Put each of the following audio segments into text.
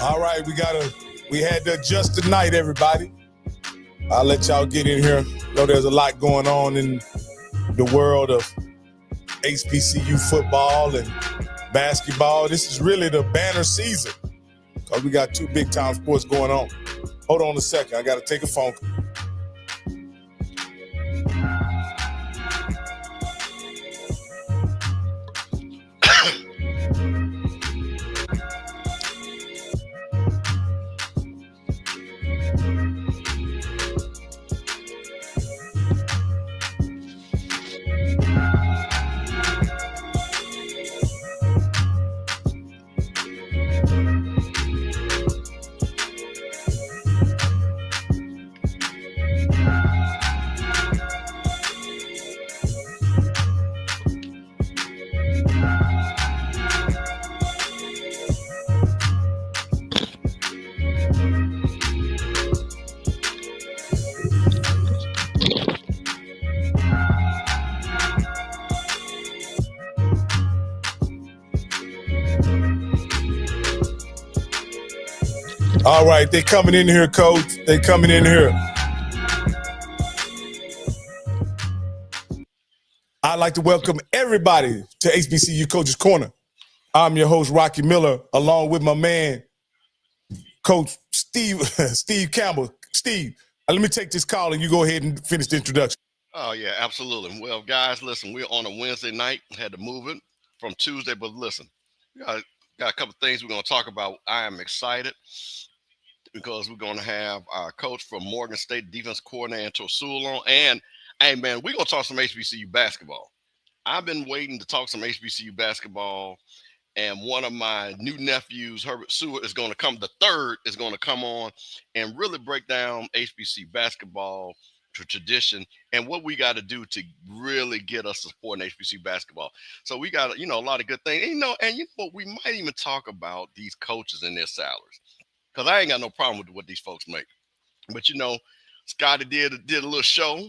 All right, we had to adjust tonight, everybody. I'll let y'all get in here. Know there's a lot going on in the world of HBCU football and basketball. This is really the banner season because we got two big time sports going on. Hold on a second, I got to take a phone call. All right, they coming in here, Coach. They coming in here. I'd like to welcome everybody to HBCU Coaches Corner. I'm your host, Rocky Miller, along with my man, Coach Steve Campbell. Steve, let me take this call and you go ahead and finish the introduction. Oh, yeah, absolutely. Well, guys, listen, we're on a Wednesday night. Had to move it from Tuesday, but listen, we got a couple things we're going to talk about. I am excited because we're going to have our coach from Morgan State, defense coordinator, Antone Sewell on. And, hey, man, we're going to talk some HBCU basketball. I've been waiting to talk some HBCU basketball, and one of my new nephews, Herbert, Seward, is going to come. The third is going to come on and really break down HBCU basketball tradition and what we got to do to really get us supporting HBCU basketball. So we got, a lot of good things. And what, we might even talk about these coaches and their salaries. Because I ain't got no problem with what these folks make. But, Scotty did a little show.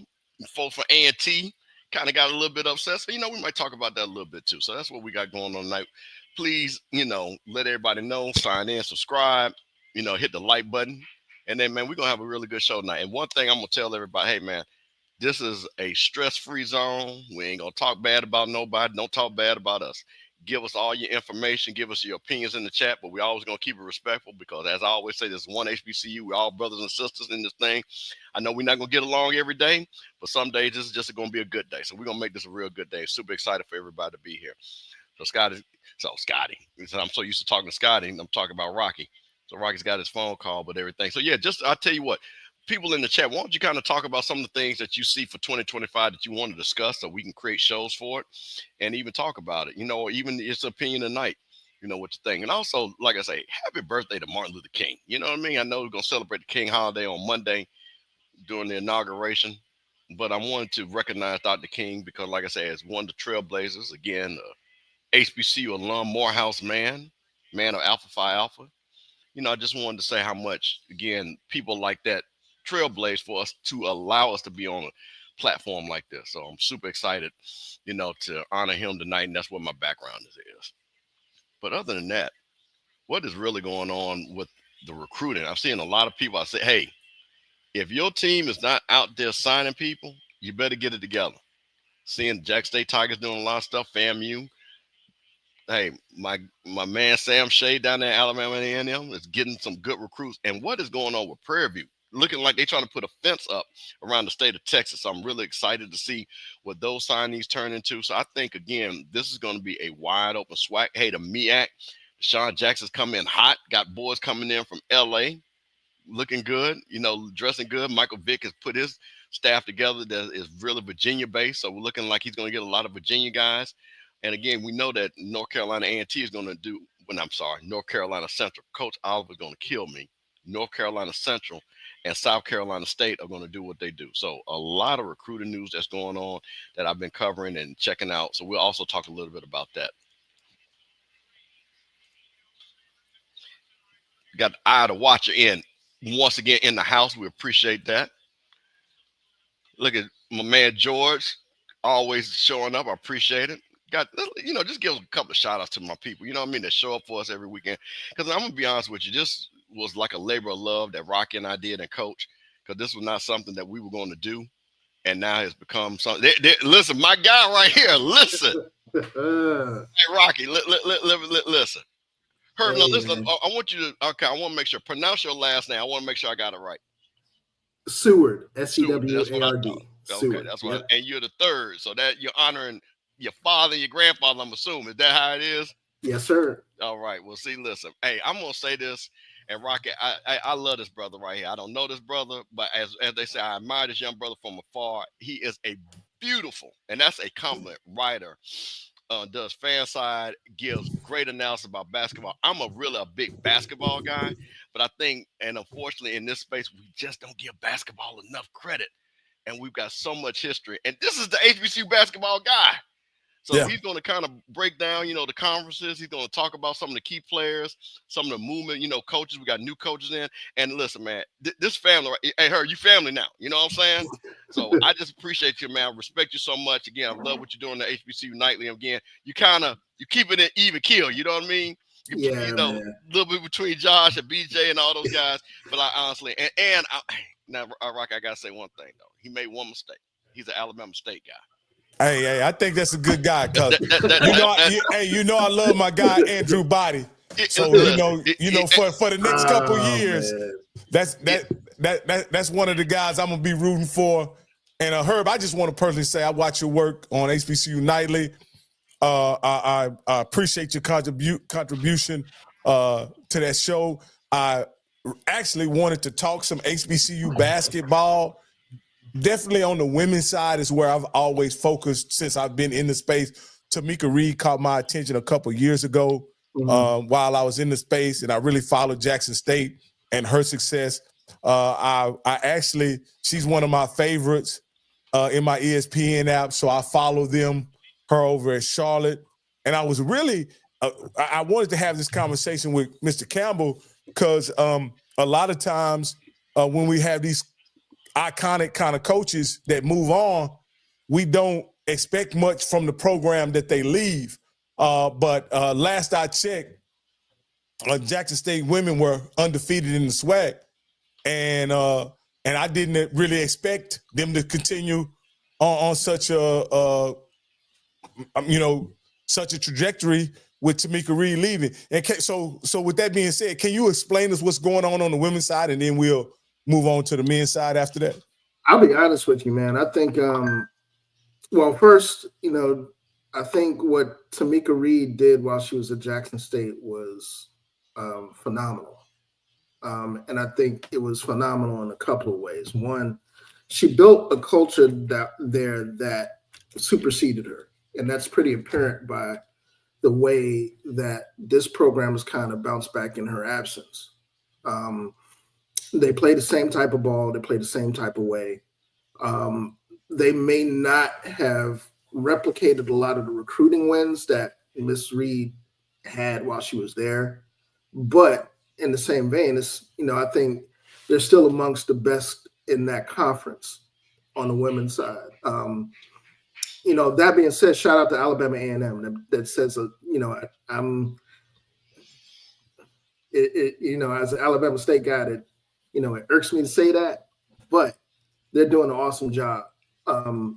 Folks for A&T kind of got a little bit upset. So, we might talk about that a little bit, too. So that's what we got going on tonight. Please, let everybody know. Sign in, subscribe, hit the like button. And then, man, we're going to have a really good show tonight. And one thing I'm going to tell everybody, hey, man, this is a stress-free zone. We ain't going to talk bad about nobody. Don't talk bad about us. Give us all your information. Give us your opinions in the chat, but we always going to keep it respectful because, as I always say, there's one HBCU. We're all brothers and sisters in this thing. I know we're not going to get along every day, but some days this is just going to be a good day. So we're going to make this a real good day. Super excited for everybody to be here. So Scotty, I'm so used to talking to Scotty, I'm talking about Rocky. So Rocky's got his phone call, but everything. So, yeah, I'll tell you what. People in the chat, why don't you kind of talk about some of the things that you see for 2025 that you want to discuss so we can create shows for it and even talk about it, or even its opinion tonight, what you think. And also, like I say, happy birthday to Martin Luther King. You know what I mean? I know we're going to celebrate the King holiday on Monday during the inauguration, but I wanted to recognize Dr. King because, like I say, as one of the trailblazers, again, HBCU alum, Morehouse man of Alpha Phi Alpha. I just wanted to say how much, again, people like that trailblaze for us to allow us to be on a platform like this. So I'm super excited, to honor him tonight. And that's what my background is. But other than that, what is really going on with the recruiting? I've seen a lot of people. I say, hey, if your team is not out there signing people, you better get it together. Seeing Jack State Tigers doing a lot of stuff, FAMU. Hey, my man Sam Shea down there in Alabama A&M is getting some good recruits. And what is going on with Prairie View? Looking like they're trying to put a fence up around the state of Texas. So I'm really excited to see what those signees turn into. So I think, again, this is going to be a wide open swag. Hey, the MEAC, Deshaun Jackson's coming in hot. Got boys coming in from L.A. looking good, dressing good. Michael Vick has put his staff together that is really Virginia-based. So we're looking like he's going to get a lot of Virginia guys. And, again, we know that North Carolina A&T is going to do – North Carolina Central. Coach Oliver's going to kill me. North Carolina Central and South Carolina State are going to do what they do. So a lot of recruiting news that's going on that I've been covering and checking out. So we'll also talk a little bit about that. Got Eye to Watcher in once again in the house. We appreciate that. Look at my man George, always showing up. I appreciate it. just give a couple of shout outs to my people, you know what I mean, that show up for us every weekend. Because I'm gonna be honest with you, this was like a labor of love that Rocky and I did and Coach, because this was not something that we were going to do, and now it's become something. Listen, my guy right here, listen. Hey, Rocky, listen. Herb, now listen, I want you to, okay, I want to make sure, pronounce your last name. I want to make sure I got it right. Seward, S-E-W-A-R-D. Okay, that's what. And you're the third, so that you're honoring your father and your grandfather, I'm assuming. Is that how it is? Yes, sir. All right. Well, see, listen. Hey, I'm gonna say this, and Rocky, I love this brother right here. I don't know this brother, but as they say, I admire this young brother from afar. He is a beautiful, and that's a compliment, writer. Does fan side, gives great analysis about basketball. I'm really a big basketball guy, but I think, and unfortunately in this space, we just don't give basketball enough credit. And we've got so much history. And this is the HBCU basketball guy. So he's going to kind of break down, the conferences. He's going to talk about some of the key players, some of the movement, coaches. We got new coaches in. And listen, man, this family, hey, Herb, you family now. You know what I'm saying? So I just appreciate you, man. I respect you so much. Again, I love what you're doing at HBCU Nightly. Again, you keep it in even keel. You know what I mean? A little bit between Josh and BJ and all those guys. But I honestly, now, Rock, I got to say one thing, though. He made one mistake. He's an Alabama State guy. Hey, I think that's a good guy, cuz I love my guy Andrew Body. So for the next couple years, that's one of the guys I'm gonna be rooting for. And Herb, I just want to personally say I watch your work on HBCU Nightly. I appreciate your contribution to that show. I actually wanted to talk some HBCU basketball. Definitely on the women's side is where I've always focused since I've been in the space. Tamika Reed caught my attention a couple years ago while I was in the space, and I really followed Jackson State and her success. She's one of my favorites in my ESPN app, so I follow her over at Charlotte. And I was really, I wanted to have this conversation with Mr. Campbell because a lot of times when we have these iconic kind of coaches that move on, we don't expect much from the program that they leave. But last I checked, Jackson State women were undefeated in the SWAC, and I didn't really expect them to continue on such a trajectory with Tamika Reed leaving. And so with that being said, can you explain us what's going on the women's side, and then we'll move on to the men's side after that? I'll be honest with you, man. I think, first, I think what Tamika Reed did while she was at Jackson State was phenomenal. And I think it was phenomenal in a couple of ways. One, she built a culture that superseded her. And that's pretty apparent by the way that this program has kind of bounced back in her absence. They play the same type of ball. They play the same type of way. They may not have replicated a lot of the recruiting wins that Miss Reed had while she was there. But in the same vein, I think they're still amongst the best in that conference on the women's side. That being said, shout out to Alabama A&M that says, as an Alabama State guy that, it irks me to say that, but they're doing an awesome job.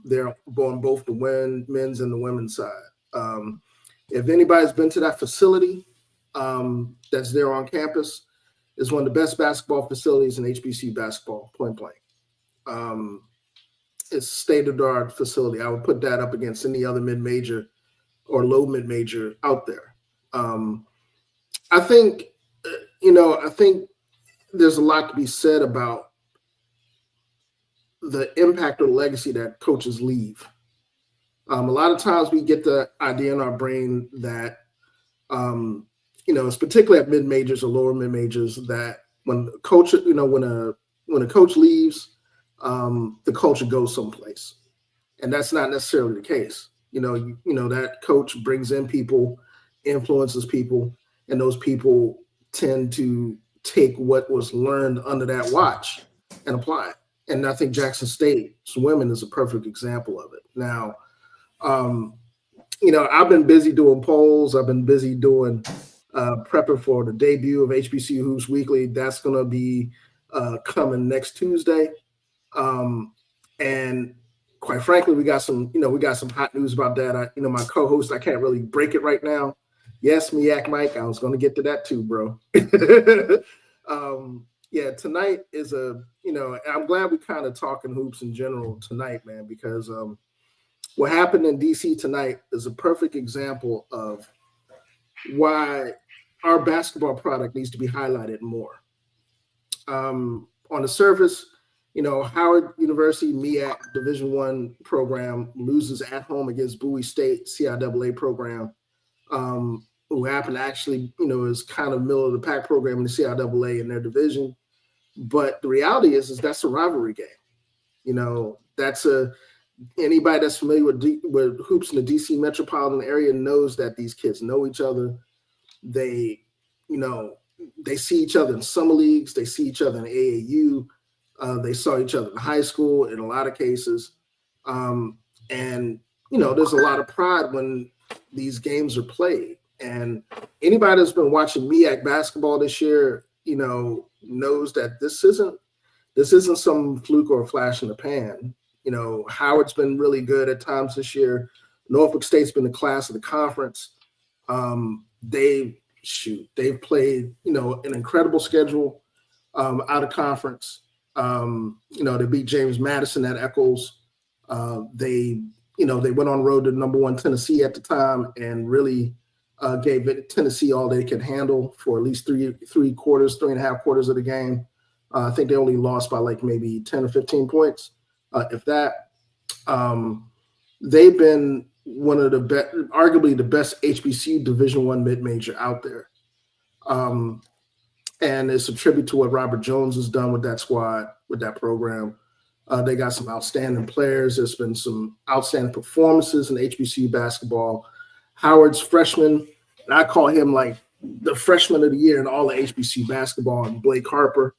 They're on both the men's and the women's side. If anybody's been to that facility that's there on campus, it's one of the best basketball facilities in HBCU basketball, point blank. It's a state-of-the-art facility. I would put that up against any other mid-major or low mid-major out there. I think there's a lot to be said about the impact or legacy that coaches leave. A lot of times we get the idea in our brain that, it's particularly at mid-majors or lower mid-majors, that when a coach, when a coach leaves, the culture goes someplace. And that's not necessarily the case. That coach brings in people, influences people, and those people tend to take what was learned under that watch and apply it. And I think Jackson State's women is a perfect example of it. Now, I've been busy doing polls. I've been busy doing prepping for the debut of HBCU Hoops Weekly. That's going to be coming next Tuesday. And quite frankly, we got some hot news about that. My co-host, I can't really break it right now. Yes, Miak Mike, I was going to get to that too, bro. Tonight is I'm glad we kind of talking hoops in general tonight, man, because what happened in DC tonight is a perfect example of why our basketball product needs to be highlighted more. On the surface, Howard University MEAC Division I program loses at home against Bowie State CIAA program, who happened to actually, is kind of middle of the pack program in the CIAA in their division. But the reality is that's a rivalry game. Anybody that's familiar with hoops in the DC metropolitan area knows that these kids know each other. They see each other in summer leagues. They see each other in AAU. They saw each other in high school in a lot of cases. There's a lot of pride when these games are played. And anybody that's been watching MEAC basketball this year, knows that this isn't some fluke or a flash in the pan. Howard's been really good at times this year. Norfolk State's been the class of the conference. They've played, an incredible schedule out of conference. They beat James Madison at Eccles. They went on the road to number one Tennessee at the time and really gave Tennessee all they could handle for at least three and a half quarters of the game. I think they only lost by like maybe 10 or 15 points, if that. They've been one of the best, arguably the best HBCU Division I mid-major out there. And it's a tribute to what Robert Jones has done with that squad, with that program. They got some outstanding players. There's been some outstanding performances in HBCU basketball. Howard's freshman, and I call him like the freshman of the year in all of HBCU basketball, and Blake Harper.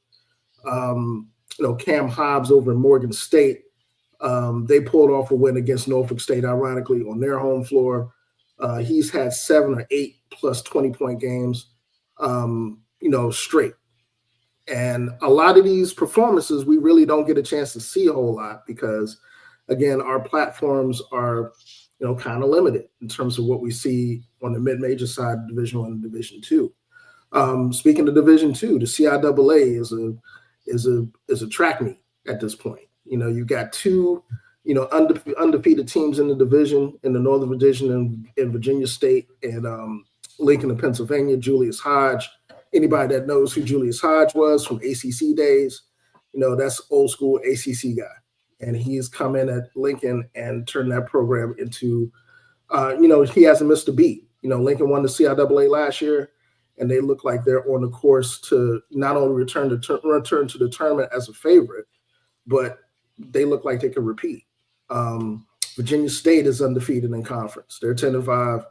Cam Hobbs over in Morgan State. They pulled off a win against Norfolk State, ironically, on their home floor. He's had 7 or 8 plus 20-point games, straight. And a lot of these performances, we really don't get a chance to see a whole lot because, again, our platforms are, kind of limited in terms of what we see on the mid-major side of Division I and Division II. Speaking of Division II, the CIAA is a track meet at this point. You've got 2, undefeated teams in the division, in the Northern Division in Virginia State and Lincoln in Pennsylvania, Julius Hodge. Anybody that knows who Julius Hodge was from ACC days, that's old school ACC guy. And he's come in at Lincoln and turned that program into, he hasn't missed a beat. Lincoln won the CIAA last year, and they look like they're on the course to not only return to the tournament as a favorite, but they look like they can repeat. Virginia State is undefeated in conference. They're 10-5.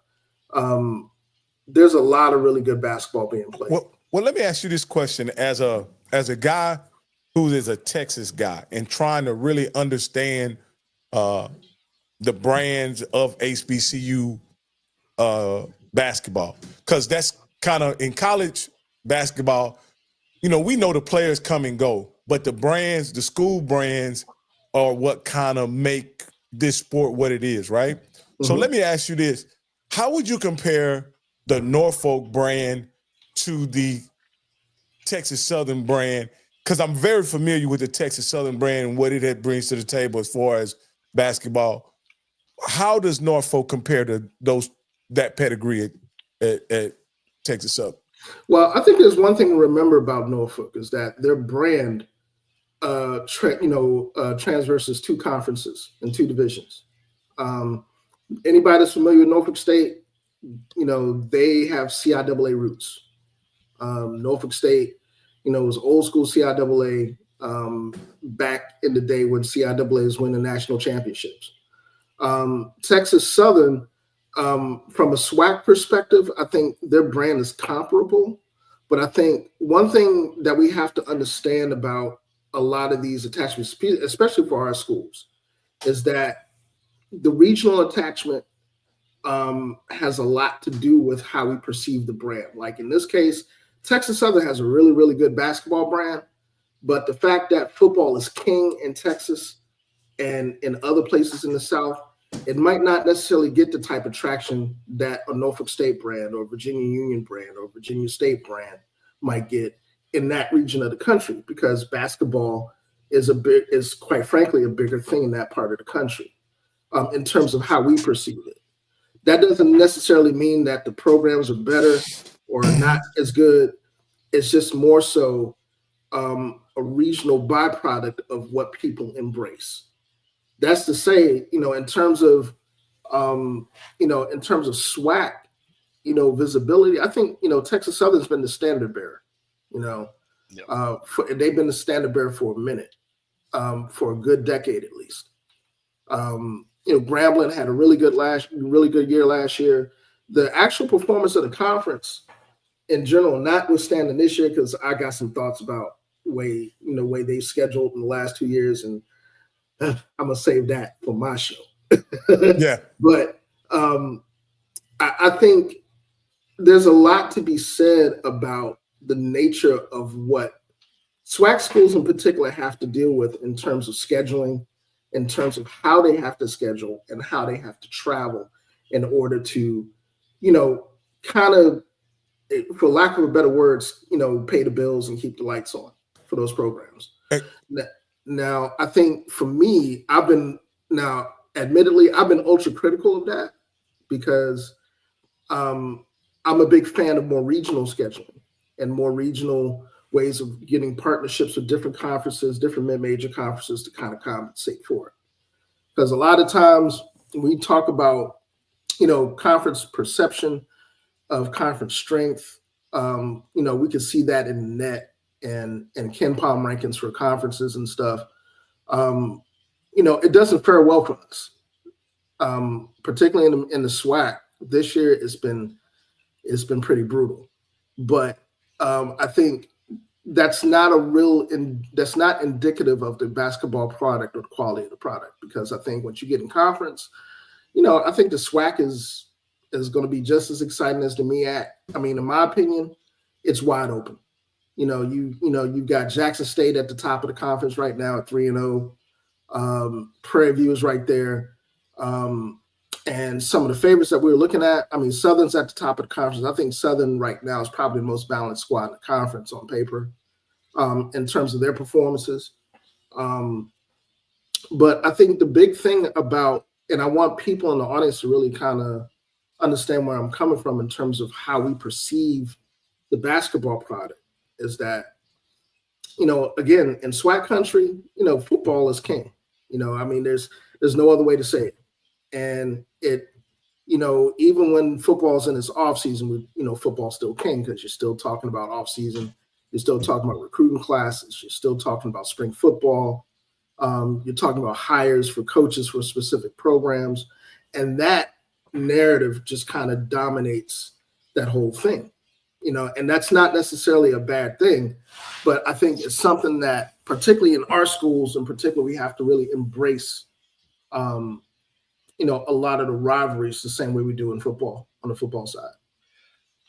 There's a lot of really good basketball being played. Well, let me ask you this question as a guy who is a Texas guy and trying to really understand the brands of HBCU basketball, because that's kind of in college basketball. We know the players come and go, but the brands, the school brands, are what kind of make this sport what it is, right? Mm-hmm. So let me ask you this: how would you compare the Norfolk brand to the Texas Southern brand? Because I'm very familiar with the Texas Southern brand and what it brings to the table as far as basketball. How does Norfolk compare to that pedigree at Texas Southern? Well, I think there's one thing to remember about Norfolk is that their brand transverses 2 conferences and 2 divisions. Anybody that's familiar with Norfolk State, they have CIAA roots. Norfolk State, was old school CIAA back in the day when CIAA was winning national championships. Texas Southern, from a SWAC perspective, I think their brand is comparable. But I think one thing that we have to understand about a lot of these attachments, especially for our schools, is that the regional attachment has a lot to do with how we perceive the brand. Like in this case, Texas Southern has a really, really good basketball brand, but the fact that football is king in Texas and in other places in the South, it might not necessarily get the type of traction that a Norfolk State brand or Virginia Union brand or Virginia State brand might get in that region of the country, because basketball is quite frankly a bigger thing in that part of the country in terms of how we perceive it. That doesn't necessarily mean that the programs are better or not as good. It's just more so a regional byproduct of what people embrace. That's to say, in terms of SWAC, visibility, I think, Texas Southern's been the standard bearer, they've been the standard bearer for a minute, for a good decade at least. Grambling had a really good year last year. The actual performance of the conference in general, notwithstanding this year, because I got some thoughts about the way they've scheduled in the last 2 years, and I'm gonna save that for my show. Yeah. But I think there's a lot to be said about the nature of what SWAC schools in particular have to deal with in terms of scheduling, in terms of how they have to schedule and how they have to travel in order to, kind of, for lack of a better words, pay the bills and keep the lights on for those programs. Hey. Now, I think for me, admittedly, I've been ultra critical of that because I'm a big fan of more regional scheduling and more regional ways of getting partnerships with different conferences, different mid-major conferences to kind of compensate for it. Because a lot of times we talk about, conference perception of conference strength. We can see that in the net and Ken Palm rankings for conferences and stuff. It doesn't fare well for us, particularly in the SWAC. This year it's been pretty brutal, but I think that's not indicative of the basketball product or the quality of the product, because I think once you get in conference, I think the SWAC is going to be just as exciting as the MEAC. I mean, in my opinion, it's wide open. You've got Jackson State at the top of the conference right now at 3-0. Prairie View is right there. And some of the favorites that we were looking at, I mean, Southern's at the top of the conference. I think Southern right now is probably the most balanced squad in the conference on paper in terms of their performances. But I think the big thing about, and I want people in the audience to really kind of understand where I'm coming from in terms of how we perceive the basketball product, is that, again, in SWAC country, football is king. There's no other way to say it. And it, even when football's in its off season, football's still king, because you're still talking about off season. You're still talking about recruiting classes. You're still talking about spring football. You're talking about hires for coaches for specific programs. And that narrative just kind of dominates that whole thing, and that's not necessarily a bad thing, but I think it's something that, particularly in our schools in particular, we have to really embrace, a lot of the rivalries the same way we do in football, on the football side.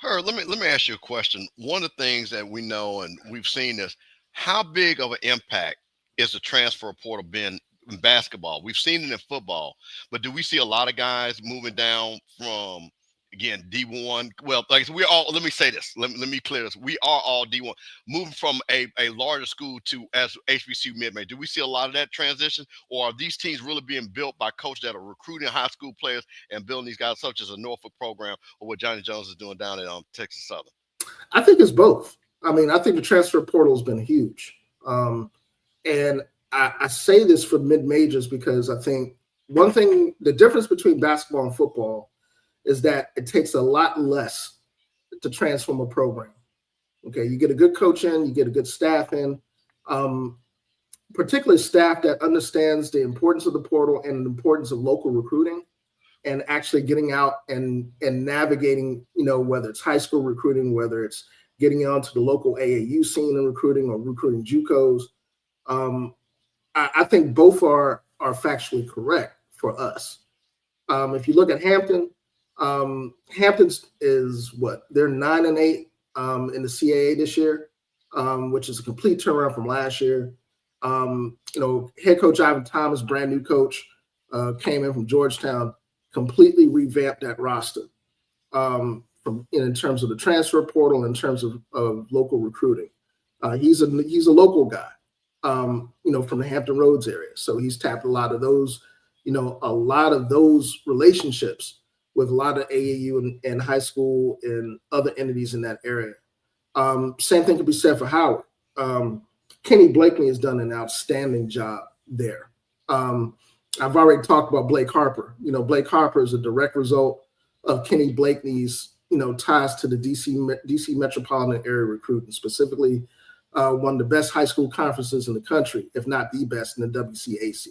Herb, let me ask you a question. One of the things that we know, and we've seen this, how big of an impact is the transfer portal been in basketball? We've seen it in football, but do we see a lot of guys moving down from, again, D1? Well, like we're all, let me say this, let me clear this. We are all D1, moving from a larger school to as HBCU mid-major. Do we see a lot of that transition, or are these teams really being built by coaches that are recruiting high school players and building these guys, such as a Norfolk program or what Johnny Jones is doing down at Texas Southern? I think it's both. I mean, I think the transfer portal has been huge. And I say this for mid-majors because I think one thing, the difference between basketball and football is that it takes a lot less to transform a program. Okay, you get a good coach in, you get a good staff in, particularly staff that understands the importance of the portal and the importance of local recruiting and actually getting out and navigating, whether it's high school recruiting, whether it's getting onto the local AAU scene and recruiting or recruiting JUCOs. I think both are factually correct for us. If you look at Hampton, Hampton is what? They're 9-8 in the CAA this year, which is a complete turnaround from last year. Head coach Ivan Thomas, brand new coach, came in from Georgetown, completely revamped that roster in terms of the transfer portal, in terms of local recruiting. He's a local guy, from the Hampton Roads area. So he's tapped a lot of those relationships with a lot of AAU and high school and other entities in that area. Same thing could be said for Howard. Kenny Blakeney has done an outstanding job there. I've already talked about Blake Harper. Blake Harper is a direct result of Kenny Blakeney's, ties to the DC metropolitan area recruiting, specifically one of the best high school conferences in the country, if not the best, in the WCAC.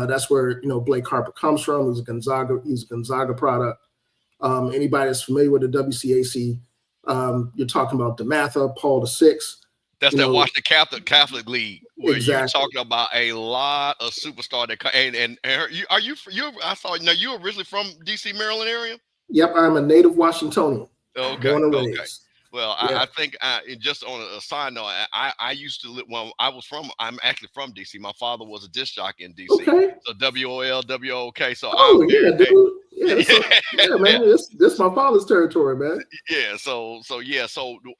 That's where, Blake Harper comes from. He's a Gonzaga product. Anybody that's familiar with the WCAC, you're talking about DeMatha, Paul VI. That's that Washington Catholic League where Exactly. you're talking about a lot of superstars that and I saw you're originally from DC, Maryland area? Yep, I'm a native Washingtonian. Okay. Born and Okay. raised. Well, Yeah. I think just on a side note, I used to live. Well, I'm actually from DC. My father was a disc jockey in DC. Okay. So WOL, WOK. So Oh, I'm yeah, very, dude. Yeah, man. This my father's territory, man. yeah. So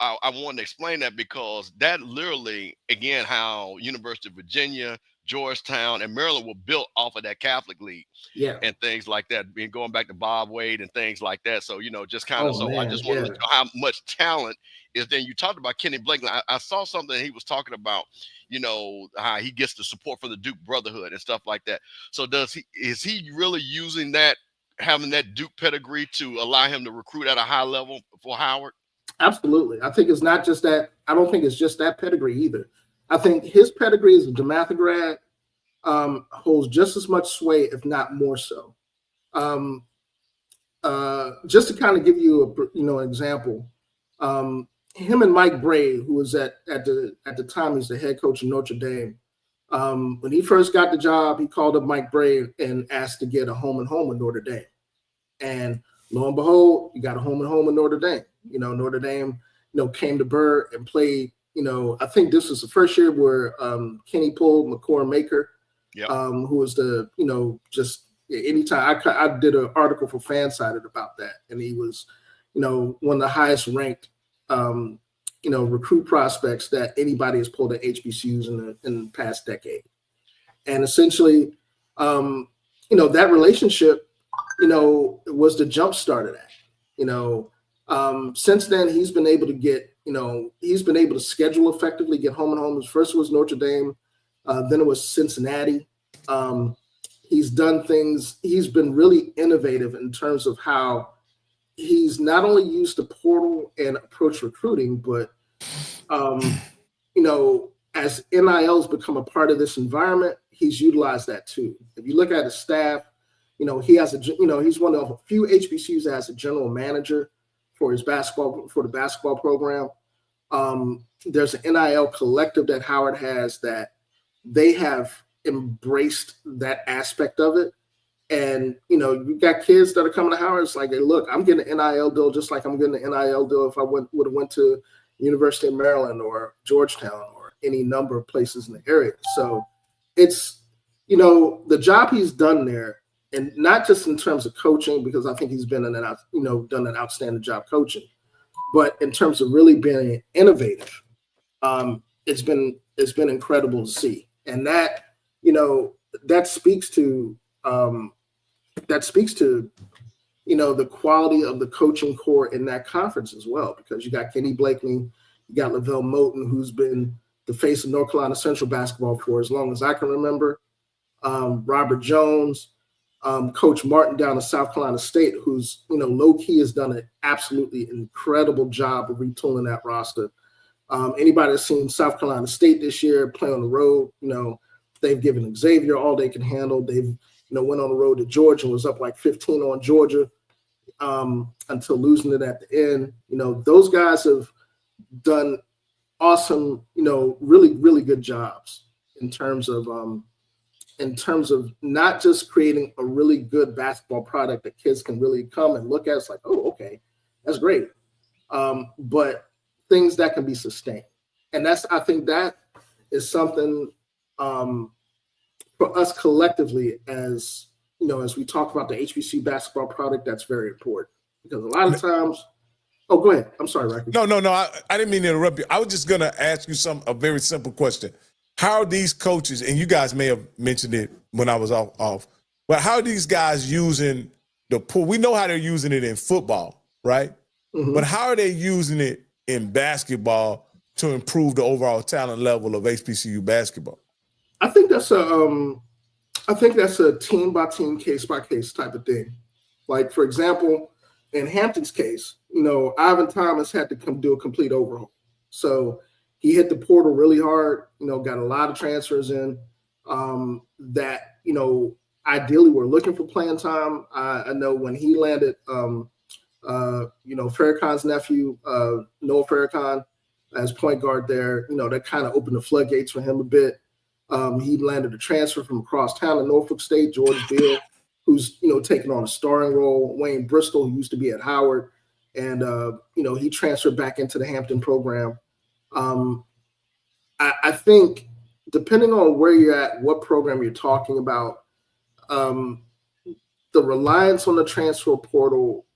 I wanted to explain that because that literally, again, how University of Virginia, Georgetown, and Maryland were built off of that Catholic League. Yeah. And things like that, and going back to Bob Wade and things like that. So, just kind of, I just want to let you know how much talent is there. You talked about Kenny Blakeney. I saw something he was talking about, how he gets the support for the Duke Brotherhood and stuff like that. So is he really using that, having that Duke pedigree to allow him to recruit at a high level for Howard? Absolutely. I think it's not just that. I don't think it's just that pedigree either. I think his pedigree as a DeMatha grad holds just as much sway, if not more so. Just to kind of give you an example, him and Mike Bray, who was at the time he's the head coach of Notre Dame. When he first got the job, he called up Mike Bray and asked to get a home and home with Notre Dame. And lo and behold, he got a home and home with Notre Dame. Notre Dame, came to Burr and played. I think this was the first year where Kenny pulled McCord Maker. Yep. Who was just anytime I did an article for Fansided about that, and he was, one of the highest ranked, recruit prospects that anybody has pulled at HBCUs in the past decade. And essentially, that relationship, was the jump start of that. Since then, he's been able to get, he's been able to schedule effectively, get home and home. First it was Notre Dame. Then it was Cincinnati. He's done things. He's been really innovative in terms of how he's not only used the portal and approach recruiting, but, as NIL's become a part of this environment, he's utilized that too. If you look at his staff, he has he's one of a few HBCUs that has a general manager for the basketball program. There's an NIL collective that Howard has that they have embraced that aspect of it. And, you got kids that are coming to Howard. It's like, hey, look, I'm getting an NIL deal just like I'm getting an NIL deal if I would have went to University of Maryland or Georgetown or any number of places in the area. So it's, the job he's done there, and not just in terms of coaching, because I think he's been done an outstanding job coaching, but in terms of really being innovative, it's been incredible to see. And that, that speaks to the quality of the coaching core in that conference as well, because you got Kenny Blakeney, you got Lavelle Moten, who's been the face of North Carolina Central basketball for as long as I can remember. Robert Jones, Coach Martin down at South Carolina State, who's, low key has done an absolutely incredible job of retooling that roster. Anybody that's seen South Carolina State this year play on the road, they've given Xavier all they can handle. They've, went on the road to Georgia and was up like 15 on Georgia until losing it at the end. Those guys have done awesome, really, really good jobs in terms of in terms of not just creating a really good basketball product that kids can really come and look at. It's like, oh, okay, that's great. But things that can be sustained. And I think that is something for us collectively as we talk about the HBCU basketball product, that's very important. Because a lot of times, oh, go ahead. I'm sorry, Rocky. No. I didn't mean to interrupt you. I was just going to ask you a very simple question. How are these coaches, and you guys may have mentioned it when I was off, but how are these guys using the pool? We know how they're using it in football, right? Mm-hmm. But how are they using it in basketball to improve the overall talent level of HBCU basketball? I think that's a team by team, case by case type of thing. Like, for example, in Hampton's case, Ivan Thomas had to come do a complete overhaul. So he hit the portal really hard, got a lot of transfers in that, ideally were looking for playing time. I know when he landed, Farrakhan's nephew, Noah Farrakhan, as point guard there, that kind of opened the floodgates for him a bit. He landed a transfer from across town in Norfolk State, George Beal, who's, taking on a starring role. Wayne Bristol, who used to be at Howard, and, he transferred back into the Hampton program. I think depending on where you're at, what program you're talking about, the reliance on the transfer portal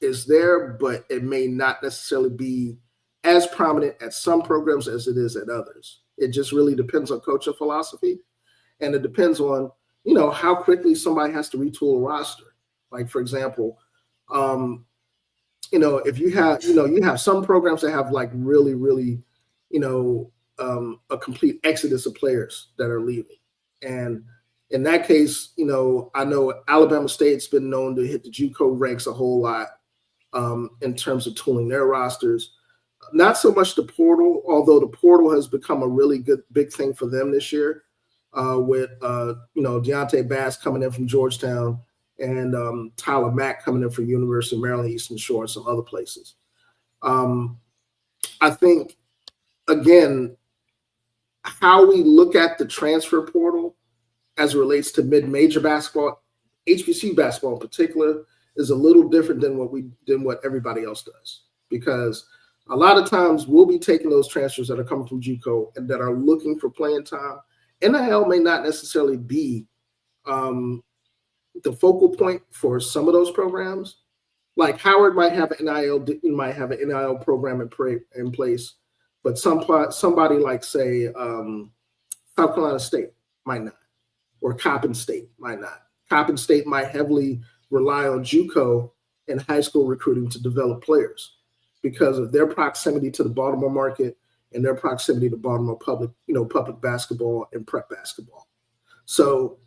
is there, but it may not necessarily be as prominent at some programs as it is at others. It just really depends on coaching philosophy. And it depends on, how quickly somebody has to retool a roster. Like, for example, if you have some programs that have like really, really, a complete exodus of players that are leaving. And in that case, I know Alabama State's been known to hit the JUCO ranks a whole lot in terms of tooling their rosters. Not so much the portal, although the portal has become a really good big thing for them this year with Deontay Bass coming in from Georgetown and Tyler Mack coming in from University of Maryland, Eastern Shore, and some other places. I think, again, how we look at the transfer portal as it relates to mid-major basketball, HBCU basketball in particular, is a little different than what everybody else does. Because a lot of times we'll be taking those transfers that are coming from JUCO and that are looking for playing time. NIL may not necessarily be the focal point for some of those programs. Like Howard might have an NIL program in place, but somebody like, say, South Carolina State might not, or Coppin State might not. Coppin State might heavily rely on JUCO and high school recruiting to develop players because of their proximity to the Baltimore market and their proximity to Baltimore public basketball and prep basketball. So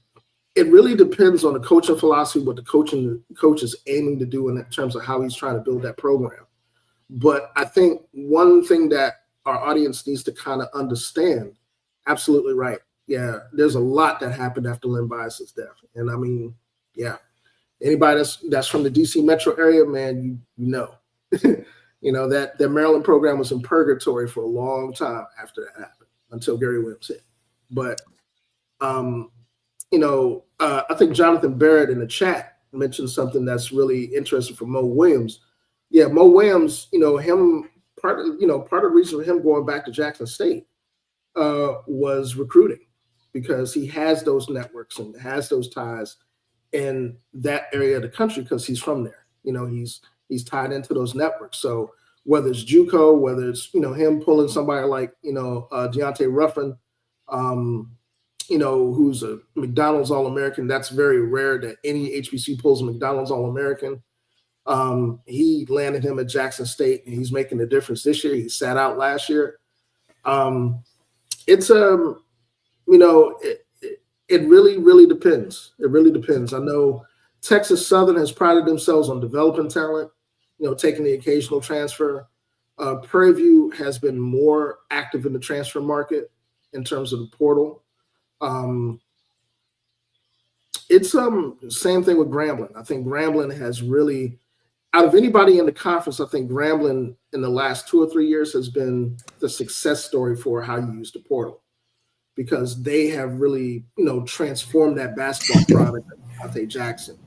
it really depends on the coaching philosophy, what the coach is aiming to do in terms of how he's trying to build that program. But I think one thing that our audience needs to kind of understand, absolutely right. Yeah, there's a lot that happened after Len Bias's death. And I mean, yeah, anybody that's from the DC metro area, man, you know. That Maryland program was in purgatory for a long time after that happened until Gary Williams hit. But, I think Jonathan Barrett in the chat mentioned something that's really interesting for Mo Williams. Yeah, Mo Williams, part of the reason for him going back to Jackson State was recruiting, because he has those networks and has those ties in that area of the country because he's from there. He's tied into those networks. So whether it's JUCO, whether it's, him pulling somebody like, Deontay Ruffin, who's a McDonald's All-American. That's very rare that any HBCU pulls a McDonald's All-American. He landed him at Jackson State, and he's making a difference this year. He sat out last year. It really, really depends. It really depends. I know Texas Southern has prided themselves on developing talent, taking the occasional transfer. Prairie View has been more active in the transfer market in terms of the portal. It's same thing with Grambling. I think Grambling has really, out of anybody in the conference, I think Grambling in the last 2 or 3 years has been the success story for how you use the portal. because they have really, transformed that basketball product of Dante Jackson,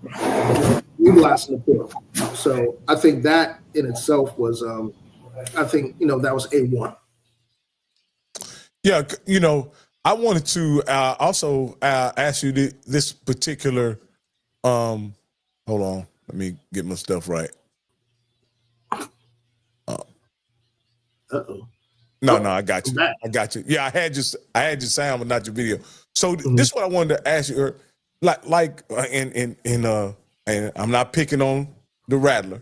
utilizing the portal. So I think that in itself was, that was A1. Yeah, I wanted to also ask you this particular. Hold on, let me get my stuff right. Uh-oh. No, I got you. I got you. Yeah, I had your sound, but not your video. So this is what I wanted to ask you. And I'm not picking on the Rattler,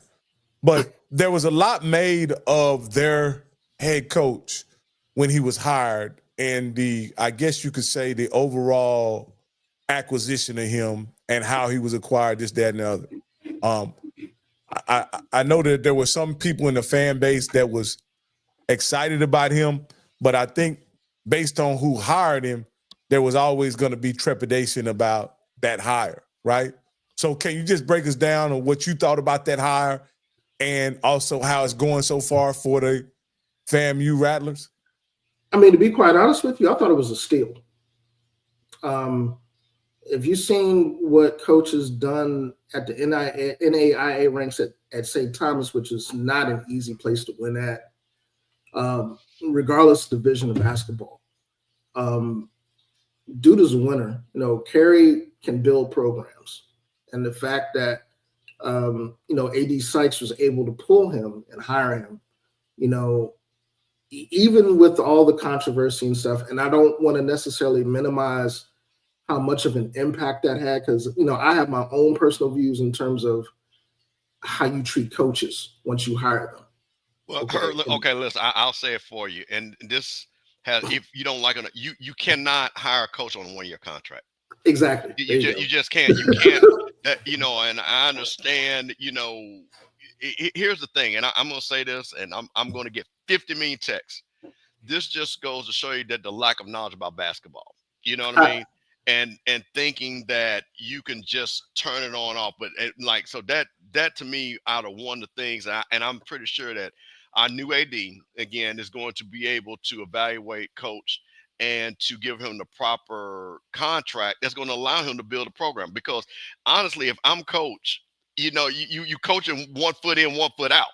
but there was a lot made of their head coach when he was hired, and I guess you could say the overall acquisition of him and how he was acquired, this, that, and the other. I know that there were some people in the fan base that was excited about him, but I think based on who hired him, there was always going to be trepidation about that hire, right? So can you just break us down on what you thought about that hire and also how it's going so far for the FAMU Rattlers? I mean, to be quite honest with you, I thought it was a steal. If you've seen what Coach has done at the NAIA ranks at St. Thomas, which is not an easy place to win at, regardless of division of basketball. Dude is a winner. Kerry can build programs. And the fact that, AD Sykes was able to pull him and hire him, even with all the controversy and stuff, and I don't want to necessarily minimize how much of an impact that had, because, I have my own personal views in terms of how you treat coaches once you hire them. Well, okay, listen, I'll say it for you. And this has, if you don't like it, you cannot hire a coach on a 1-year contract. Exactly. You just can't. You can't. And I understand. Here's the thing, and I'm going to say this, and I'm going to get 50 million texts. This just goes to show you that the lack of knowledge about basketball. You know what I mean? And thinking that you can just turn it on off, but so that to me, out of one of the things, and I'm pretty sure that our new AD again is going to be able to evaluate Coach and to give him the proper contract that's going to allow him to build a program. Because honestly, if I'm Coach, you coaching 1 foot in, 1 foot out.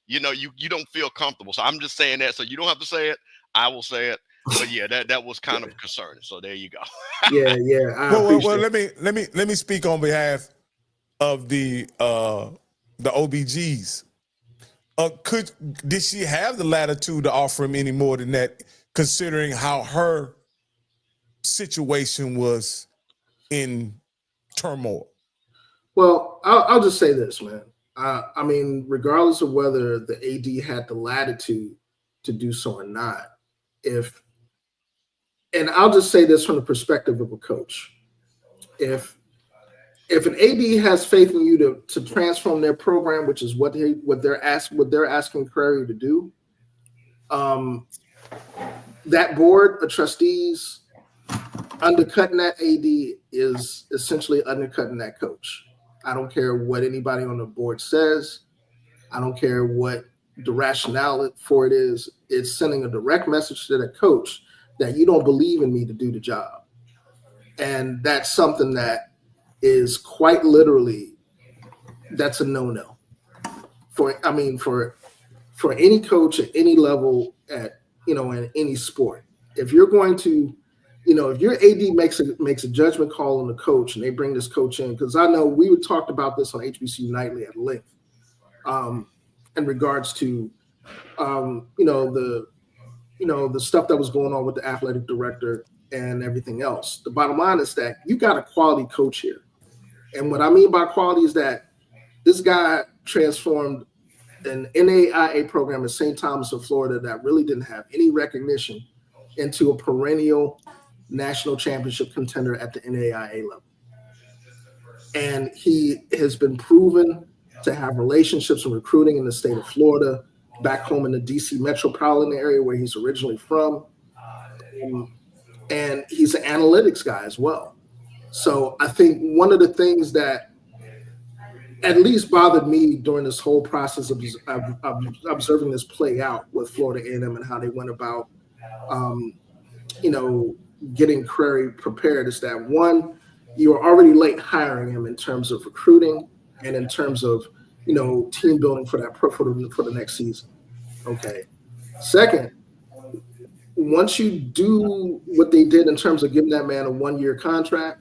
You don't feel comfortable. So I'm just saying that. So you don't have to say it. I will say it. But yeah, that was kind of concerning. So there you go. Yeah. Well, let me speak on behalf of the OBGs. Did she have the latitude to offer him any more than that, considering how her situation was in turmoil? Well, I'll just say this, man. I mean, regardless of whether the AD had the latitude to do so or not, and I'll just say this from the perspective of a coach, if an AD has faith in you to transform their program, which is what they're asking Prairie to do, that board of trustees undercutting that AD is essentially undercutting that coach. I don't care what anybody on the board says. I don't care what the rationale for it is. It's sending a direct message to the coach that you don't believe in me to do the job. And that's something that is quite literally, that's a no-no for any coach at any level in any sport. If you're going to, if your AD makes a judgment call on the coach and they bring this coach in, because I know we talked about this on HBCU Nightly at length, in regards to, the stuff that was going on with the athletic director and everything else. The bottom line is that you got a quality coach here. And what I mean by quality is that this guy transformed an NAIA program in St. Thomas of Florida that really didn't have any recognition into a perennial national championship contender at the NAIA level. And he has been proven to have relationships and recruiting in the state of Florida, back home in the DC metropolitan area where he's originally from. And he's an analytics guy as well. So I think one of the things that at least bothered me during this whole process of observing this play out with Florida A&M and how they went about, getting Curry prepared is that, one, you are already late hiring him in terms of recruiting and in terms of, team building for the next season. Okay. Second, once you do what they did in terms of giving that man a 1-year contract,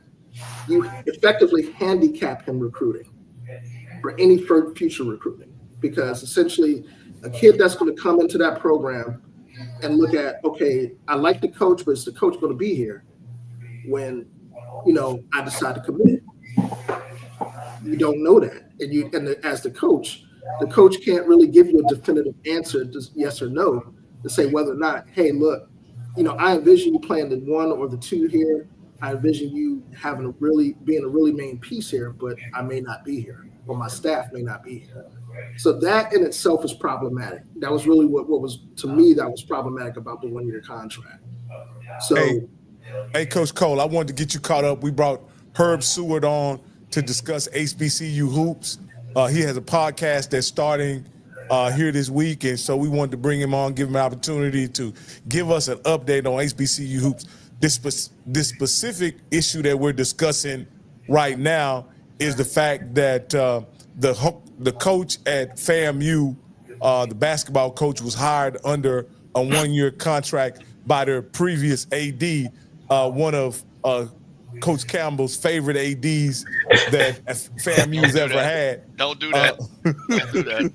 you effectively handicap him recruiting for any future recruiting, because essentially a kid that's going to come into that program and look at, okay, I like the coach, but is the coach going to be here when, I decide to commit? You don't know that. And as the coach can't really give you a definitive answer, just yes or no, to say whether or not, hey, look, I envision you playing the 1 or the 2 here. I envision you being a really main piece here, but I may not be here, or my staff may not be here. So that in itself is problematic. That was really what was, to me, that was problematic about the 1-year contract. So, hey, Coach Cole, I wanted to get you caught up. We brought Herb Seward on to discuss HBCU hoops. He has a podcast that's starting here this week, and so we wanted to bring him on, give him an opportunity to give us an update on HBCU hoops. This specific issue that we're discussing right now is the fact that the coach at FAMU, the basketball coach, was hired under a 1-year contract by their previous AD, one of Coach Campbell's favorite ADs that FAMU's ever had. Don't do that. Don't do that.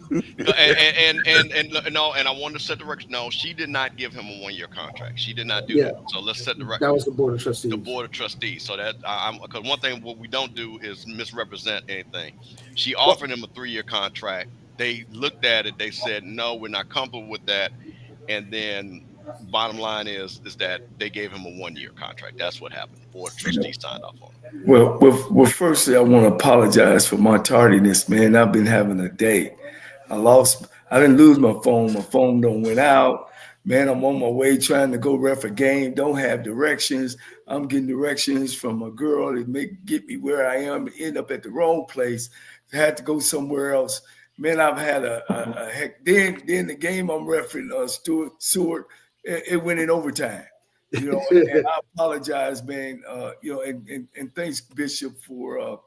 And I want to set the record. No, she did not give him a 1-year contract. She did not do that. So let's set the record. That was the board of trustees. The board of trustees. So that because one thing what we don't do is misrepresent anything. She offered him a 3-year contract. They looked at it. They said, no, we're not comfortable with that. And then bottom line is that they gave him a 1-year contract. That's what happened. The board of trustees signed off on it. Well, firstly, I want to apologize for my tardiness, man. I've been having a day. I didn't lose my phone. My phone don't went out. Man, I'm on my way trying to go ref a game. Don't have directions. I'm getting directions from a girl that get me where I am, end up at the wrong place. I had to go somewhere else. Man, I've had a heck. Then the game I'm refereeing, Seward, it went in overtime. And I apologize, man. And thanks, Bishop, for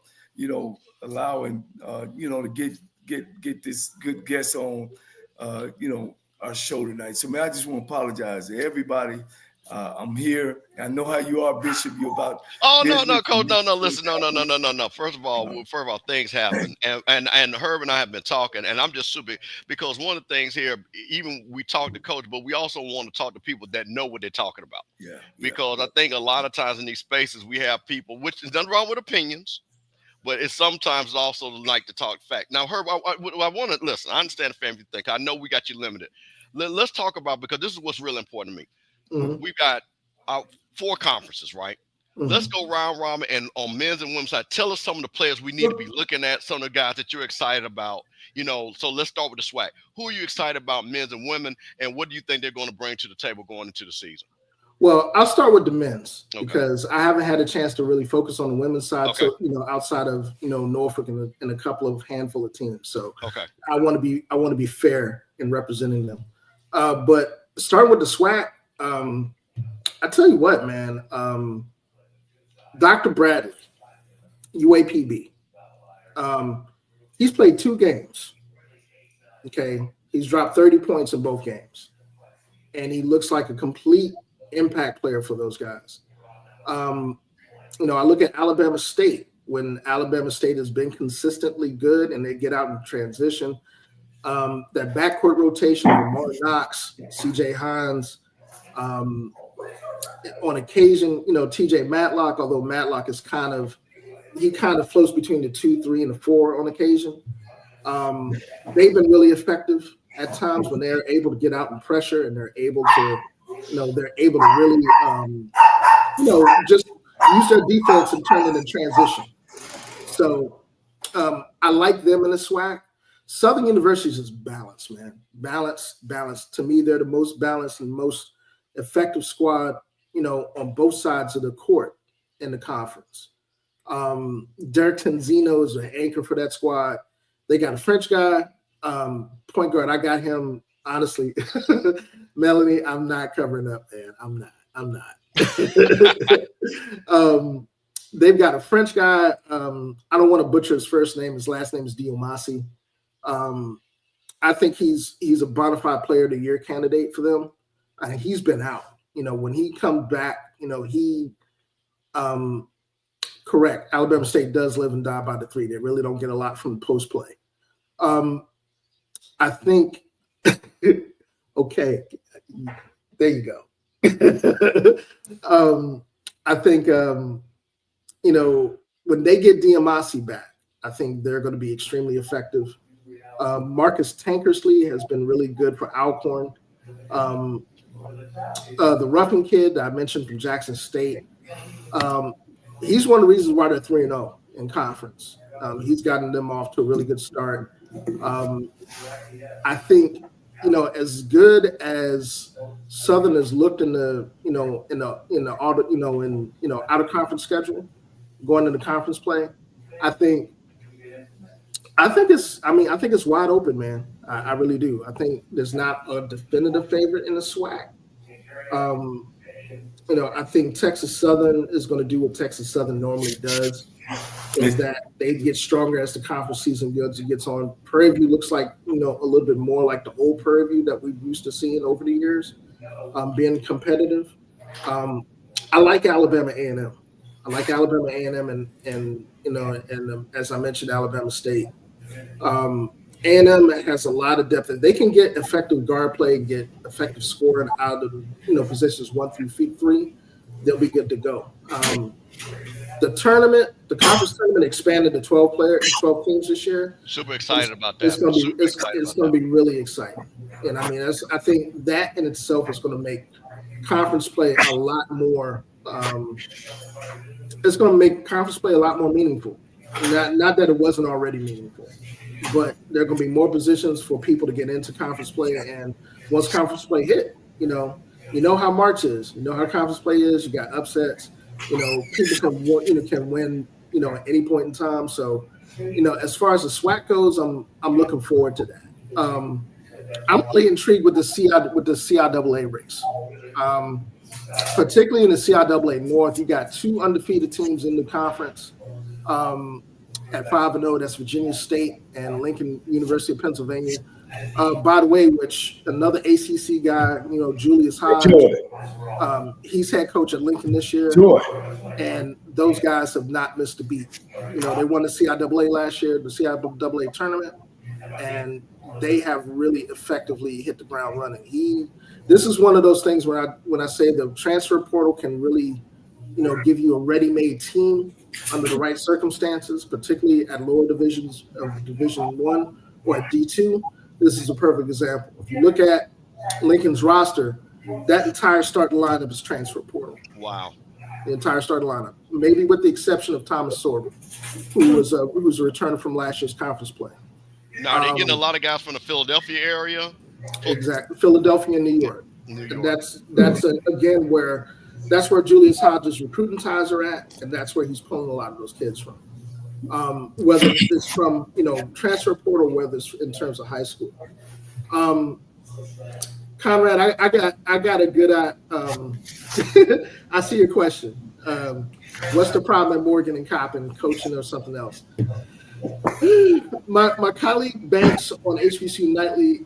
allowing to get this good guest on our show tonight. So, man, I just want to apologize to everybody. I'm here. I know how you are, Bishop. You're about. Oh no, Coach. No. Listen, no. First of all, things happen, and Herb and I have been talking, and I'm just super because one of the things here, even we talk to Coach, but we also want to talk to people that know what they're talking about. Yeah. Because I think a lot of times in these spaces we have people, which is nothing wrong with opinions, but it's sometimes also like to talk fact. Now, Herb, I want to listen. I understand the family thing. I know we got you limited. Let's talk about, because this is what's really important to me. Mm-hmm. We've got 4 conferences, right? Mm-hmm. Let's go round robin, and on men's and women's side, tell us some of the players we need to be looking at, some of the guys that you're excited about. So let's start with the SWAC. Who are you excited about, men's and women, and what do you think they're going to bring to the table going into the season? Well, I'll start with the men's because I haven't had a chance to really focus on the women's side. Okay. So, outside of, Norfolk and a couple of handful of teams. So I want to be fair in representing them. But starting with the SWAC, I tell you what, man, Dr. Bradley, UAPB, he's played 2 games. Okay. He's dropped 30 points in both games, and he looks like a complete impact player for those guys. I look at Alabama State. When Alabama State has been consistently good and they get out in transition, that backcourt rotation of Lamar Knox, CJ Hines, on occasion, TJ Matlock, although Matlock is kind of floats between the 2, 3, and the 4 on occasion. They've been really effective at times when they're able to get out and pressure, and they're able to really, just use their defense and turn it in transition. So I like them in the SWAC. Southern University's is balanced, man. Balance. To me, they're the most balanced and most effective squad, on both sides of the court in the conference. Derek Tanzino is an anchor for that squad. They got a French guy, point guard. I got him, honestly. Melanie, I'm not covering up, man. I'm not. They've got a French guy. I don't want to butcher his first name. His last name is Diomasi. I think he's a bona fide player of the year candidate for them. He's been out. When he comes back, correct. Alabama State does live and die by the three. They really don't get a lot from the post play. I think, okay, there you go. I think, when they get Diomasi back, I think they're going to be extremely effective. Marcus Tankersley has been really good for Alcorn. The Ruffin kid that I mentioned from Jackson State, he's one of the reasons why they're 3-0 in conference. He's gotten them off to a really good start. I think, as good as Southern has looked in the out of conference schedule, going into conference play, I think it's wide open, man. I really do. I think there's not a definitive favorite in the SWAC. I think Texas Southern is going to do what Texas Southern normally does, is that they get stronger as the conference season gets on. Prairie View looks like, a little bit more like the old Prairie View that we've used to seeing over the years, being competitive. I like Alabama A&M. I like Alabama A&M and as I mentioned, Alabama State. A&M has a lot of depth. If they can get effective guard play, get effective scoring out of positions 1 through 3, they'll be good to go. The conference tournament expanded to 12 teams this year. Super excited about that. It's going to be really exciting, and I think that in itself is going to make conference play a lot more. It's going to make conference play a lot more meaningful. Not that it wasn't already meaningful, but there are going to be more positions for people to get into conference play. And once conference play hit, you know how March is. You know how conference play is. You got upsets. People can win. At any point in time. So, as far as the SWAC goes, I'm looking forward to that. I'm really intrigued with the CIAA race. Particularly in the CIAA North, you got 2 undefeated teams in the conference. At 5-0, that's Virginia State and Lincoln University of Pennsylvania. By the way, which another ACC guy, Julius Hodge, he's head coach at Lincoln this year, and those guys have not missed a beat. They won the CIAA last year, the CIAA tournament, and they have really effectively hit the ground running. This is one of those things where when I say the transfer portal can really, give you a ready-made team under the right circumstances, particularly at lower divisions of Division I or at D2. This is a perfect example. If you look at Lincoln's roster, that entire starting lineup is transfer portal. Wow. The entire starting lineup, maybe with the exception of Thomas Seward, who was a returner from last year's conference play. Now, are they getting a lot of guys from the Philadelphia area? Exactly, Philadelphia and New York. And that's again where Julius Hodge's recruiting ties are at, and that's where he's pulling a lot of those kids from. Whether it's from transfer portal, whether it's in terms of high school. Conrad, I got a good I see your question. What's the problem at Morgan and Coppin, coaching or something else? My colleague Banks on HBCU Nightly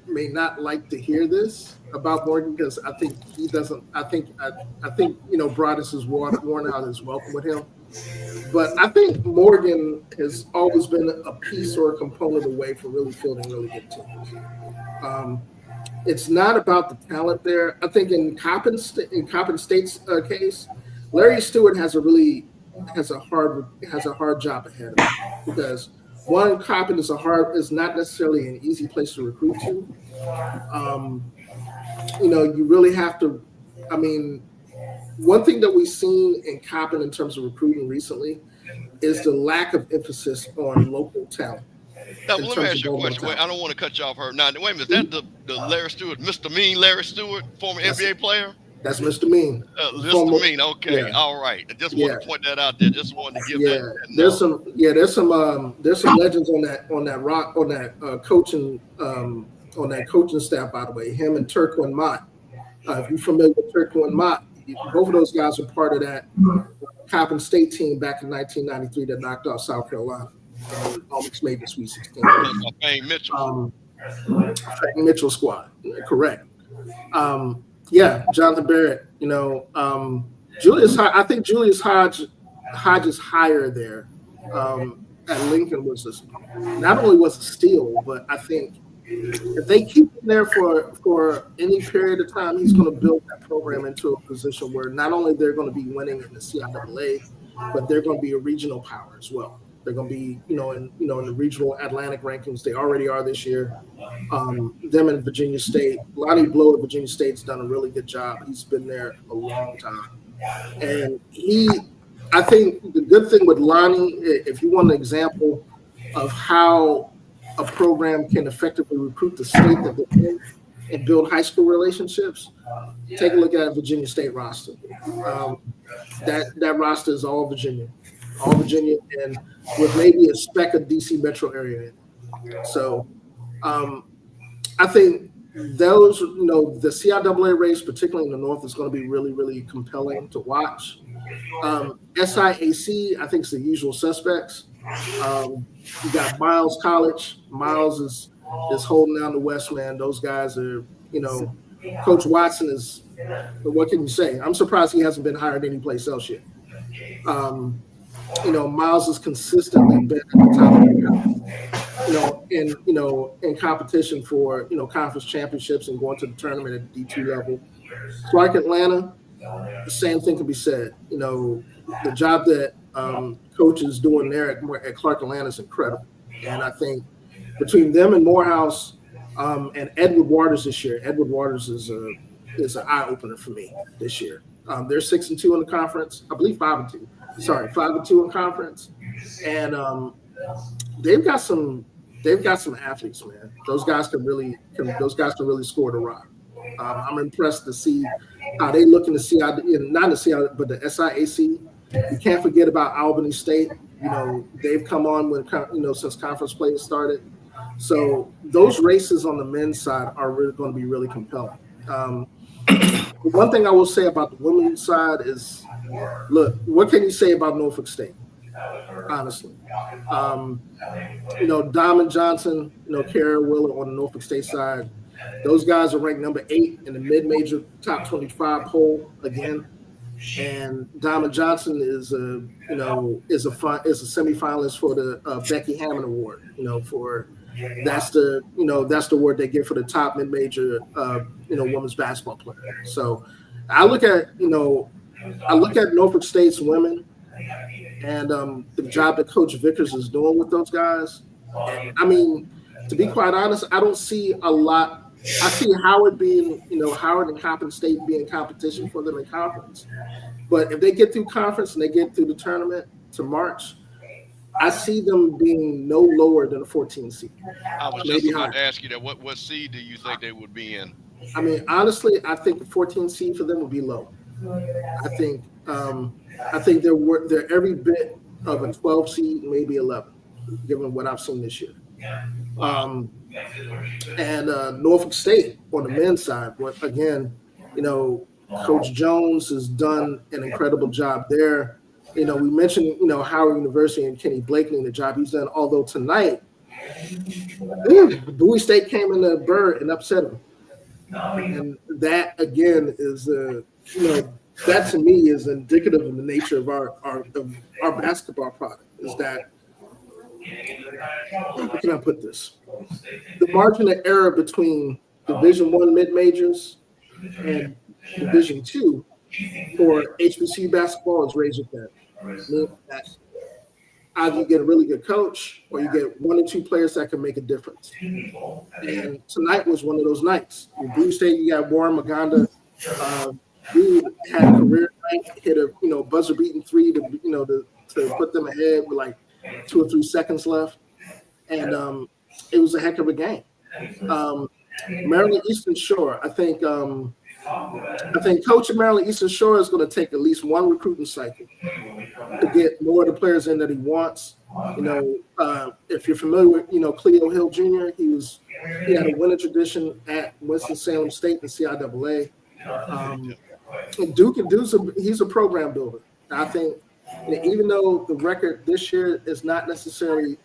may not like to hear this about Morgan because I think he doesn't. I think Broadus is worn out his welcome with him. But I think Morgan has always been a piece or a component away from really fielding really good teams. It's not about the talent there. I think in Coppin State's case, Larry Stewart has a hard job ahead of him because one, Coppin is not necessarily an easy place to recruit to. You really have to. One thing that we've seen in Coppin in terms of recruiting recently is the lack of emphasis on local talent. Now, let me ask you a question. Wait, I don't want to cut you off, Herb. Now, wait a minute. Is that the Larry Stewart, Mr. Mean Larry Stewart, former NBA player? That's Mr. Mean. Mr. Mean. Okay. Yeah. All right. I just wanted to point that out there. Just wanted to give that. There's some legends on that coaching staff, by the way. Him and Turquin Mott. If you're familiar with Turquin Mott, both of those guys were part of that Coppin State team back in 1993 that knocked off South Carolina and almost made the Sweet 16. Fame Mitchell. Frank Mitchell squad, correct. Yeah, Jonathan Barrett. Julius. I think Julius Hodges hire there at Lincoln was not only was a steal, but I think if they keep him there for any period of time, he's going to build that program into a position where not only they're going to be winning in the CIAA, but they're going to be a regional power as well. They're going to be, in the regional Atlantic rankings. They already are this year. Them in Virginia State. Lonnie Blow at Virginia State's done a really good job. He's been there a long time. And I think the good thing with Lonnie, if you want an example of how a program can effectively recruit the state that they're in and build high school relationships, take a look at Virginia State roster. That roster is all Virginia, and with maybe a speck of DC metro area in it. So I think those, the CIAA race, particularly in the North, is going to be really, really compelling to watch. SIAC, I think, is the usual suspects. You got Miles College. Miles is holding down the West, man. Those guys are, Coach Watson is, what can you say? I'm surprised he hasn't been hired anyplace else yet. Miles has consistently been at the top of the in competition for, conference championships and going to the tournament at the D2 level. Clark Atlanta, the same thing can be said. The job that Coach is doing there at Clark Atlanta is incredible. And I think between them and Morehouse and Edward Waters this year, Edward Waters is an eye-opener for me this year. They're 6-2 in the conference. I believe 5-2. Sorry, 5-2 in conference. And they've got some athletes, man. Those guys can really score the rock. I'm impressed to see how they look in the CID, not in the CID, but the SIAC. You can't forget about Albany State. They've come on when since conference play has started. So those races on the men's side are really going to be really compelling. The one thing I will say about the women's side is, look, what can you say about Norfolk State? Honestly, Diamond Johnson, Kara Willer on the Norfolk State side. Those guys are ranked number 8 in the mid-major top 25 poll again, and Diamond Johnson is a semifinalist for the Becky Hammond Award. That's the award they give for the top mid-major women's basketball player. So I look at Norfolk State's women and the job that Coach Vickers is doing with those guys. And, I mean, to be quite honest, I don't see a lot. I see Howard and Coppin State being competition for them in conference. But if they get through conference and they get through the tournament to March, I see them being no lower than a 14 seed. I was just about to ask you that. What seed do you think they would be in? I mean, honestly, I think the 14 seed for them would be low. I think they're every bit of a 12 seed, maybe 11, given what I've seen this year. And Norfolk State on the men's side, again, Coach Jones has done an incredible job there. We mentioned, Howard University and Kenny Blakeney, the job he's done. Although tonight, Bowie State came in the Burr and upset him. And that, again, is, that to me is indicative of the nature of our basketball product, is that, how can I put this? The margin of error between Division I mid-majors and Division II for HBCU basketball is razor thin. Either you get a really good coach or you get 1 or 2 players that can make a difference. And tonight was one of those nights. In Blue State, you got Warren Maganda. Dude had a career night, hit a buzzer-beating 3 to put them ahead with like 2 or 3 seconds left. And it was a heck of a game. Maryland Eastern Shore, I think Coach of Maryland Eastern Shore is going to take at least one recruiting cycle to get more of the players in that he wants. If you're familiar with, Cleo Hill Jr., he had a winning tradition at Winston-Salem State in CIAA. And he's a program builder. I think even though the record this year is not necessarily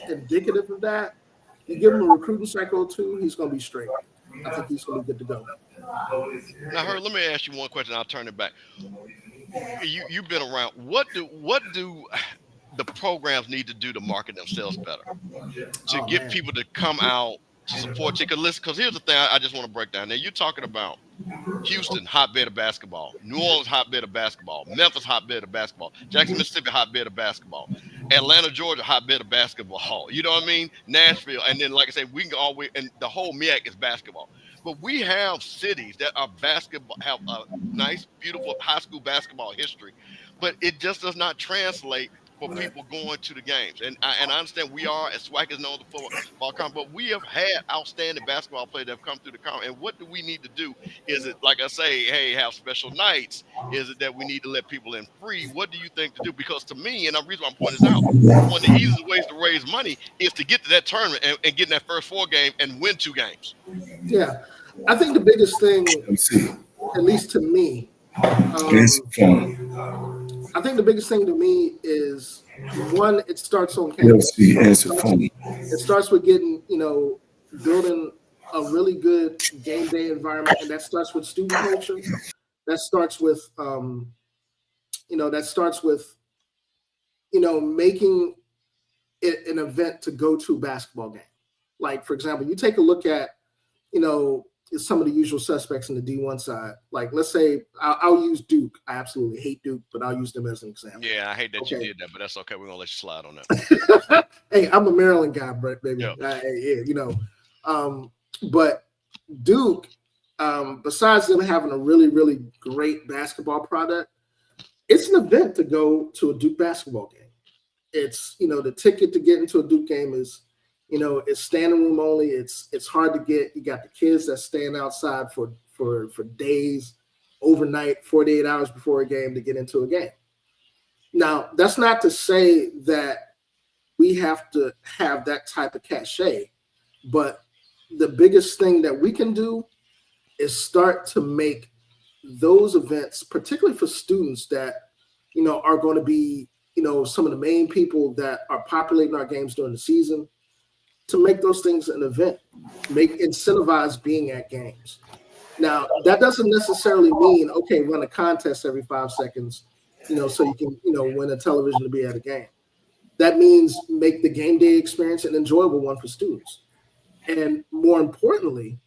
indicative of that, you give him a recruiting cycle too, he's going to be straight. I think he's going to be good to go. Now, Herb, let me ask you one question. I'll turn it back. You've been around. What do the programs need to do to market themselves better to get people to come out to support you? Because here's the thing I just want to break down. Now, you're talking about Houston, hotbed of basketball. New Orleans, hotbed of basketball. Memphis, hotbed of basketball. Jackson, Mississippi, hotbed of basketball. Atlanta, Georgia, hotbed of basketball. You know what I mean? Nashville. And then, like I said, we can always, and the whole MEAC is basketball. But we have cities that are basketball, have a nice, beautiful high school basketball history, but it just does not translate for people going to the games. And I understand we are, as SWAC is known the football conference, but we have had outstanding basketball players that have come through the conference. And what do we need to do? Is it, like I say, hey, have special nights? Is it that we need to let people in free? What do you think to do? Because to me, and the reason I'm pointing this out, one of the easiest ways to raise money is to get to that tournament and get in that first 4 game and win 2 games. Yeah. I think the biggest thing, at least to me, I think the biggest thing to me is, one, it starts on campus. It starts with getting, building a really good game day environment, and that starts with student culture. That starts with, making it an event to go to a basketball game. Like, for example, you take a look at, some of the usual suspects in the D1 side. Like, let's say I'll use Duke. I absolutely hate Duke, but I'll use them as an example. Yeah, I hate that you did that, but that's okay. We're gonna let you slide on that. Hey, I'm a Maryland guy, baby. Yep. But Duke, besides them having a really, really great basketball product, it's an event to go to a Duke basketball game. It's, the ticket to get into a Duke game is, it's standing room only. It's hard to get. You got the kids that stand outside for days, overnight, 48 hours before a game to get into a game. Now, that's not to say that we have to have that type of cachet, but the biggest thing that we can do is start to make those events, particularly for students that, are going to be, some of the main people that are populating our games during the season, to make those things an event, incentivize being at games. Now, that doesn't necessarily mean, okay, run a contest every 5 seconds, so you can, win a television to be at a game. That means make the game day experience an enjoyable one for students. And more importantly,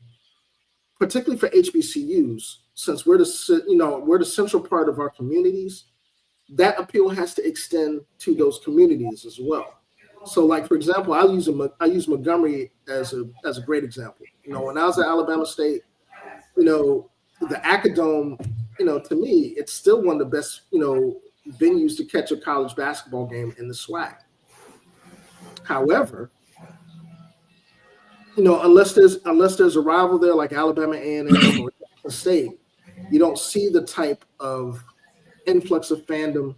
particularly for HBCUs, since we're the central part of our communities, that appeal has to extend to those communities as well. So, like, for example, I use Montgomery as a great example. When I was at Alabama State, the Acadome, to me, it's still one of the best, venues to catch a college basketball game in the SWAC. However, unless there's a rival there like Alabama A&M or Jackson State, you don't see the type of influx of fandom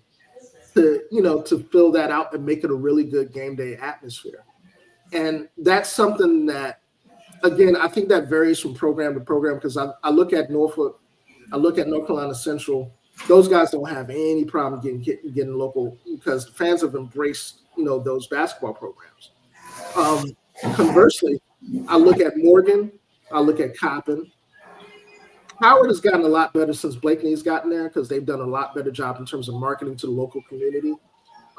to fill that out and make it a really good game day atmosphere. And that's something that, again, I think that varies from program to program, because I look at Norfolk, I look at North Carolina Central. Those guys don't have any problem getting local, because fans have embraced, those basketball programs. Conversely, I look at Morgan, I look at Coppin. Howard has gotten a lot better since Blakeney has gotten there, because they've done a lot better job in terms of marketing to the local community.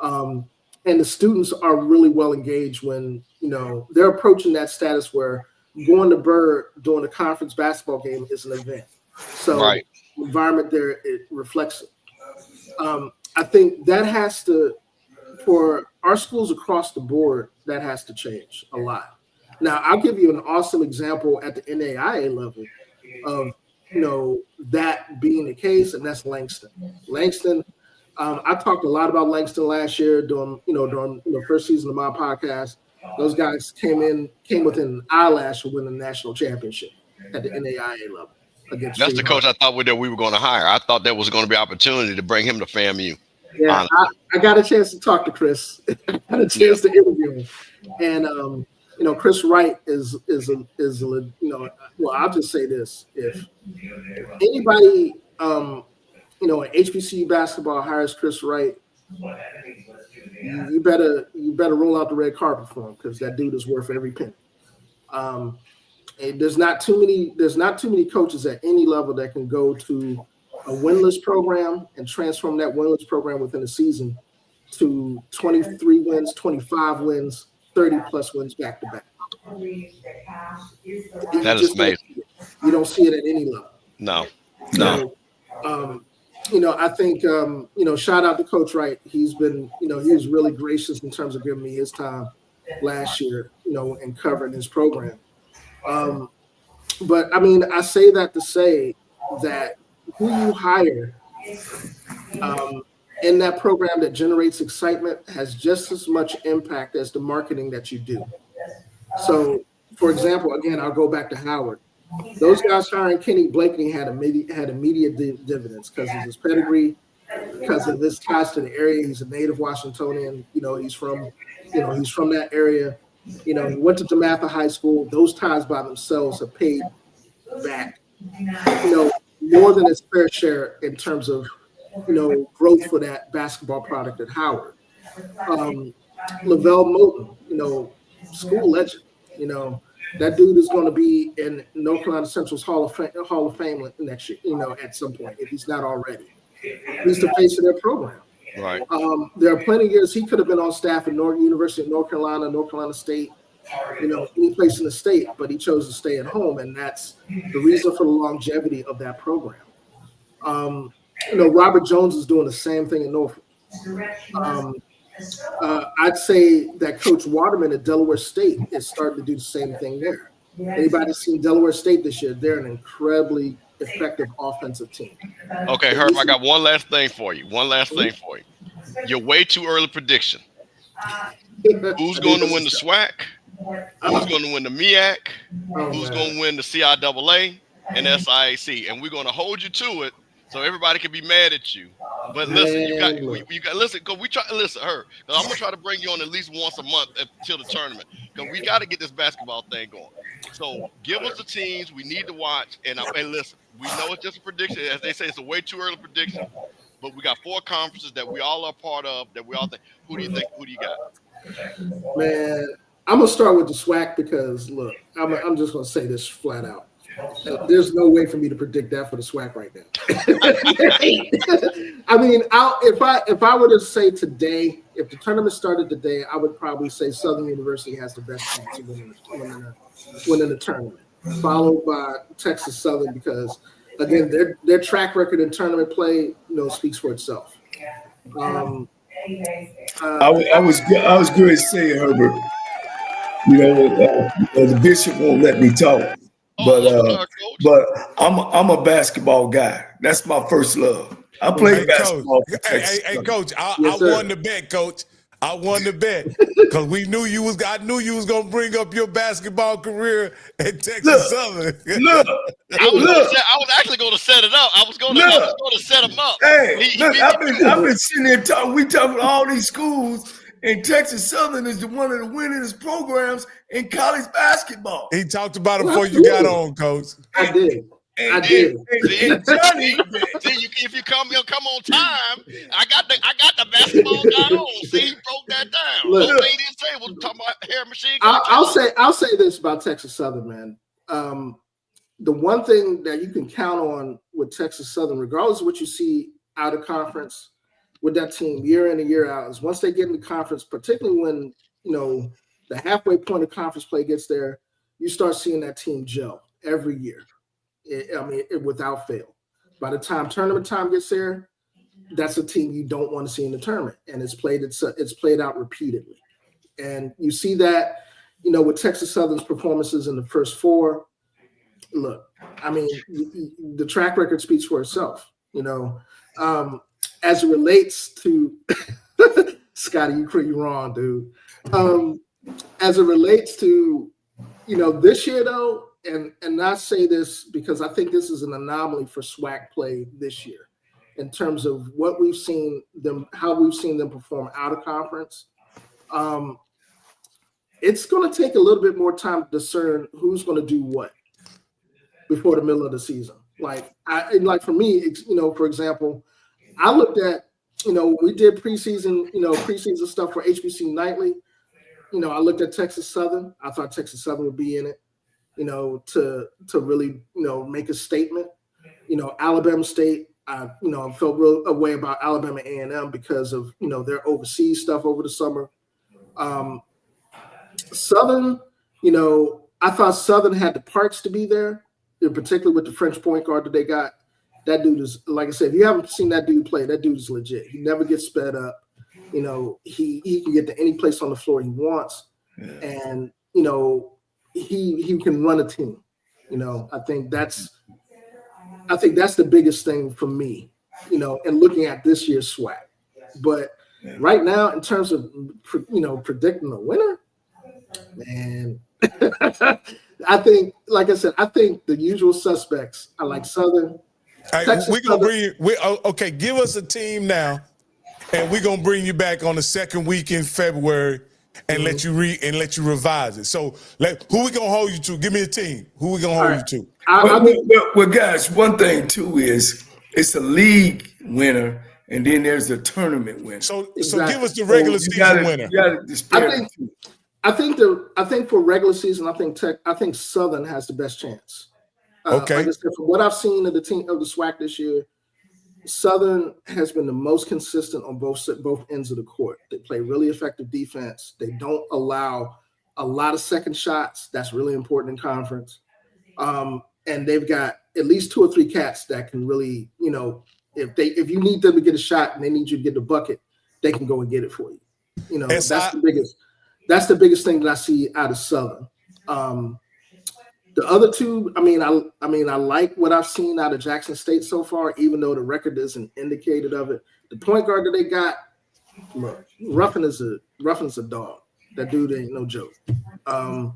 And the students are really well engaged when, they're approaching that status where going to Burr during a conference basketball game is an event. So right. The environment there, it reflects it. I think that has to, for our schools across the board, that has to change a lot. Now, I'll give you an awesome example at the NAIA level of, that being the case, and that's Langston. Langston, I talked a lot about Langston last year during first season of my podcast. Those guys came within an eyelash of winning the national championship at the NAIA level. That's the coach I thought we were going to hire. I thought there was going to be an opportunity to bring him to FAMU. Yeah, I got a chance to talk to Chris. I had a chance to interview him, and Chris Wright is well, I'll just say this: if anybody you know, in HBCU basketball hires Chris Wright, you better roll out the red carpet for him, because that dude is worth every penny. And there's not too many coaches at any level that can go to a winless program and transform that winless program within a season to 23 wins, 25 wins, 30 plus wins back to back. That is amazing. You don't see it at any level. No. You know, I think, you know, shout out to Coach Wright. He's been, you know, he was really gracious in terms of giving me his time last year, you know, and covering his program. But I mean, I say that to say that who you hire in that program that generates excitement has just as much impact as the marketing that you do. So, for example, again, I'll go back to Howard. Those guys hiring Kenny Blakeney had immediate dividends because of his pedigree, because of his ties to the area. He's a native Washingtonian. You know, he's from that area. You know, he went to DeMatha High School. Those ties by themselves have paid back, you know, more than its fair share in terms of, you know, growth for that basketball product at Howard. Lavelle Moulton, you know, school legend. You know, that dude is going to be in North Carolina Central's Hall of Fame next year, you know, at some point, if he's not already. He's the face of their program. Right. There are plenty of years he could have been on staff at University of North Carolina State, you know, any place in the state, but he chose to stay at home, and that's the reason for the longevity of that program. You know, Robert Jones is doing the same thing in Norfolk. I'd say that Coach Waterman at Delaware State is starting to do the same thing there. Anybody seen Delaware State this year? They're an incredibly effective offensive team. Okay, Herb, I got one last thing for you. Your way too early prediction. Who's going to win the SWAC? Who's going to win the MEAC? Who's going to win the CIAA and SIAC? And we're going to hold you to it so everybody can be mad at you. But listen, you got listen, because we try to listen, her. I'm gonna try to bring you on at least once a month until the tournament, because we got to get this basketball thing going. So give us the teams we need to watch, and listen, we know it's just a prediction. As they say, it's a way too early prediction, but we got 4 conferences that we all are part of that we all think. Who do you think? Who do you got? Man, I'm gonna start with the SWAC because look, I'm just gonna say this flat out. There's no way for me to predict that for the SWAC right now. I mean, if I were to say today, if the tournament started today, I would probably say Southern University has the best chance of winning the tournament, followed by Texas Southern, because again, their track record in tournament play, you know, speaks for itself. I was going to say, Herbert, you know, the bishop won't let me talk. But I'm a basketball guy. That's my first love. I played basketball. Hey, Coach, I won the bet, Coach. I won the bet because I knew you was gonna bring up your basketball career at Texas Southern. I was actually going to set it up. I was going to set him up. Hey, I've been sitting there talking. We talking all these schools. And Texas Southern is one of the winningest programs in college basketball. He talked about it before you got on, Coach. I did. If you come on time, I got the basketball guy on. See, he broke that down. Look, he didn't say we're talking about hair machine. I'll say this about Texas Southern, man. The one thing that you can count on with Texas Southern, regardless of what you see out of conference with that team year in and year out, is once they get into conference, particularly when, you know, the halfway point of conference play gets there, you start seeing that team gel every year. Without fail. By the time tournament time gets there, that's a team you don't want to see in the tournament, and it's played out repeatedly. And you see that, you know, with Texas Southern's performances in the first 4. Look, I mean, the track record speaks for itself. You know, as it relates to Scotty, you're wrong, dude. As it relates to, you know, this year though, and I say this because I think this is an anomaly for SWAC play this year in terms of what we've seen them, how we've seen them perform out of conference. It's going to take a little bit more time to discern who's going to do what before the middle of the season. Like for me, it's, for example, I looked at, we did preseason stuff for HBCU Nightly. I looked at Texas Southern. I thought Texas Southern would be in it, to really, make a statement. Alabama State, I felt real a way about Alabama A&M because of, their overseas stuff over the summer. Southern, I thought Southern had the parts to be there, particularly with the French point guard that they got. That dude is, like I said, if you haven't seen that dude play, that dude is legit. He never gets sped up. He can get to any place on the floor he wants. Yeah. And, he can run a team. I think that's the biggest thing for me, and looking at this year's SWAC. But right now, in terms of, predicting the winner, man, I think, like I said, I think the usual suspects. I like Southern. We're gonna bring you. Okay, give us a team now, and we're gonna bring you back on the second week in February and let you revise it. So, who we gonna hold you to? Give me a team. Who we gonna hold you to? Well, guys, one thing too is it's a league winner, and then there's a tournament winner. So give us the regular season winner. I think for regular season, I think Southern has the best chance. Okay. Like I said, from what I've seen of the SWAC this year, Southern has been the most consistent on both ends of the court. They play really effective defense. They don't allow a lot of second shots. That's really important in conference. And they've got at least 2 or 3 cats that can really, if you need them to get a shot and they need you to get the bucket, they can go and get it for you. That's the biggest thing that I see out of Southern. The other two, I like what I've seen out of Jackson State so far, even though the record isn't indicated of it. The point guard that they got, look, Ruffin is a dog. That dude ain't no joke. I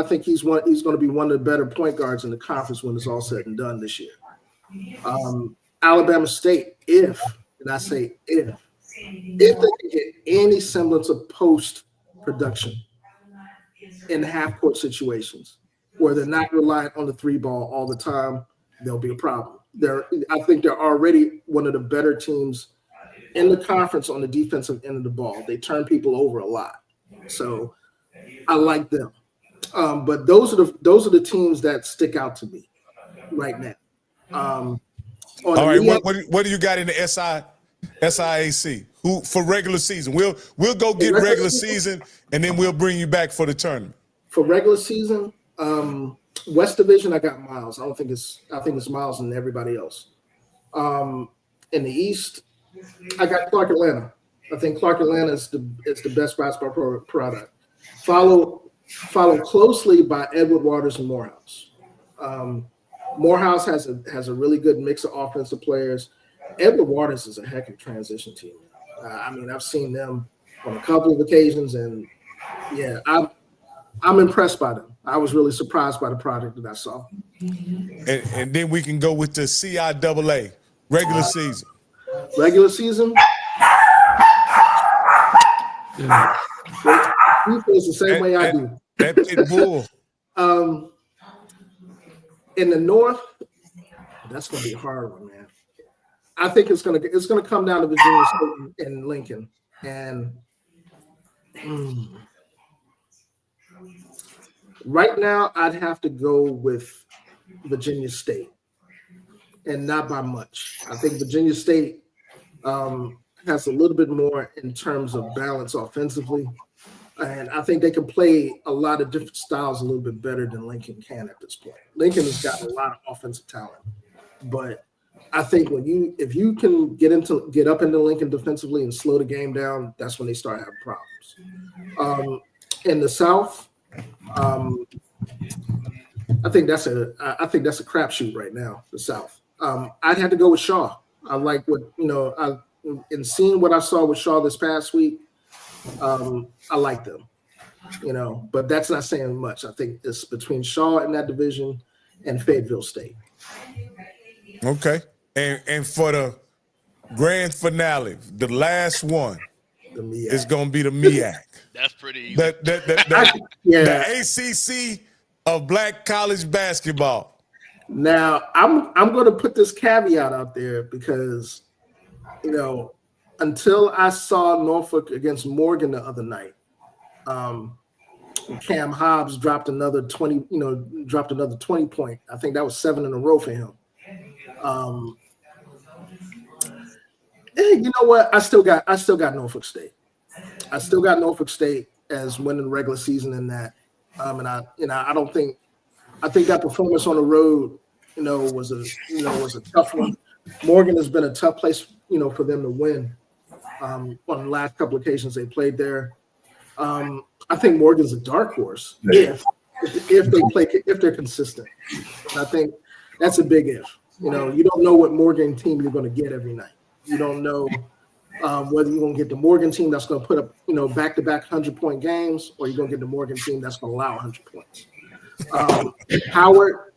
think he's going to be one of the better point guards in the conference when it's all said and done this year. Alabama State, if they can get any semblance of post production in half-court situations where they're not reliant on the 3-ball all the time, there'll be a problem. I think they're already one of the better teams in the conference on the defensive end of the ball. They turn people over a lot. So I like them. But those are the teams that stick out to me right now. All right, what do you got in the SIAC? Who for regular season? We'll go get regular season, and then we'll bring you back for the tournament. For regular season, West Division, I got Miles. I think it's Miles and everybody else. In the East, I got Clark Atlanta. I think Clark Atlanta is the best basketball product. Followed closely by Edward Waters and Morehouse. Morehouse has a really good mix of offensive players. Edward Waters is a heck of a transition team. I've seen them on a couple of occasions, and yeah, I'm impressed by them. I was really surprised by the product that I saw. And then we can go with the CIAA regular season. Regular season. Yeah. He feels the same way I do. That pit bull. In the North, that's going to be a hard one, man. I think it's going to come down to Virginia State and Lincoln, and right now I'd have to go with Virginia State, and not by much. I think Virginia State has a little bit more in terms of balance offensively, and I think they can play a lot of different styles a little bit better than Lincoln can at this point. Lincoln has got a lot of offensive talent, but I think if you can get up into Lincoln defensively and slow the game down, that's when they start having problems. In the South, I think that's a crapshoot right now. The South. I'd have to go with Shaw. I like in seeing what I saw with Shaw this past week. I like them, but that's not saying much. I think it's between Shaw in that division and Fayetteville State. Okay. And for the grand finale, the last one is going to be the MEAC. That's pretty easy. The ACC of Black college basketball. Now, I'm going to put this caveat out there because, until I saw Norfolk against Morgan the other night, Cam Hobbs dropped another 20 point. I think that was 7 in a row for him. You know what? I still got Norfolk State. I still got Norfolk State as winning the regular season in that. And I think that performance on the road, was a tough one. Morgan has been a tough place, for them to win. On the last couple of occasions they played there. I think Morgan's a dark horse if they're consistent. And I think that's a big if. You don't know what Morgan team you're going to get every night. You don't know whether you're going to get the Morgan team that's going to put up, back-to-back 100-point games, or you're going to get the Morgan team that's going to allow 100 points. Howard,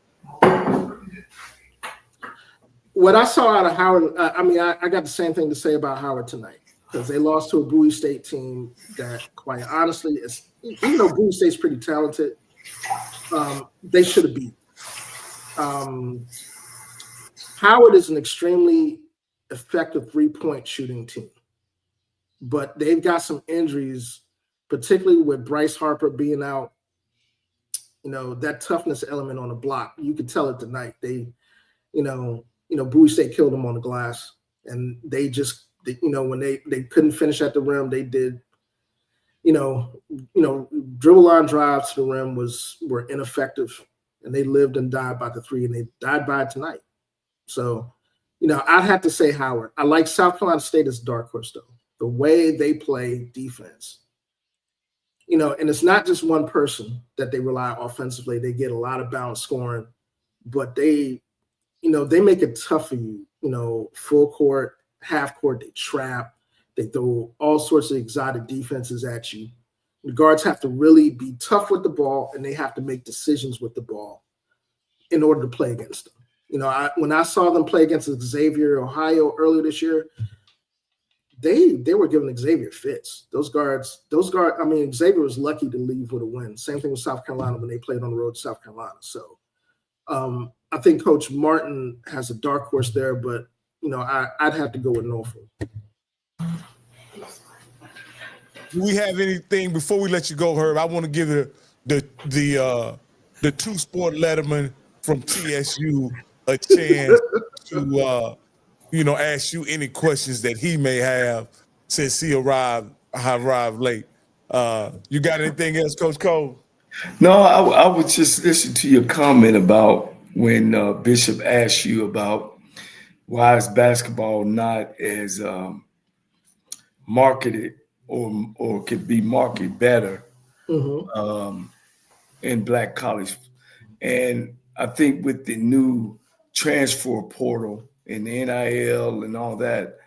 what I saw out of Howard, I got the same thing to say about Howard tonight, because they lost to a Bowie State team that, quite honestly, even though Bowie State's pretty talented, they should have beat. Howard is an extremely effective three-point shooting team, but they've got some injuries, particularly with Bryce Harper being out. That toughness element on the block, you could tell it tonight. They, Bowie State killed them on the glass, and they just, when they couldn't finish at the rim, they did, dribble line drives to the rim were ineffective, and they lived and died by the three, and they died by it tonight. So, I'd have to say Howard. I like South Carolina State as a dark horse, though. The way they play defense, and it's not just one person that they rely offensively. They get a lot of balance scoring, but they make it tough for you, full court, half court, they trap, they throw all sorts of exotic defenses at you. The guards have to really be tough with the ball, and they have to make decisions with the ball in order to play against them. When I saw them play against Xavier, Ohio earlier this year, they were giving Xavier fits. Those guards, Xavier was lucky to leave with a win. Same thing with South Carolina when they played on the road to South Carolina. So I think Coach Martin has a dark horse there, but I'd have to go with Norfolk. Do we have anything before we let you go, Herb? I want to give the two-sport letterman from TSU a chance to ask you any questions that he may have since he arrived late. You got anything else, Coach Cole? No, I would just listen to your comment about when Bishop asked you about why is basketball not as marketed or could be marketed better in Black college. And I think with the new transfer portal and the NIL and all that,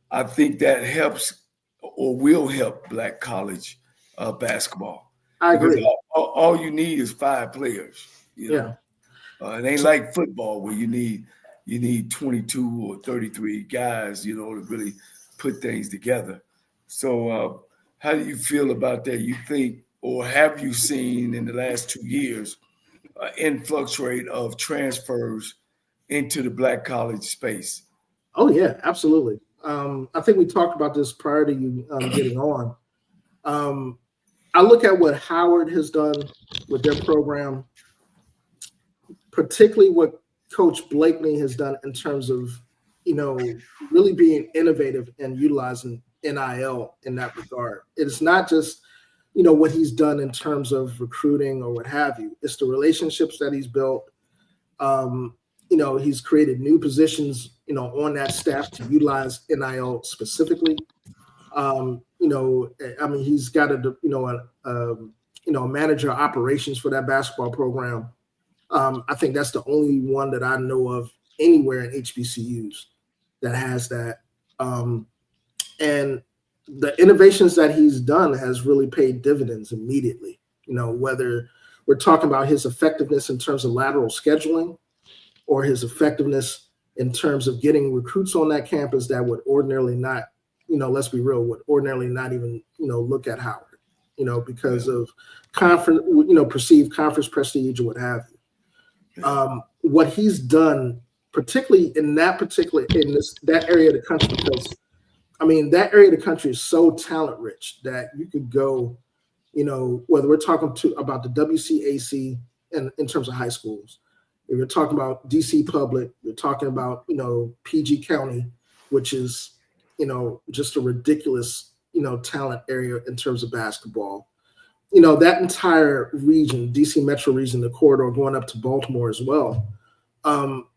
I think that helps or will help Black college basketball. I agree. Because all you need is 5 players. It ain't like football where you need 22 or 33 guys, to really put things together. So how do you feel about that? You think, or have you seen in the last 2 years, influx rate of transfers into the Black college space? Oh yeah, absolutely. I think we talked about this prior to you getting on. I look at what Howard has done with their program, particularly what Coach Blakeney has done in terms of, really being innovative and utilizing NIL in that regard. It's not just, what he's done in terms of recruiting or what have you. It's the relationships that he's built. He's created new positions, on that staff to utilize NIL specifically. He's got a manager of operations for that basketball program. I think that's the only one that I know of anywhere in HBCUs that has that. And the innovations that he's done has really paid dividends immediately. Whether we're talking about his effectiveness in terms of lateral scheduling or his effectiveness in terms of getting recruits on that campus that would ordinarily not, let's be real, would ordinarily not even, look at Howard, because of perceived conference prestige or what have you. what he's done, particularly in that area of the country, because I mean, that area of the country is so talent rich that you could go, whether we're talking about the WCAC in terms of high schools, if you're talking about DC Public, you're talking about, PG County, which is, just a ridiculous, talent area in terms of basketball. That entire region, DC metro region, the corridor going up to Baltimore as well,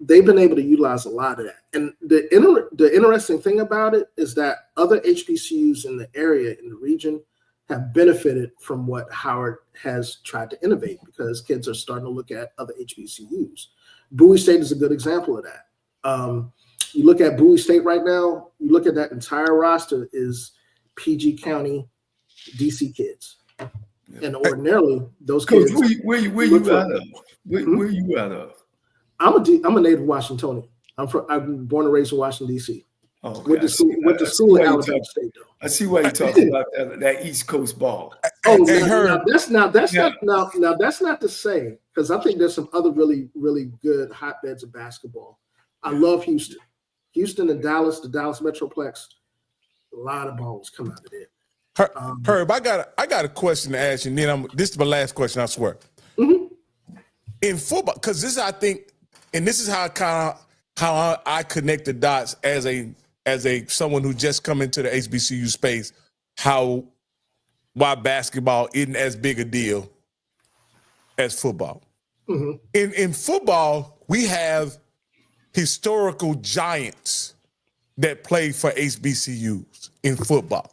they've been able to utilize a lot of that. And the interesting thing about it is that other HBCUs in the area, in the region, have benefited from what Howard has tried to innovate, because kids are starting to look at other HBCUs. Bowie State is a good example of that. You look at Bowie State right now, you look at that entire roster is PG County, DC kids. Yeah. And ordinarily, those Coach, kids. Where you out of? Where you out of? I'm a native Washingtonian. I'm born and raised in Washington, D.C. Oh, okay. Went to school at Alabama State, though. I see why you're talking about that East Coast ball. Oh, that's not to say, because I think there's some other really, really good hotbeds of basketball. I love Houston and Dallas, the Dallas Metroplex. A lot of balls come out of there. Herb, I got a question to ask you, and then this is my last question, I swear. Mm-hmm. In football, because this is, I think, and this is how I connect the dots as a someone who just come into the HBCU space, why basketball isn't as big a deal as football. Mm-hmm. In football, we have historical giants that play for HBCUs in football.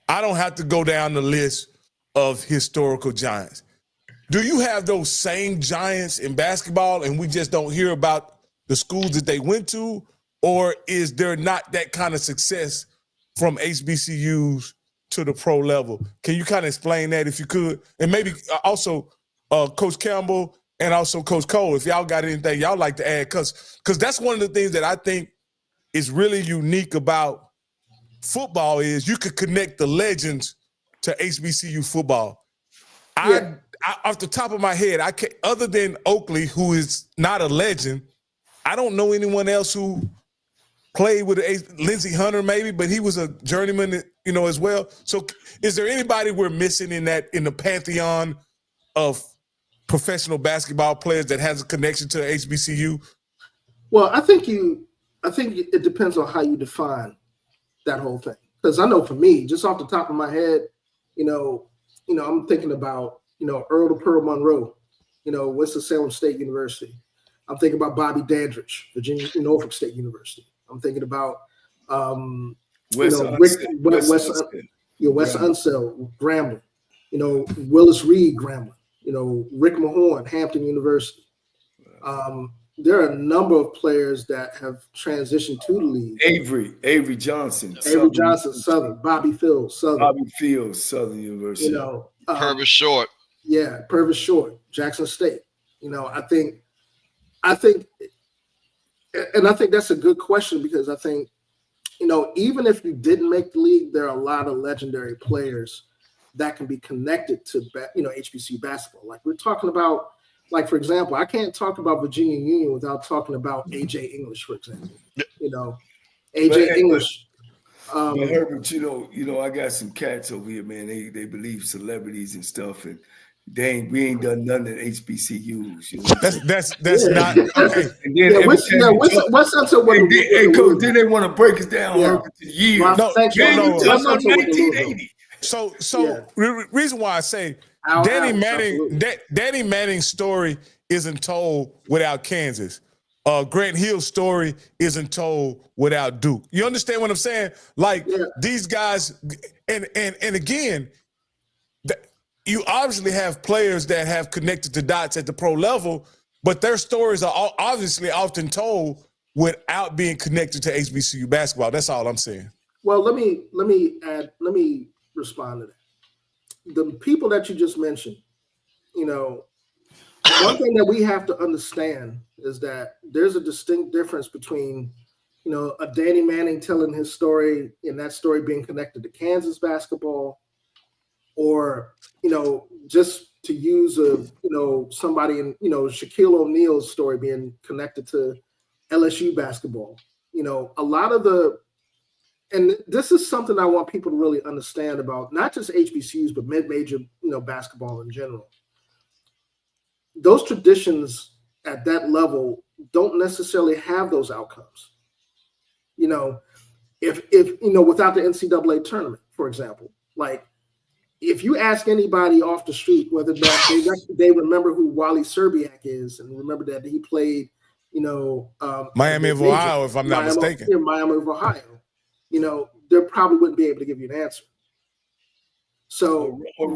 I don't have to go down the list of historical giants. Do you have those same giants in basketball and we just don't hear about the schools that they went to? Or is there not that kind of success from HBCUs to the pro level? Can you kind of explain that if you could? And maybe also Coach Campbell and also Coach Cole, if y'all got anything y'all like to add, because that's one of the things that I think is really unique about football is you could connect the legends to HBCU football. I off the top of my head, I can't, other than Oakley, who is not a legend, I don't know anyone else who played with Lindsey Hunter maybe, but he was a journeyman, as well. So is there anybody we're missing in the pantheon of professional basketball players that has a connection to HBCU? Well, I think it depends on how you define that whole thing. Because I know for me, just off the top of my head, I'm thinking about, Earl to Pearl Monroe, Winston-Salem State University. I'm thinking about Bobby Dandridge, Norfolk State University. I'm thinking about West Unseld, Grambling, Willis Reed, Grambling, Rick Mahorn, Hampton University. There are a number of players that have transitioned to the league. Avery Johnson, Southern. Bobby Fields, Southern University. Purvis Short. Yeah, Purvis Short, Jackson State. I think that's a good question, because I think, even if you didn't make the league, there are a lot of legendary players that can be connected to, HBCU basketball. Like we're talking about, like, for example, I can't talk about Virginia Union without talking about A.J. English, for example. A.J. English. But Herbert, I got some cats over here, man. They believe celebrities and stuff, and we ain't done nothing at HBCUs. That's not okay. And then what's up to what? Coach, then they want to break us down Herbert, to years. No. 1980. So reason why I say Danny Manning's story isn't told without Kansas. Grant Hill's story isn't told without Duke. You understand what I'm saying? Like these guys, and again, you obviously have players that have connected the dots at the pro level, but their stories are obviously often told without being connected to HBCU basketball. That's all I'm saying. Well, let me respond to that. The people that you just mentioned, one thing that we have to understand is that there's a distinct difference between, a Danny Manning telling his story and that story being connected to Kansas basketball, or, just to use somebody in, Shaquille O'Neal's story being connected to LSU basketball. A lot of and this is something I want people to really understand about not just HBCUs, but mid-major, basketball in general. Those traditions at that level don't necessarily have those outcomes. If without the NCAA tournament, for example, like if you ask anybody off the street whether they remember who Wally Serbiak is and remember that he played, Miami of Ohio, if I'm not mistaken. Yeah, Miami of Ohio. They probably wouldn't be able to give you an answer. So or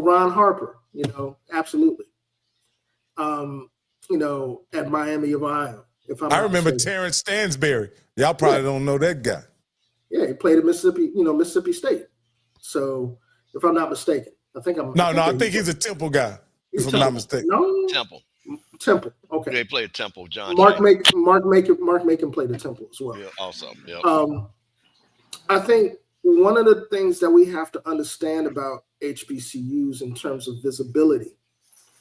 Ron Harper, absolutely. At Miami of Ohio. I remember Terrence Stansberry. Y'all probably don't know that guy. Yeah, he played at Mississippi State. So if I'm not mistaken, I think he's a Temple guy. If I'm not mistaken. No, Temple. Okay. They played at Temple. John. Mark Macon played at Temple as well. Yeah, also. Yeah. I think one of the things that we have to understand about HBCUs in terms of visibility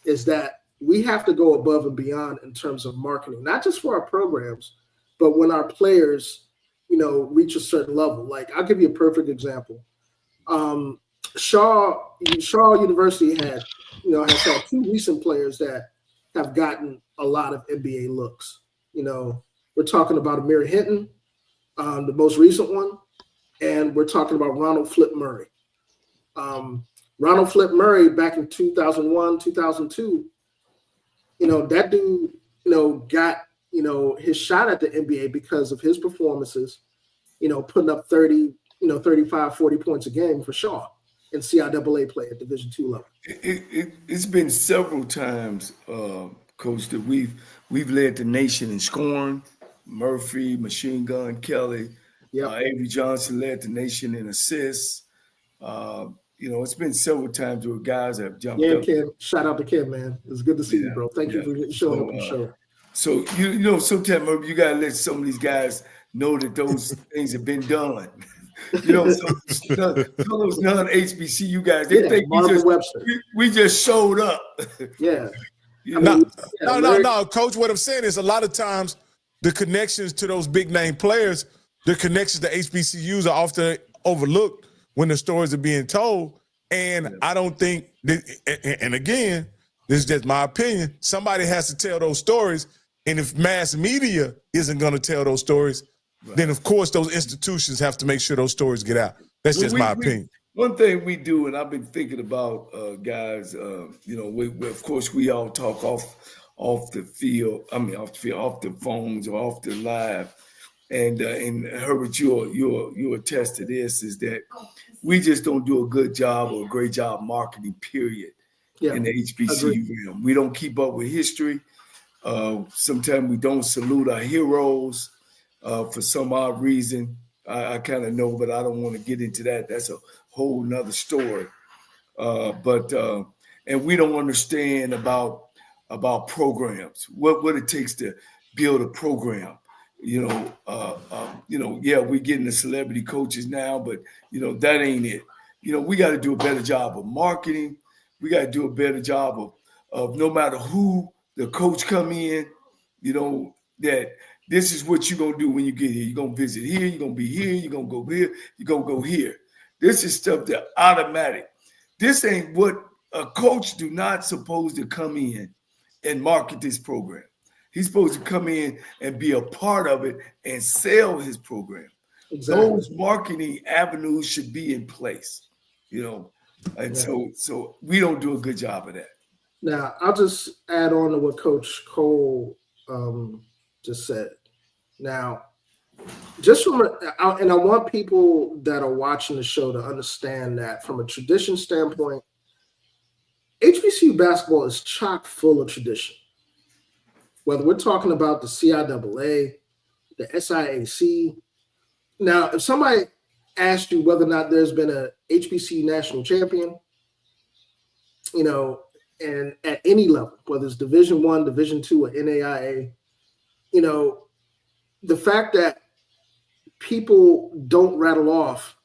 is that we have to go above and beyond in terms of marketing, not just for our programs, but when our players, reach a certain level. Like I'll give you a perfect example. Shaw University has had two recent players that have gotten a lot of NBA looks. We're talking about Amir Hinton, the most recent one, and we're talking about Ronald Flip Murray. Ronald Flip Murray back in 2001, 2002, that dude, got, his shot at the NBA because of his performances, putting up 30, 35, 40 points a game for Shaw in CIAA play at Division II level. It's been several times, Coach, that we've led the nation in scoring. Murphy, Machine Gun Kelly, Avery Johnson led the nation in assists. It's been several times where guys have jumped up. Ken, shout out to Ken, man. It's good to see you, bro. Thank you for showing up on the show. So, sometimes you got to let some of these guys know that those things have been done. Some of those non-HBCU guys, they think we just showed up. Yeah. No, Coach, what I'm saying is a lot of times the connections to those big name players, the connections to HBCUs are often overlooked when the stories are being told. And I don't think, and again, this is just my opinion, somebody has to tell those stories. And if mass media isn't going to tell those stories, then of course those institutions have to make sure those stories get out. That's just my opinion. One thing we do, and I've been thinking about, guys, of course we all talk off the field. I mean, off the phones or off the live. And Herbert, you attest to this, is that we just don't do a good job or a great job marketing, period, in the HBCU realm. We don't keep up with history. Sometimes we don't salute our heroes for some odd reason. I kind of know, but I don't want to get into that. That's a whole nother story. And we don't understand about programs, what it takes to build a program. We're getting the celebrity coaches now, but that ain't it. We got to do a better job of marketing. We got to do a better job of no matter who the coach come in, that this is what you're going to do when you get here. You're going to visit here. You're going to be here. You're going to go here. You're going to go here. This is stuff that automatic. This ain't what a coach do not supposed to come in and market this program. He's supposed to come in and be a part of it and sell his program. Exactly. Those marketing avenues should be in place, and so we don't do a good job of that. Now, I'll just add on to what Coach Cole just said. Now, and I want people that are watching the show to understand that from a tradition standpoint, HBCU basketball is chock full of tradition. Whether we're talking about the CIAA, the SIAC. Now, if somebody asked you whether or not there's been a HBCU national champion, and at any level, whether it's Division I, Division II, or NAIA, the fact that people don't rattle off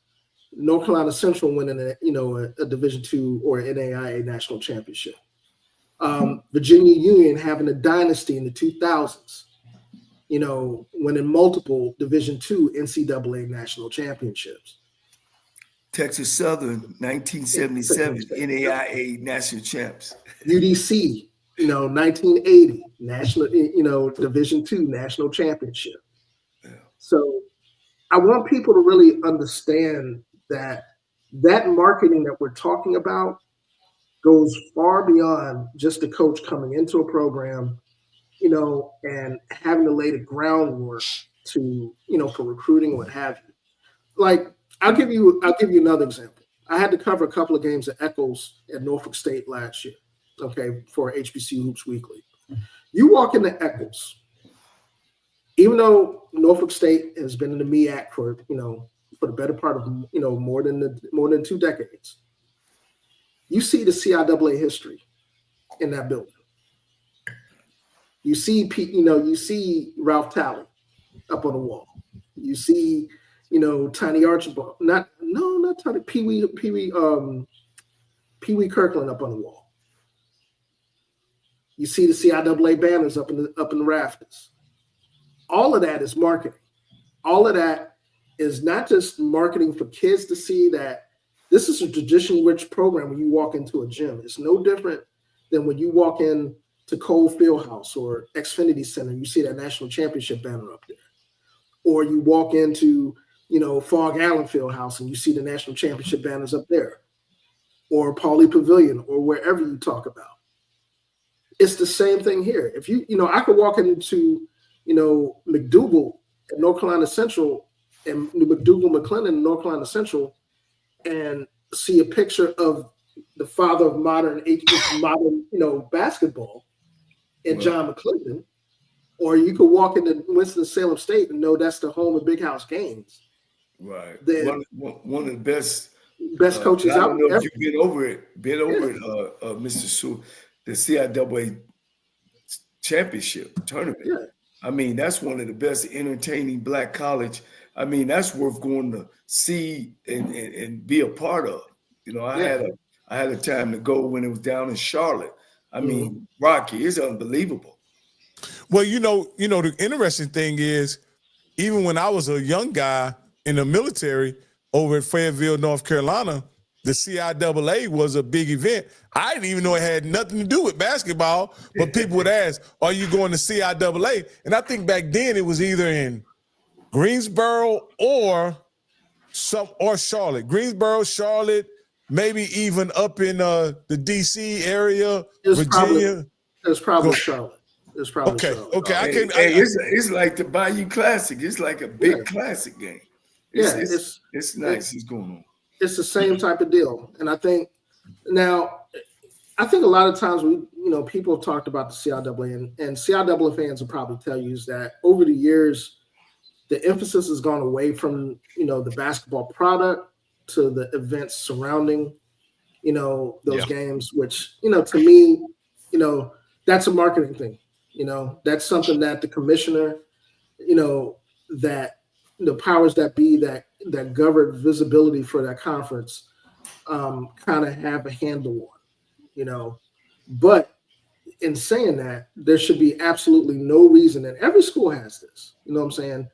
North Carolina Central winning a Division II or NAIA national championship. Virginia Union having a dynasty in the 2000s, winning multiple Division II NCAA national championships. Texas Southern, 1977, NAIA national champs. UDC, 1980 national, Division II national championship. Yeah. So I want people to really understand that marketing that we're talking about goes far beyond just the coach coming into a program, and having to lay the groundwork to, for recruiting or what have you. Like, I'll give you another example. I had to cover a couple of games at Echoes at Norfolk State last year, okay, for HBCU Hoops Weekly. You walk into Echoes, even though Norfolk State has been in the MEAC for the better part of more than 2 decades, you see the CIAA history in that building. You see Ralph Talley up on the wall. You see Tiny Archibald, not Tiny, Pee Wee Kirkland up on the wall. You see the CIAA banners up in the rafters. All of that is marketing. All of that is not just marketing for kids to see that this is a tradition-rich program when you walk into a gym. It's no different than when you walk in to Cole Fieldhouse or Xfinity Center, you see that national championship banner up there. Or you walk into, Fog Allen Fieldhouse and you see the national championship banners up there. Or Pauley Pavilion or wherever you talk about. It's the same thing here. If I could walk into, McDougal at North Carolina Central and McDougal McClendon in North Carolina Central and see a picture of the father of modern basketball and John McClendon, or you could walk into Winston-Salem State and know that's the home of Big House Games. Right. One of the best coaches out there. I out don't know there. if you've been over it, Mr. Sewell, the CIAA championship tournament. Yeah. I mean, that's one of the best entertaining black college. I mean, that's worth going to see and be a part of. I had a time to go when it was down in Charlotte. I mean, Rocky, it's unbelievable. Well, the interesting thing is, even when I was a young guy in the military over in Fayetteville, North Carolina, the CIAA was a big event. I didn't even know it had nothing to do with basketball, but people would ask, are you going to CIAA? And I think back then it was either in Greensboro or Charlotte. Greensboro, Charlotte, maybe even up in the D.C. area, Virginia. It's probably Charlotte. It's probably okay. Charlotte. Okay, it's like the Bayou Classic. It's like a big classic game. It's nice. It's going on. It's the same type of deal, and I think a lot of times people have talked about the CIAA, and CIAA fans will probably tell you is that over the years, the emphasis has gone away from the basketball product to the events surrounding those games, which to me that's a marketing thing. That's something that the commissioner that the powers that be that govern visibility for that conference kind of have a handle on. But in saying that, there should be absolutely no reason, and every school has this, what I'm saying?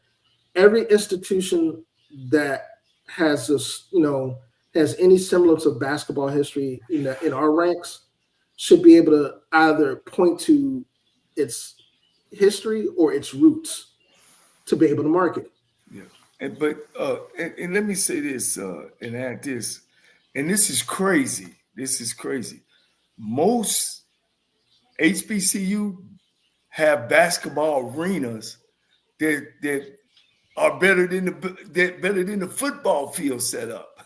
Every institution that has this, has any semblance of basketball history in our ranks should be able to either point to its history or its roots to be able to market. Yeah. And let me say this and add this, and this is crazy. Most HBCU have basketball arenas that are better than the football field set up.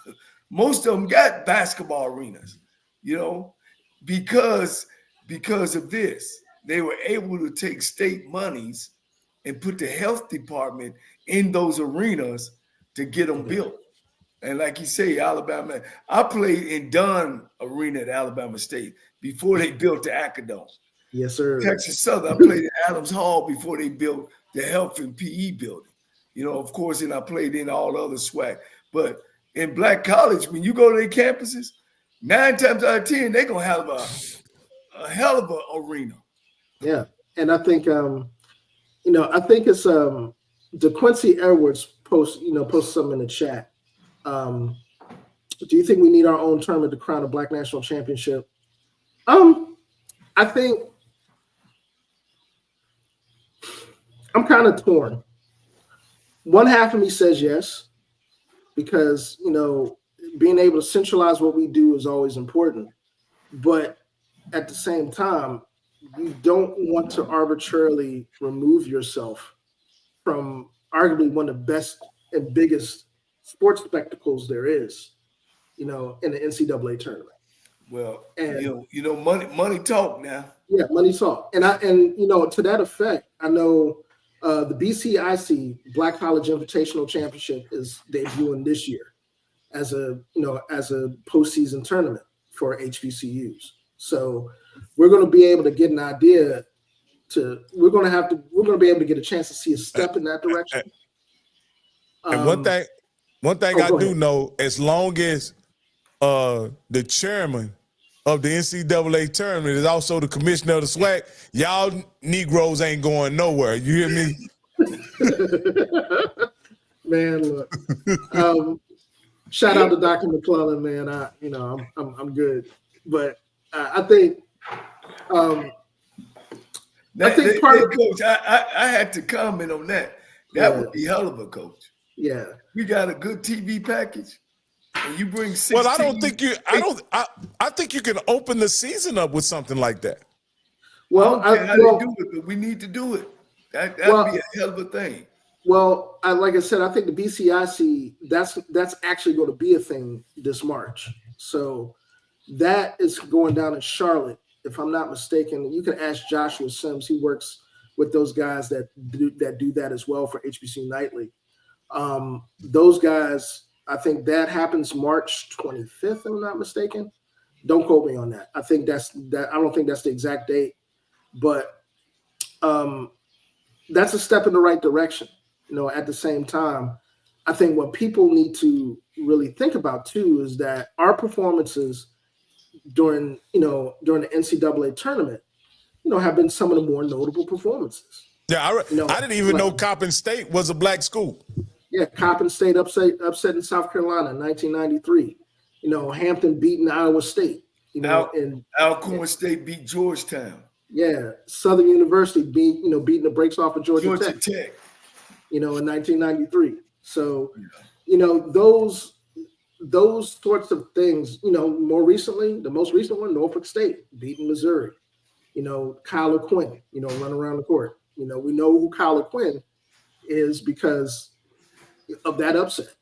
Most of them got basketball arenas, because of this. They were able to take state monies and put the health department in those arenas to get them built. And like you say, Alabama, I played in Dunn Arena at Alabama State before they built the Acadome. Yes, sir. Texas Southern, I played at Adams Hall before they built the health and PE building. Of course, and I played in all other swag. But in black college, when you go to their campuses, 9 times out of 10, they're gonna have a hell of an arena. Yeah, and I think I think it's DeQuincy Edwards post something in the chat. Do you think we need our own tournament to crown a Black national championship? I think I'm kind of torn. One half of me says yes, because being able to centralize what we do is always important. But at the same time, you don't want to arbitrarily remove yourself from arguably one of the best and biggest sports spectacles there is, in the NCAA tournament. Well, and money talk now. Yeah, money talk. And to that effect, I know the BCIC Black College Invitational Championship is debuting this year as a postseason tournament for HBCUs. So we're going to be able to get an idea we're going to be able to get a chance to see a step in that direction. And one thing I do know, as long as the chairman of the NCAA tournament is also the commissioner of the SWAC, y'all Negroes ain't going nowhere. You hear me? Man, look. Shout out to Dr. McClellan, man. I'm good, but I think Coach, I had to comment on that. That would be hell of a coach. Yeah, we got a good TV package, and you bring 16. Well, I think you can open the season up with something like that. Well, I don't care how they do it, but we need to do it. That'd be a hell of a thing. Well, like I said, I think the BCIC, that's actually going to be a thing this March. So that is going down in Charlotte, if I'm not mistaken. You can ask Joshua Sims. He works with those guys that do that as well for HBCU Nightly. Those guys, I think that happens March 25th, if I'm not mistaken. Don't quote me on that. I think I don't think that's the exact date, but that's a step in the right direction. At the same time, I think what people need to really think about too is that our performances during the NCAA tournament, have been some of the more notable performances. Yeah, I didn't even know Coppin State was a black school. Yeah, Coppin State upset in South Carolina in 1993. Hampton beating Iowa State. Alcorn State beat Georgetown. Yeah, Southern University beating the brakes off of Georgia Tech. In 1993. So, those sorts of things. More recently, the most recent one, Norfolk State beating Missouri. Kyle O'Quinn. Run around the court. We know who Kyle O'Quinn is because of that upset.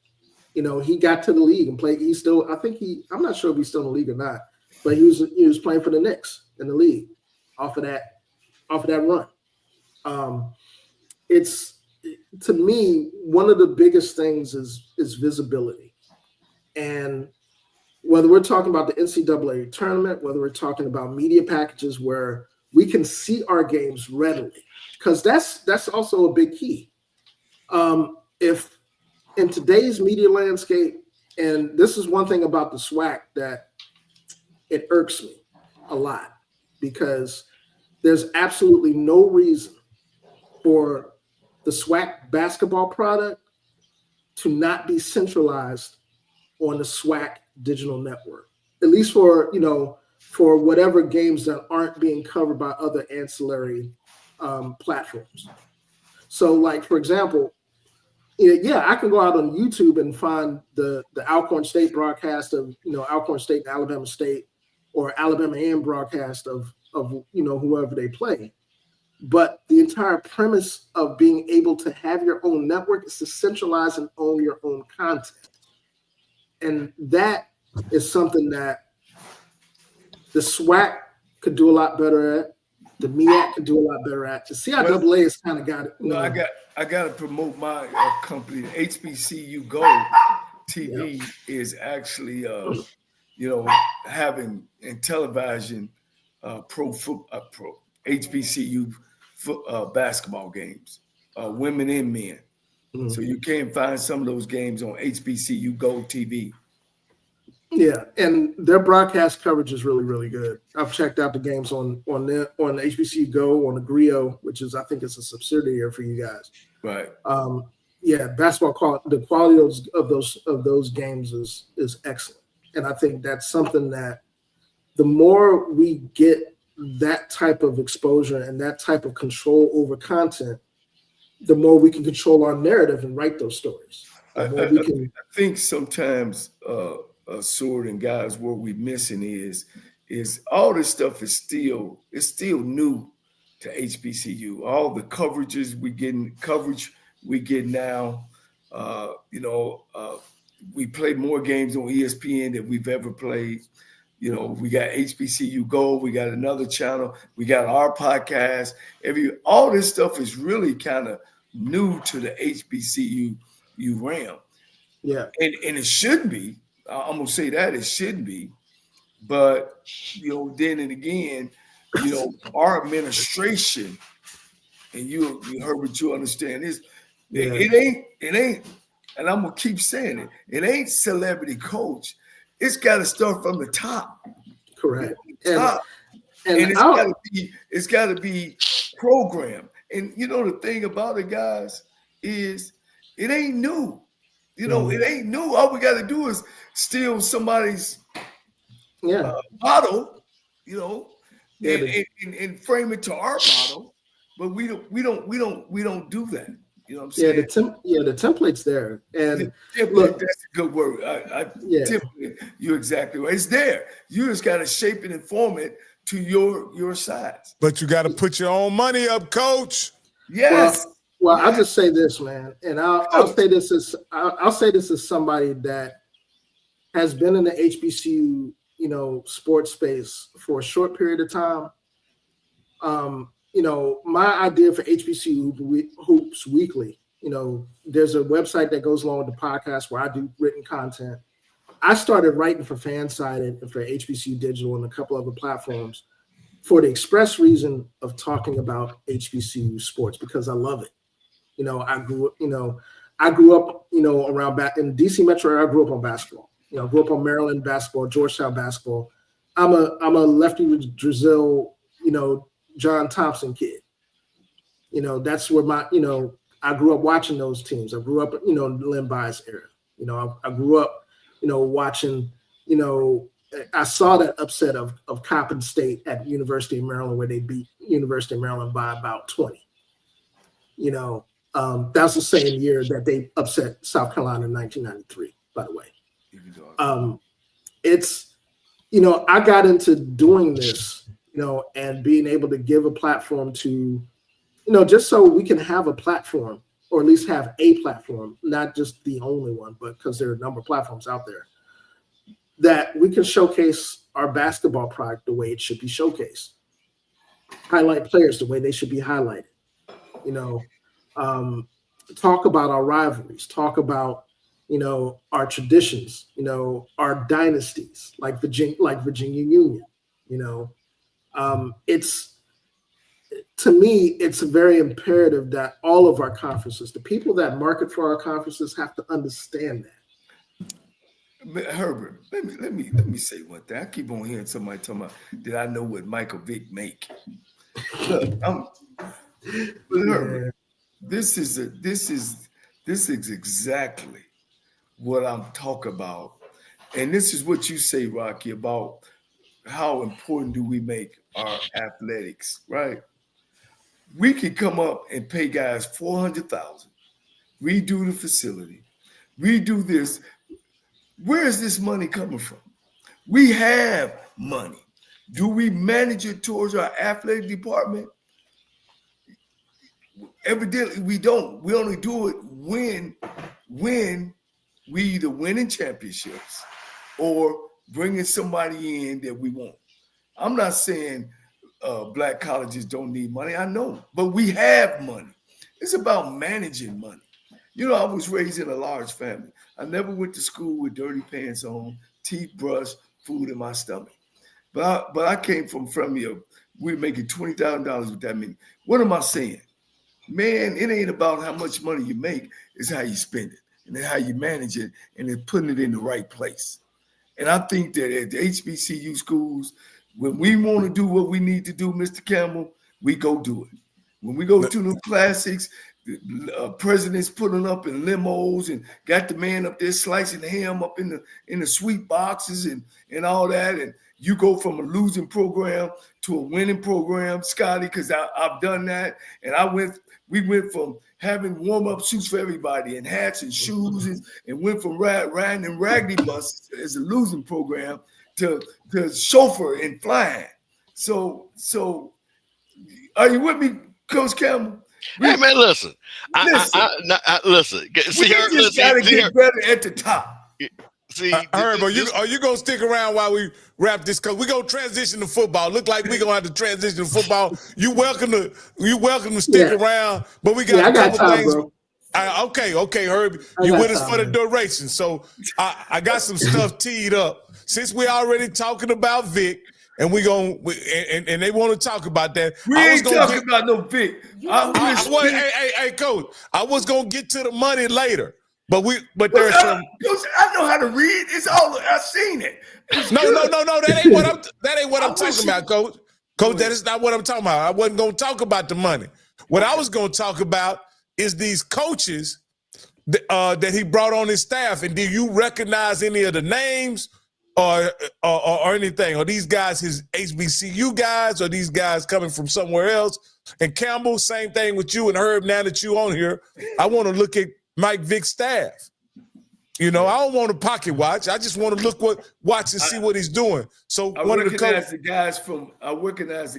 He got to the league and played. I'm not sure if he's still in the league or not, but he was playing for the Knicks in the league off of that run. It's, to me, one of the biggest things is visibility. And whether we're talking about the NCAA tournament, whether we're talking about media packages where we can see our games readily, because that's also a big key. If in today's media landscape, and this is one thing about the SWAC that it irks me a lot, because there's absolutely no reason for the SWAC basketball product to not be centralized on the SWAC digital network, at least for whatever games that aren't being covered by other ancillary platforms. So, like, for example, I can go out on YouTube and find the Alcorn State broadcast of Alcorn State and Alabama State, or Alabama A&M broadcast of whoever they play. But the entire premise of being able to have your own network is to centralize and own your own content. And that is something that the SWAC could do a lot better at. The MEAC could do a lot better at. The CIAA has kind of got it. I got to promote my company. HBCU Go TV is actually, having in television pro HBCU basketball games, women and men. So you can't find some of those games on HBCU Go TV. Yeah, and their broadcast coverage is really, really good. I've checked out the games on HBCU Go, on the Grio, which is, I think it's a subsidiary for you guys. Right. Yeah, basketball the quality of those games is excellent, and I think that's something that the more we get that type of exposure and that type of control over content, the more we can control our narrative and write those stories. I think sometimes, Seward and guys, what we're missing is all this stuff is still new to HBCU. All the coverage we get now. We play more games on ESPN than we've ever played. We got HBCU Go, we got another channel, we got our podcast. All this stuff is really kind of new to the HBCU realm. Yeah. And it should be. I'm gonna say that it should be. But then and again, our administration, and you Herbert, you understand this, it ain't, and I'm gonna keep saying it ain't celebrity coach. It's got to start from the top. Correct. And it's got to be programmed. And the thing about it, guys, is it ain't new. It ain't new. All we got to do is steal somebody's model, and frame it to our model. But we don't do that. You know what I'm saying? The template's there. And look, that's a good word. Template, you're exactly right. It's there. You just got to shape it and form it to your size. But you got to put your own money up, coach. Yes. Well, I'll just say this, man, and I'll say this as somebody that has been in the HBCU, sports space for a short period of time. My idea for HBCU Hoops Weekly, there's a website that goes along with the podcast where I do written content. I started writing for Fansided and for HBCU Digital and a couple other platforms for the express reason of talking about HBCU sports because I love it. I grew up, around back in DC Metro. I grew up on basketball. I grew up on Maryland basketball, Georgetown basketball. I'm a Lefty Drizzle, John Thompson kid. That's where I grew up watching those teams. I grew up, Len Bias era. I grew up, watching, I saw that upset of Coppin State at University of Maryland where they beat University of Maryland by about 20. That was the same year that they upset South Carolina in 1993, by the way. I got into doing this, and being able to give a platform to, just so we can have a platform, or at least have a platform, not just the only one, but because there are a number of platforms out there, that we can showcase our basketball product the way it should be showcased, highlight players the way they should be highlighted, talk about our rivalries, talk about, our traditions, our dynasties, like Virginia Union, to me, it's very imperative that all of our conferences, the people that market for our conferences, have to understand that. Herbert, let me say one thing. I keep on hearing somebody talking about that I know what Michael Vick make. Look, Herbert, this is exactly what I'm talking about, and this is what you say, Rocky, about how important do we make our athletics, right? We could come up and pay guys $400,000, redo the facility, redo this. Where is this money coming from? We have money. Do we manage it towards our athletic department? Evidently, we don't. We only do it when we either winning championships or bringing somebody in that we want. I'm not saying black colleges don't need money. I know, but we have money. It's about managing money. I was raised in a large family. I never went to school with dirty pants on, teeth brushed, food in my stomach. But I came from we were making $20,000 with that many. What am I saying? man, it ain't about how much money you make. It's how you spend it and then how you manage it and then putting it in the right place. And I think that at the HBCU schools, when we want to do what we need to do, Mr. Campbell, we go do it. When we go to the classics, the president's putting up in limos and got the man up there slicing the ham up in the sweet boxes and all that. And you go from a losing program to a winning program, Scotty, because I've done that. And we went from having warm-up suits for everybody and hats and shoes and went from riding in raggedy buses as a losing program to chauffeur and flying. So are you with me, Coach Campbell? Hey man, listen. Listen. See, we just gotta get better at the top. See, Herb, are you gonna stick around while we wrap this? Because we're gonna transition to football. Look like we're gonna have to transition to football. You welcome to stick around, but we got a couple time, things. Bro. Okay, Herb, you with us for the duration. So I got some stuff teed up. Since we're already talking about Vick, and and they want to talk about that. We ain't talking about no Vick. Hey, Coach, I was gonna get to the money later. But there's some. I know how to read. It's all I've seen it. No. That ain't what I'm talking about, Coach. Coach, that is not what I'm talking about. I wasn't gonna talk about the money. What I was gonna talk about is these coaches that he brought on his staff. And do you recognize any of the names or anything? Are these guys his HBCU guys? Or these guys coming from somewhere else? And Campbell, same thing with you and Herb. Now that you on here, I want to look at Mike Vick's staff. I don't want to pocket watch. I just want to watch and see what he's doing. So I recognize the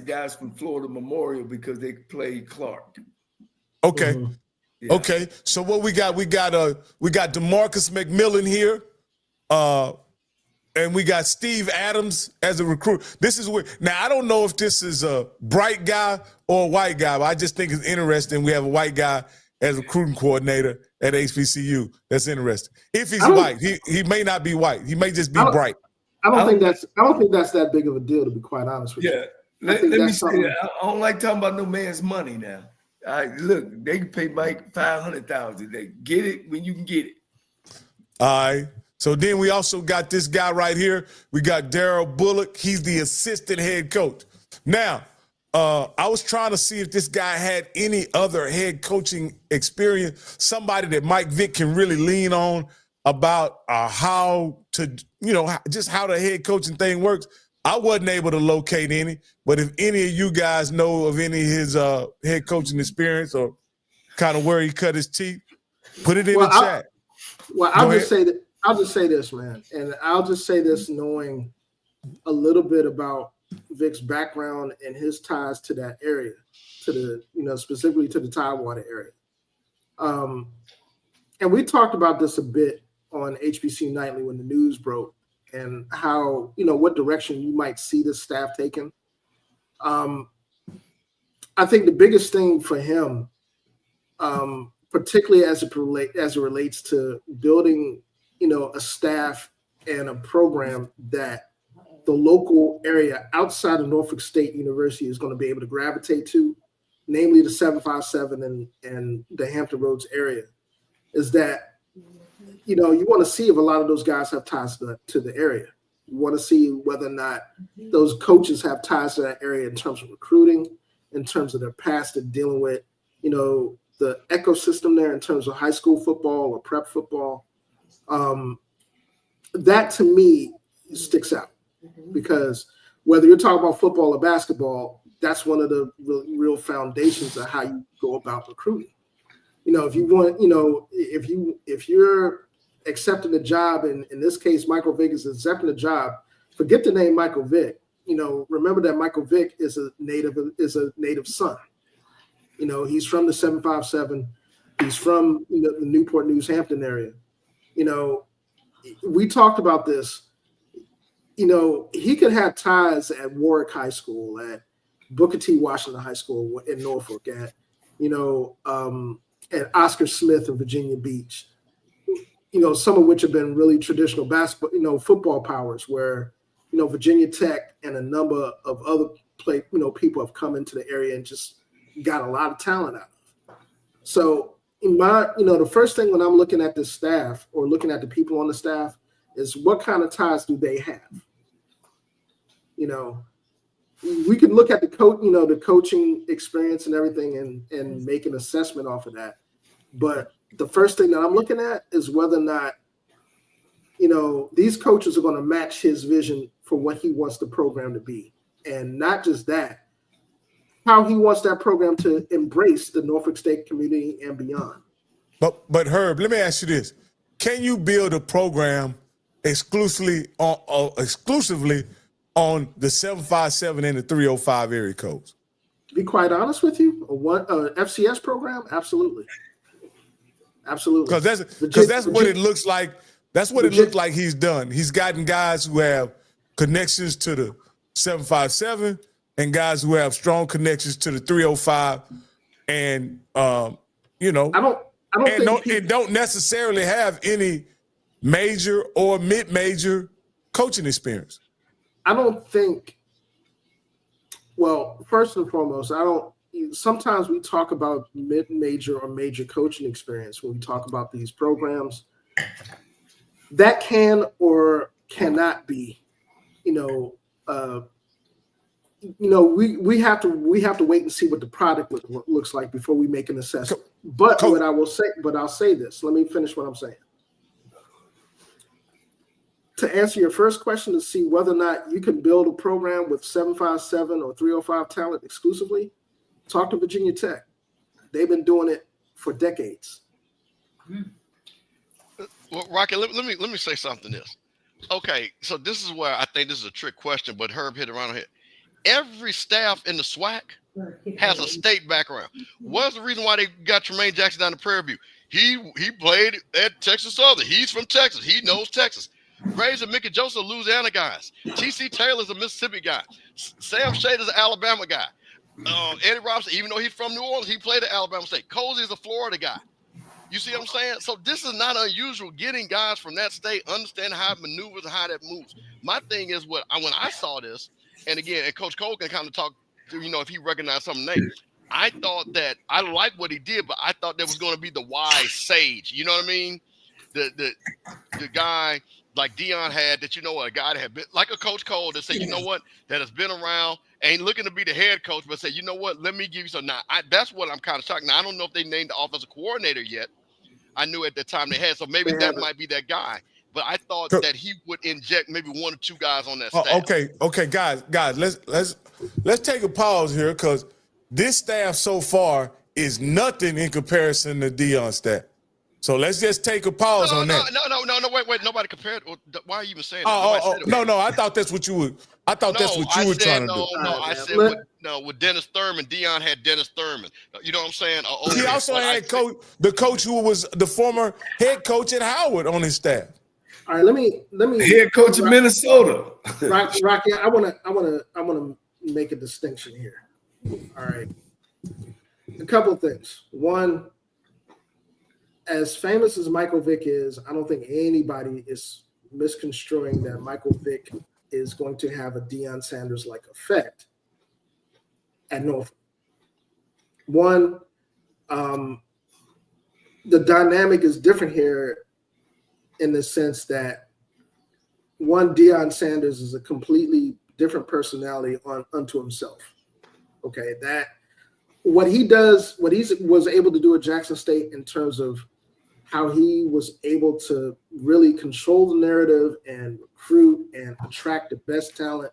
guys from Florida Memorial because they played Clark. Okay. Mm-hmm. Yeah. Okay. So what we got DeMarcus McMillan here. And we got Steve Adams as a recruit. This is weird. Now, I don't know if this is a bright guy or a white guy, but I just think it's interesting. We have a white guy as recruiting coordinator at HBCU. That's interesting. If he's white, he may not be white. He may just be bright. I don't think that's that big of a deal, to be quite honest with you. Let me say that. I don't like talking about no man's money now. Look, they can pay Mike $500,000. They get it when you can get it. All right. So then we also got this guy right here. We got Daryl Bullock. He's the assistant head coach. Now, I was trying to see if this guy had any other head coaching experience, somebody that Mike Vick can really lean on about how to, just how the head coaching thing works. I wasn't able to locate any, but if any of you guys know of any of his head coaching experience or kind of where he cut his teeth, put it in the chat. I'll just say this, man, and I'll just say this knowing a little bit about Vick's background and his ties to that area, to the, specifically to the Tidewater area. And we talked about this a bit on HBCU Nightly when the news broke and how, what direction you might see the staff taking. I think the biggest thing for him, particularly as it relates to building, a staff and a program that the local area outside of Norfolk State University is going to be able to gravitate to, namely the 757 and the Hampton Roads area, is that, you want to see if a lot of those guys have ties to the area. You want to see whether or not those coaches have ties to that area in terms of recruiting, in terms of their past and dealing with, the ecosystem there in terms of high school football or prep football. That to me sticks out because whether you're talking about football or basketball, that's one of the real foundations of how you go about recruiting. If you want, if you're accepting a job, and in this case, Michael Vick is accepting a job, forget the name Michael Vick. Remember that Michael Vick is a native son. He's from the 757. He's from the Newport News Hampton area. We talked about this. He could have ties at Warwick High School, at Booker T. Washington High School in Norfolk, at Oscar Smith in Virginia Beach. Some of which have been really traditional basketball, football powers, where Virginia Tech and a number of other people have come into the area and just got a lot of talent out of. So the first thing when I'm looking at the staff or looking at the people on the staff is what kind of ties do they have? We can look at the the coaching experience and everything and make an assessment off of that. But the first thing that I'm looking at is whether or not, these coaches are going to match his vision for what he wants the program to be. And not just that, how he wants that program to embrace the Norfolk State community and beyond. But Herb, let me ask you this. Can you build a program exclusively on the 757 and the 305 area codes? To be quite honest with you, a FCS program, absolutely. Absolutely. Because that's what it looks like. That's what it looked like he's done. He's gotten guys who have connections to the 757 and guys who have strong connections to the 305, and don't necessarily have any major or mid-major coaching experience. I don't think. Well, first and foremost, sometimes we talk about mid-major or major coaching experience when we talk about these programs. That can or cannot be, we have to wait and see what the product looks like before we make an assessment. But I'll say this. Let me finish what I'm saying. To answer your first question, to see whether or not you can build a program with 757 or 305 talent exclusively, talk to Virginia Tech. They've been doing it for decades. Well, Rocky, let me say something else. Okay, so this is where I think this is a trick question, but Herb hit around here. Every staff in the SWAC has a state background. What's the reason why they got Tremaine Jackson down to Prairie View? He played at Texas Southern. He's from Texas. He knows Texas. Graves and Mickey Joseph are Louisiana guys. T.C. Taylor's a Mississippi guy. Sam Shader's an Alabama guy. Eddie Robinson, even though he's from New Orleans, he played at Alabama State. Cozy is a Florida guy. You see what I'm saying? So this is not unusual, getting guys from that state, understanding how it maneuvers and how that moves. My thing is when I saw this, and again, and Coach Cole can kind of talk to, if he recognized something name. I thought that I liked what he did, but I thought there was going to be the wise sage. You know what I mean? The guy like Dion had that, a guy that had been like a Coach Cole that said, that has been around, ain't looking to be the head coach, but say, let me give you some. Now, that's what I'm kind of shocked. Now, I don't know if they named the offensive coordinator yet. I knew at the time they had, so maybe that might be that guy. But I thought that he would inject maybe one or two guys on that staff. Okay, guys, let's take a pause here, because this staff so far is nothing in comparison to Dion's staff. So let's just take a pause on that. No, wait. Nobody compared. Why are you even saying that? No. I thought that's what you were. I thought that's what you were trying to do. I said with Dennis Thurman. Dion had Dennis Thurman. You know what I'm saying? He also had the coach who was the former head coach at Howard on his staff. All right, let me head coach of Minnesota. Rocky, I wanna make a distinction here. All right, a couple of things. One, as famous as Michael Vick is, I don't think anybody is misconstruing that Michael Vick is going to have a Deion Sanders-like effect at Norfolk. One, the dynamic is different here in the sense that, one, Deion Sanders is a completely different personality unto himself. Okay, that what he was able to do at Jackson State in terms of how he was able to really control the narrative and recruit and attract the best talent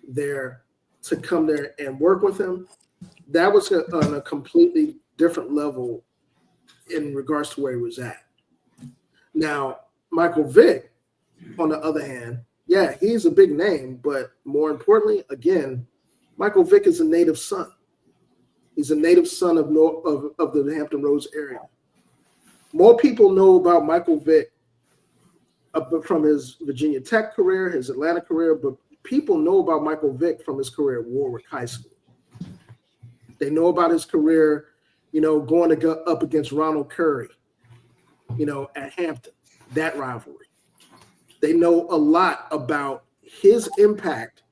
there to come there and work with him, that was on a completely different level in regards to where he was at. Now, Michael Vick, on the other hand, yeah, he's a big name, but more importantly, again, Michael Vick is a native son. He's a native son of the Hampton Roads area. More people know about Michael Vick from his Virginia Tech career, his Atlanta career, but people know about Michael Vick from his career at Warwick High School. They know about his career, going to go up against Ronald Curry, at Hampton, that rivalry. They know a lot about his impact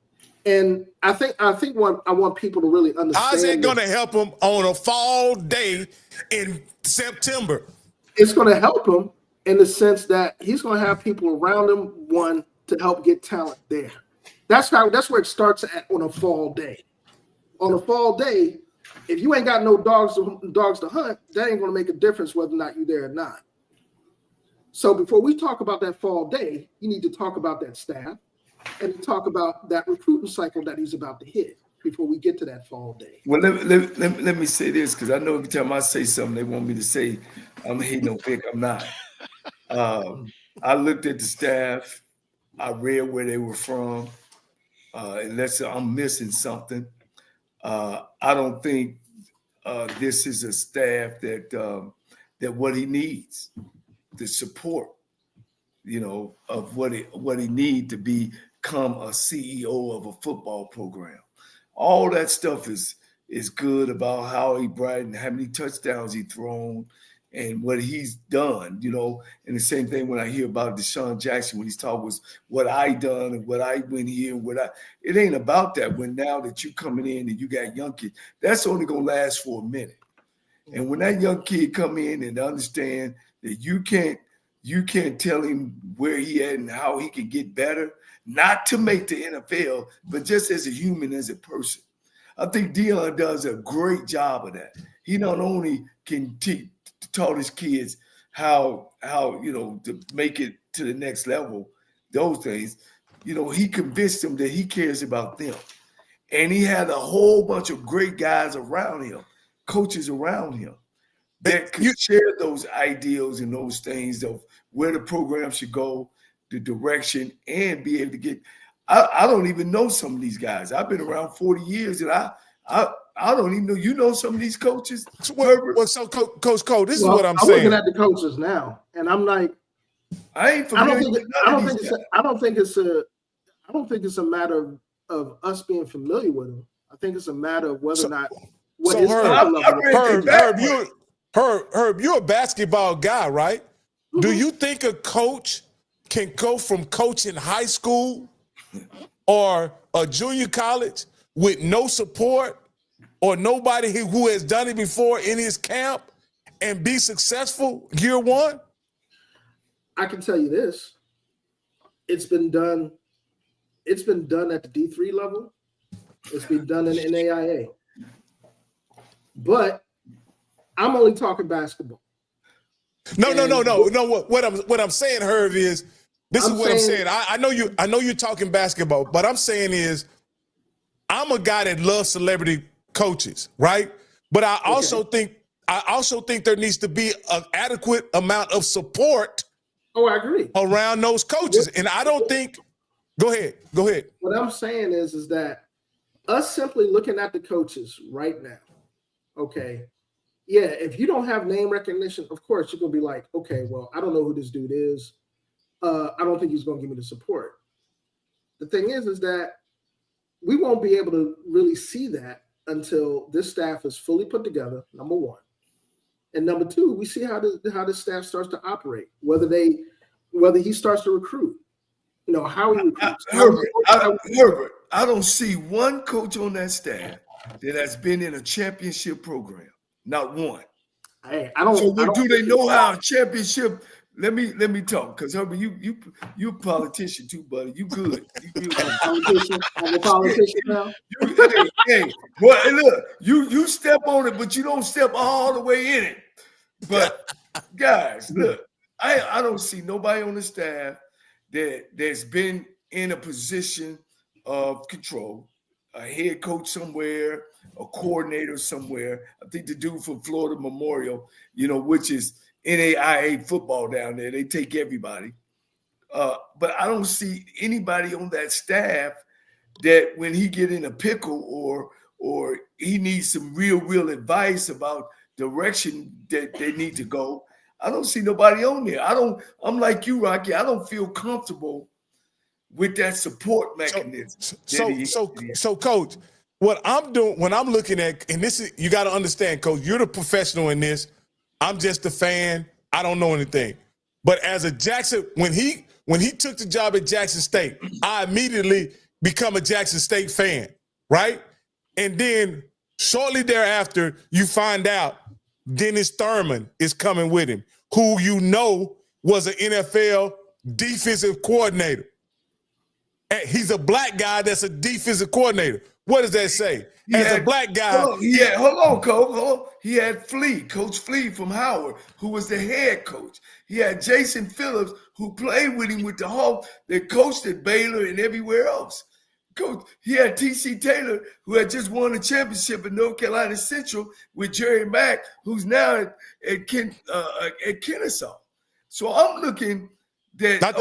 And I think what I want people to really understand. How's it going to help them on a fall day in September? It's going to help him in the sense that he's going to have people around him, one, to help get talent there. That's where it starts at on a fall day. On a fall day, if you ain't got no dogs to hunt, that ain't going to make a difference whether or not you're there or not. So before we talk about that fall day, you need to talk about that staff and talk about that recruiting cycle that he's about to hit before we get to that fall day. Well, let me say this, because I know every time I say something, they want me to say I'm hating on Vick. I'm not. I looked at the staff. I read where they were from. Unless I'm missing something, I don't think this is a staff that what he needs, the support, of what he needs to become a CEO of a football program. All that stuff is good about how he brightened, how many touchdowns he thrown, and what he's done, And the same thing when I hear about Deshaun Jackson, when he's talking was what I done and what I went here, it ain't about that. When now that you coming in and you got young kids, that's only gonna last for a minute. And when that young kid come in and understand that you can't tell him where he at and how he can get better, not to make the NFL, but just as a human, as a person. I think Dion does a great job of that. He not only can taught his kids how to make it to the next level, those things, he convinced them that he cares about them. And he had a whole bunch of great guys around him, coaches around him, that could share those ideals and those things of where the program should go, the direction, and be able to get. I don't even know some of these guys. I've been around 40 years, and I don't even know. You know some of these coaches? Well, so Coach Cole, this is what I'm saying. I'm looking at the coaches now, and I'm like, I don't think it's a matter of us being familiar with them. I think it's a matter of whether or not what his Herb, you're a basketball guy, right? Mm-hmm. Do you think a coach can go from coaching high school or a junior college with no support or nobody who has done it before in his camp and be successful year one? I can tell you this. It's been done at the D3 level. It's been done in NAIA. But I'm only talking basketball. No. What I'm saying, Herb, is I'm saying. I know you're talking basketball, but I'm saying is I'm a guy that loves celebrity coaches, right? But I also think there needs to be an adequate amount of support. Oh, I agree. Around those coaches. And I don't think go ahead. What I'm saying is that us simply looking at the coaches right now, okay. Yeah, if you don't have name recognition, of course you're gonna be like, okay, well, I don't know who this dude is. I don't think he's gonna give me the support. The thing is that we won't be able to really see that until this staff is fully put together, number one. And number two, we see how the staff starts to operate, whether he starts to recruit, how he recruits. Herbert, I don't see one coach on that staff that has been in a championship program. Not one. Hey, I don't. So I don't do they know how a championship? Let me talk, because Herbert, you a politician too, buddy. You good. I'm a politician now. Well, look, you step on it, but you don't step all the way in it. But guys, look, I don't see nobody on the staff that's been in a position of control, a head coach somewhere, a coordinator somewhere. I think the dude from Florida Memorial, which is NAIA football down there, they take everybody. But I don't see anybody on that staff that when he get in a pickle or he needs some real advice about direction that they need to go, I don't see nobody on there. I'm like you, Rocky. I don't feel comfortable with that support mechanism. So Coach, what I'm doing when I'm looking at, and this is, you got to understand, Coach, you're the professional in this. I'm just a fan. I don't know anything. But as a Jackson, when he took the job at Jackson State, I immediately become a Jackson State fan, right? And then shortly thereafter, you find out Dennis Thurman is coming with him, who you know was an NFL defensive coordinator. And he's a black guy that's a defensive coordinator. What does that say? A black guy. Hold on, Coach. He had Coach Flea from Howard, who was the head coach. He had Jason Phillips, who played with him with the Hawks, that coached at Baylor and everywhere else. He had T.C. Taylor, who had just won a championship in North Carolina Central with Jerry Mack, who's now at Kennesaw. So I'm looking that. Not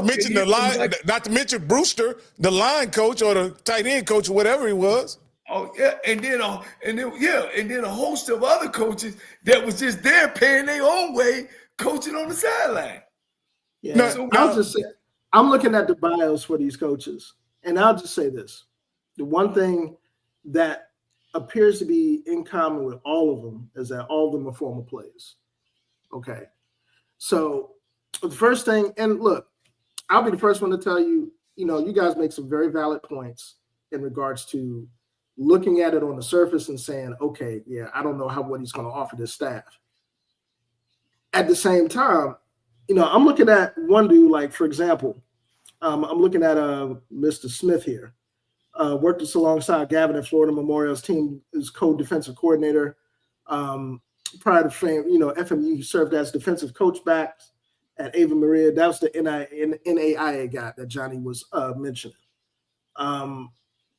to mention Brewster, the line coach or the tight end coach or whatever he was. Oh yeah, and then a host of other coaches that was just there paying their own way, coaching on the sideline. Yeah, I'll just say, I'm looking at the bios for these coaches, and I'll just say this: the one thing that appears to be in common with all of them is that all of them are former players. Okay, so the first thing, and look, I'll be the first one to tell you, you guys make some very valid points in regards to looking at it on the surface and saying, okay, yeah, I don't know what he's going to offer this staff. At the same time, I'm looking at one dude, like, for example, I'm looking at Mr. Smith here. Worked us alongside Gavin at Florida Memorial's team as co-defensive coordinator. Prior to FAMU, he served as defensive coach back at Ava Maria. That was the NAIA guy that Johnny was mentioning.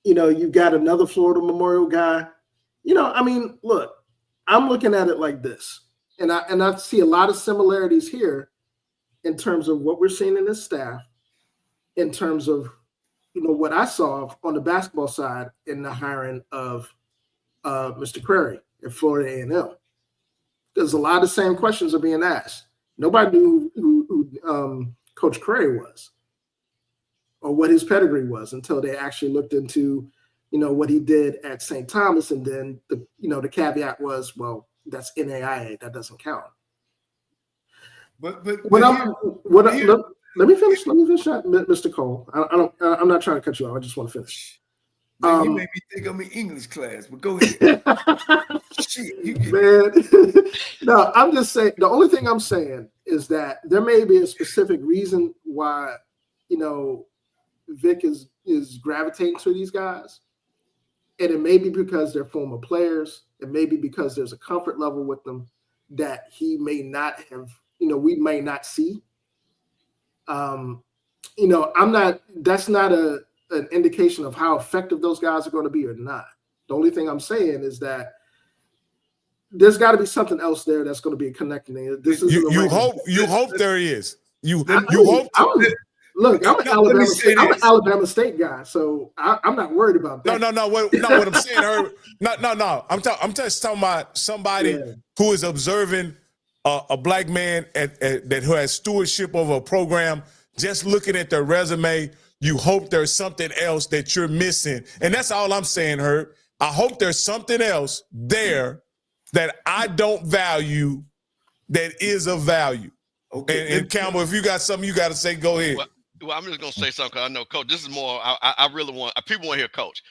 You've got another Florida Memorial guy. Look, I'm looking at it like this. And I see a lot of similarities here in terms of what we're seeing in this staff, in terms of, what I saw on the basketball side in the hiring of Mr. Crary at Florida A&M. There's a lot of the same questions are being asked. Nobody knew who Coach Crary was or what his pedigree was until they actually looked into, what he did at St. Thomas. And then the caveat was, well, that's NAIA, that doesn't count. But let me finish, Mr. Cole. I'm not trying to cut you off. I just want to finish. You made me think I'm in English class, but go ahead. Man. No, I'm just saying, the only thing I'm saying is that there may be a specific reason why, Vick is gravitating to these guys. And it may be because they're former players. It may be because there's a comfort level with them that he may not have, we may not see. That's not an indication of how effective those guys are going to be or not. The only thing I'm saying is that there's got to be something else there that's going to be connecting. You hope there is. You hope. Look, I'm an Alabama State guy, so I'm not worried about that. No. What I'm saying, Herbert. No. I'm just talking about somebody who is observing a black man who has stewardship over a program. Just looking at their resume, you hope there's something else that you're missing, and that's all I'm saying, Herb. I hope there's something else there that I don't value that is of value. Okay. And Campbell, if you got something you got to say, go ahead. Well, I'm just going to say something because I know, Coach, this is more, I really want, people want to hear Coach.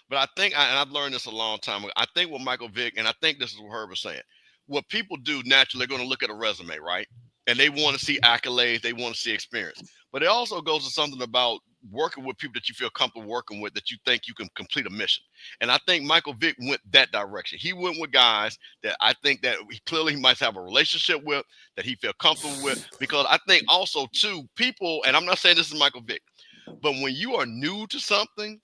But I think, and I've learned this a long time ago, I think what Michael Vick, and I think this is what Herbert was saying, what people do naturally, they're going to look at a resume, right? And they want to see accolades, they want to see experience. But it also goes to something about working with people that you feel comfortable working with, that you think you can complete a mission. And I think Michael Vick went that direction. He went with guys that I think that he might have a relationship with, that he feel comfortable with, because I think also too, people, and I'm not saying this is Michael Vick, but when you are new to something,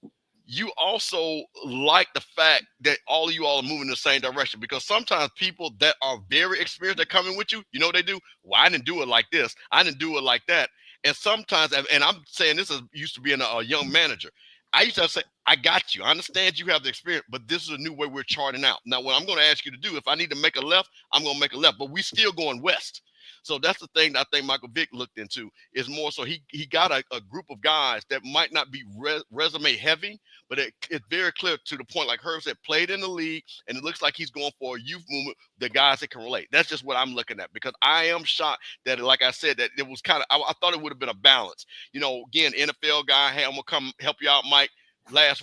you also like the fact that all of you all are moving in the same direction, because sometimes people that are very experienced that come in with you, you know what they do? Well, I didn't do it like this. I didn't do it like that. And sometimes, and I'm saying this is used to being a young manager, I used to say, I got you. I understand you have the experience, but this is a new way we're charting out. Now, what I'm going to ask you to do, if I need to make a left, I'm going to make a left, but we still going west. So that's the thing that I think Michael Vick looked into, is more so he got a group of guys that might not be resume heavy, but it's very clear to the point, like Herb said, played in the league, and it looks like he's going for a youth movement, the guys that can relate. That's just what I'm looking at, because I am shocked that, like I said, that it was kind of, I thought it would have been a balance. Again, NFL guy, hey, I'm going to come help you out, Mike. last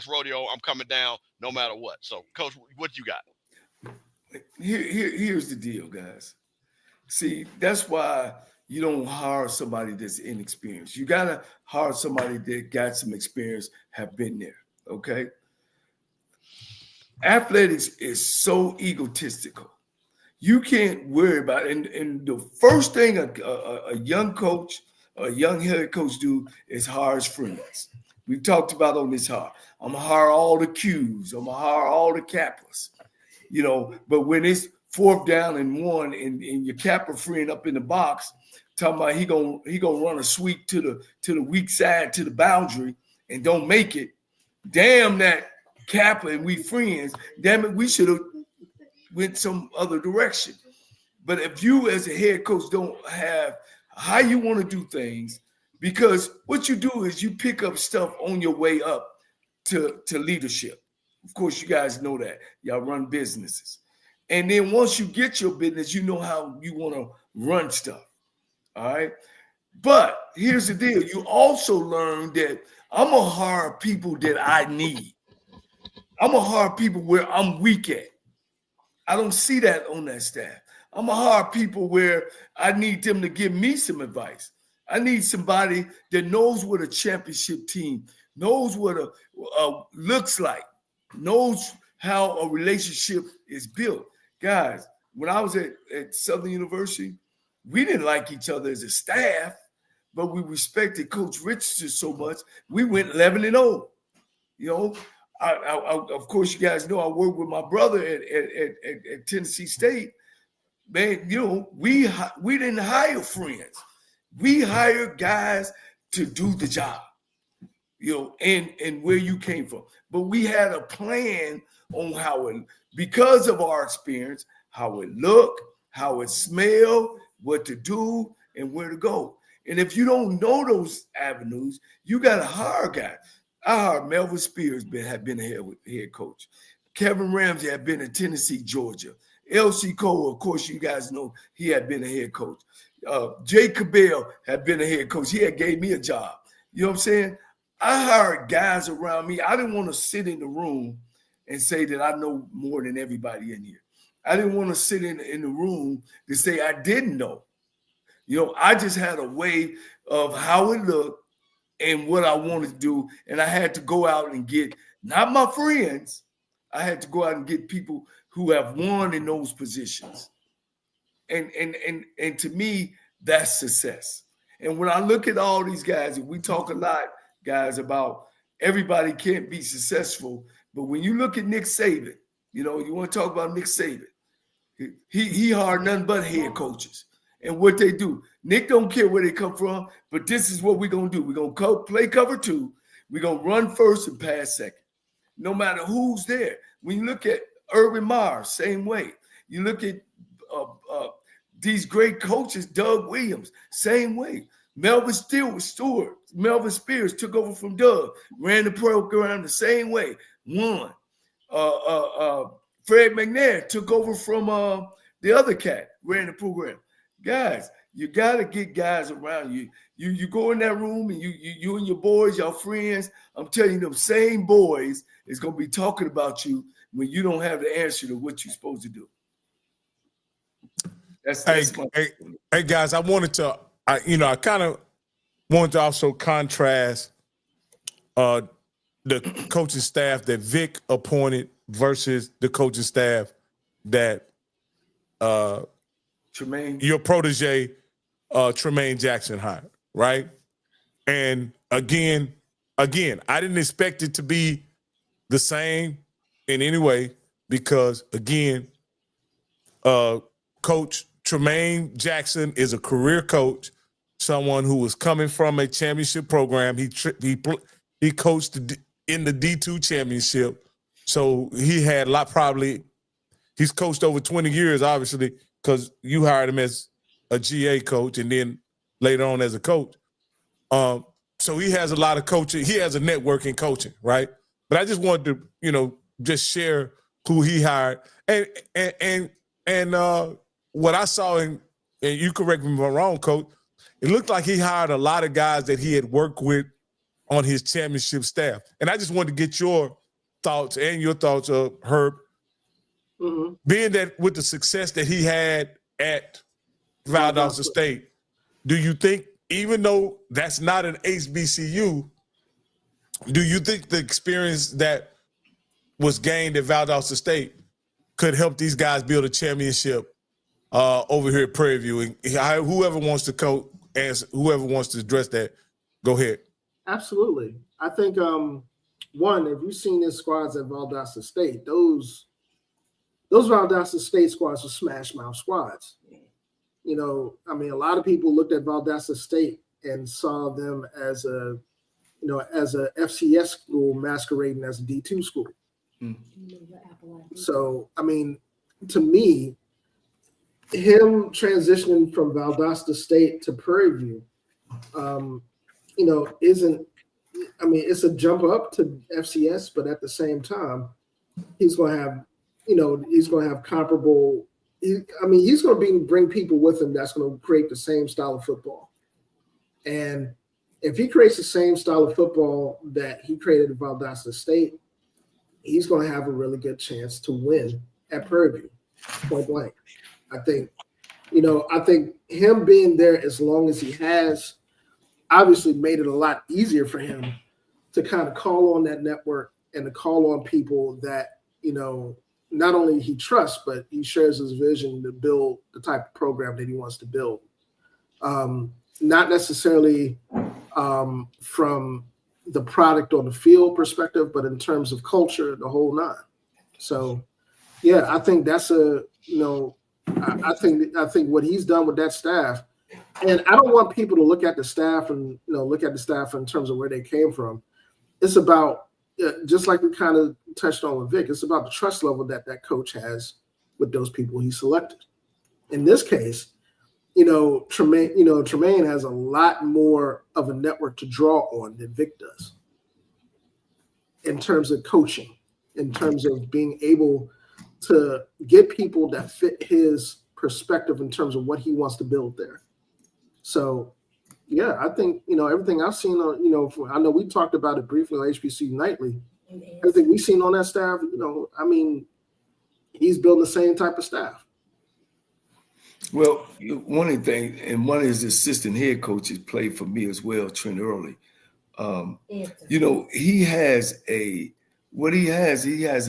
rodeo. I'm coming down no matter what. So, Coach, what you got? Here's the deal, guys. See, that's why you don't hire somebody that's inexperienced. You got to hire somebody that got some experience, have been there, okay? Athletics is so egotistical. You can't worry about it. And the first thing a young coach, a young head coach do is hire his friends. We've talked about on this hire. I'm going to hire all the Qs. I'm going to hire all the Kappas. You know, but when it's 4th down and 1 and your Kappa friend up in the box talking about he gonna run a sweep to the weak side to the boundary and don't make it, damn that Kappa and we friends, damn it, we should have went some other direction. But if you as a head coach don't have how you want to do things, because what you do is you pick up stuff on your way up to leadership. Of course, you guys know that. Y'all run businesses. And then once you get your business, you know how you want to run stuff. All right. But here's the deal. You also learn that I'm going to hire people that I need. I'm going to hire people where I'm weak at. I don't see that on that staff. I'm going to hire people where I need them to give me some advice. I need somebody that knows what a championship team, knows what a looks like, knows how a relationship is built. Guys, when I was at Southern University, we didn't like each other as a staff, but we respected Coach Richardson so much, we went 11-0. You know, I, of course, you guys know I worked with my brother at Tennessee State. Man, you know, we didn't hire friends. We hired guys to do the job, you know, and where you came from. But we had a plan on how it, because of our experience, how it looked, how it smelled, what to do, and where to go. And if you don't know those avenues, you got to hire guys. I hired Melvin Spears, had been a head coach. Kevin Ramsey had been in Tennessee, Georgia. L.C. Cole, of course, you guys know he had been a head coach. Jay Cabell had been a head coach. He had gave me a job. You know what I'm saying? I hired guys around me. I didn't want to sit in the room and say that I know more than everybody in here. I didn't want to sit in the room to say I didn't know. You know, I just had a way of how it looked and what I wanted to do. And I had to go out and get, not my friends, I had to go out and get people who have won in those positions. And to me, that's success. And when I look at all these guys, and we talk a lot, guys, about everybody can't be successful, but when you look at Nick Saban, you know, you want to talk about Nick Saban, he hired nothing but head coaches. And what they do, Nick don't care where they come from, but this is what we're going to do. We're going to play cover 2. We're going to run first and pass second, no matter who's there. When you look at Urban Meyer, same way. You look at these great coaches, Doug Williams, same way. Melvin Spears took over from Doug, ran the program the same way, won. Fred McNair took over from the other cat, ran the program. Guys, you got to get guys around you. You go in that room and you and your boys, your friends, I'm telling you, them same boys is going to be talking about you when you don't have the answer to what you're supposed to do. Hey, guys, I wanted to, I kind of wanted to also contrast the coaching staff that Vick appointed versus the coaching staff that your protege, Tremaine Jackson hired, right? And again, I didn't expect it to be the same in any way because, again, Coach Tremaine Jackson is a career coach, someone who was coming from a championship program. He coached in the D2 championship, so he had he's coached over 20 years, obviously, because you hired him as a GA coach and then later on as a coach. So he has a lot of coaching. He has a network in coaching, right? But I just wanted to, just share who he hired. And what I saw, and you correct me if I'm wrong, Coach, it looked like he hired a lot of guys that he had worked with on his championship staff. And I just wanted to get your thoughts and your thoughts of Herb, being that with the success that he had at Valdosta State, do you think, even though that's not an HBCU, do you think the experience that was gained at Valdosta State could help these guys build a championship over here at Prairie View? And whoever wants to whoever wants to address that, go ahead. Absolutely. I think, one, if you've seen the squads at Valdosta State, those Valdosta State squads were smash mouth squads. You know, I mean, a lot of people looked at Valdosta State and saw them as a FCS school masquerading as a D2 school. So, I mean, to me, him transitioning from Valdosta State to Prairie View, it's a jump up to FCS, but at the same time, he's going to have comparable. He's going to bring people with him that's going to create the same style of football. And if he creates the same style of football that he created at Valdosta State, he's going to have a really good chance to win at Prairie View, point blank. I think him being there as long as he has obviously made it a lot easier for him to kind of call on that network and to call on people that, not only he trusts, but he shares his vision to build the type of program that he wants to build. Not necessarily from the product on the field perspective, but in terms of culture, the whole nine. So, yeah, I think that's I think what he's done with that staff, and I don't want people to look at the staff and look at the staff in terms of where they came from. It's about just like we kind of touched on with Vick. It's about the trust level that coach has with those people he selected. In this case, Tremaine has a lot more of a network to draw on than Vick does in terms of coaching, in terms of being able to get people that fit his perspective in terms of what he wants to build there. So, yeah, I think, everything I've seen on, I know we talked about it briefly on HBCU Nightly. Everything we've seen on that staff, he's building the same type of staff. Well, one of the things, and one of his assistant head coaches played for me as well, Trent Early. He has a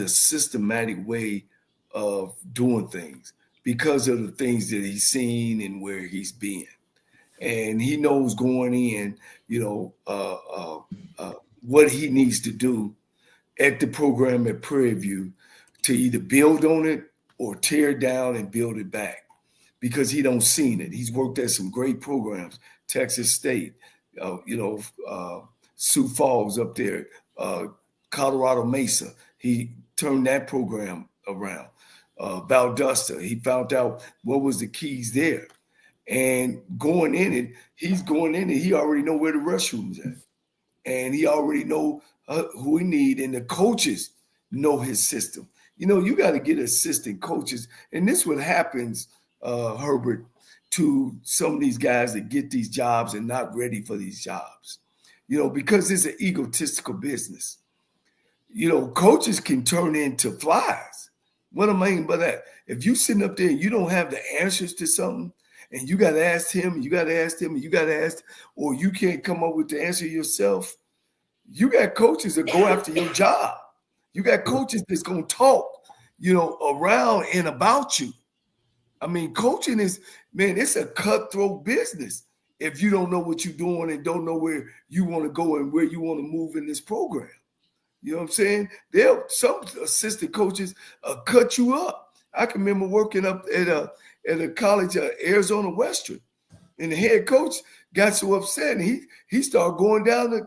systematic way of doing things because of the things that he's seen and where he's been. And he knows going in, what he needs to do at the program at Prairie View to either build on it or tear it down and build it back, because he don't seen it. He's worked at some great programs, Texas State, Sioux Falls up there, Colorado Mesa. He turned that program around. Valdosta, he found out what was the keys there. And going in it, he already know where the restroom's at. And he already know who he need, and the coaches know his system. You got to get assistant coaches. And this what happens, Herbert, to some of these guys that get these jobs and not ready for these jobs, because it's an egotistical business. Coaches can turn into flies. What I mean by that, if you sitting up there and you don't have the answers to something, and you got to ask him, and you got to ask him, and you got to ask, or you can't come up with the answer yourself, you got coaches that go after your job. You got coaches that's going to talk, around and about you. I mean, coaching it's a cutthroat business if you don't know what you're doing and don't know where you want to go and where you want to move in this program. You know what I'm saying? Some assistant coaches cut you up. I can remember working up at a college, Arizona Western, and the head coach got so upset, and he started going down to,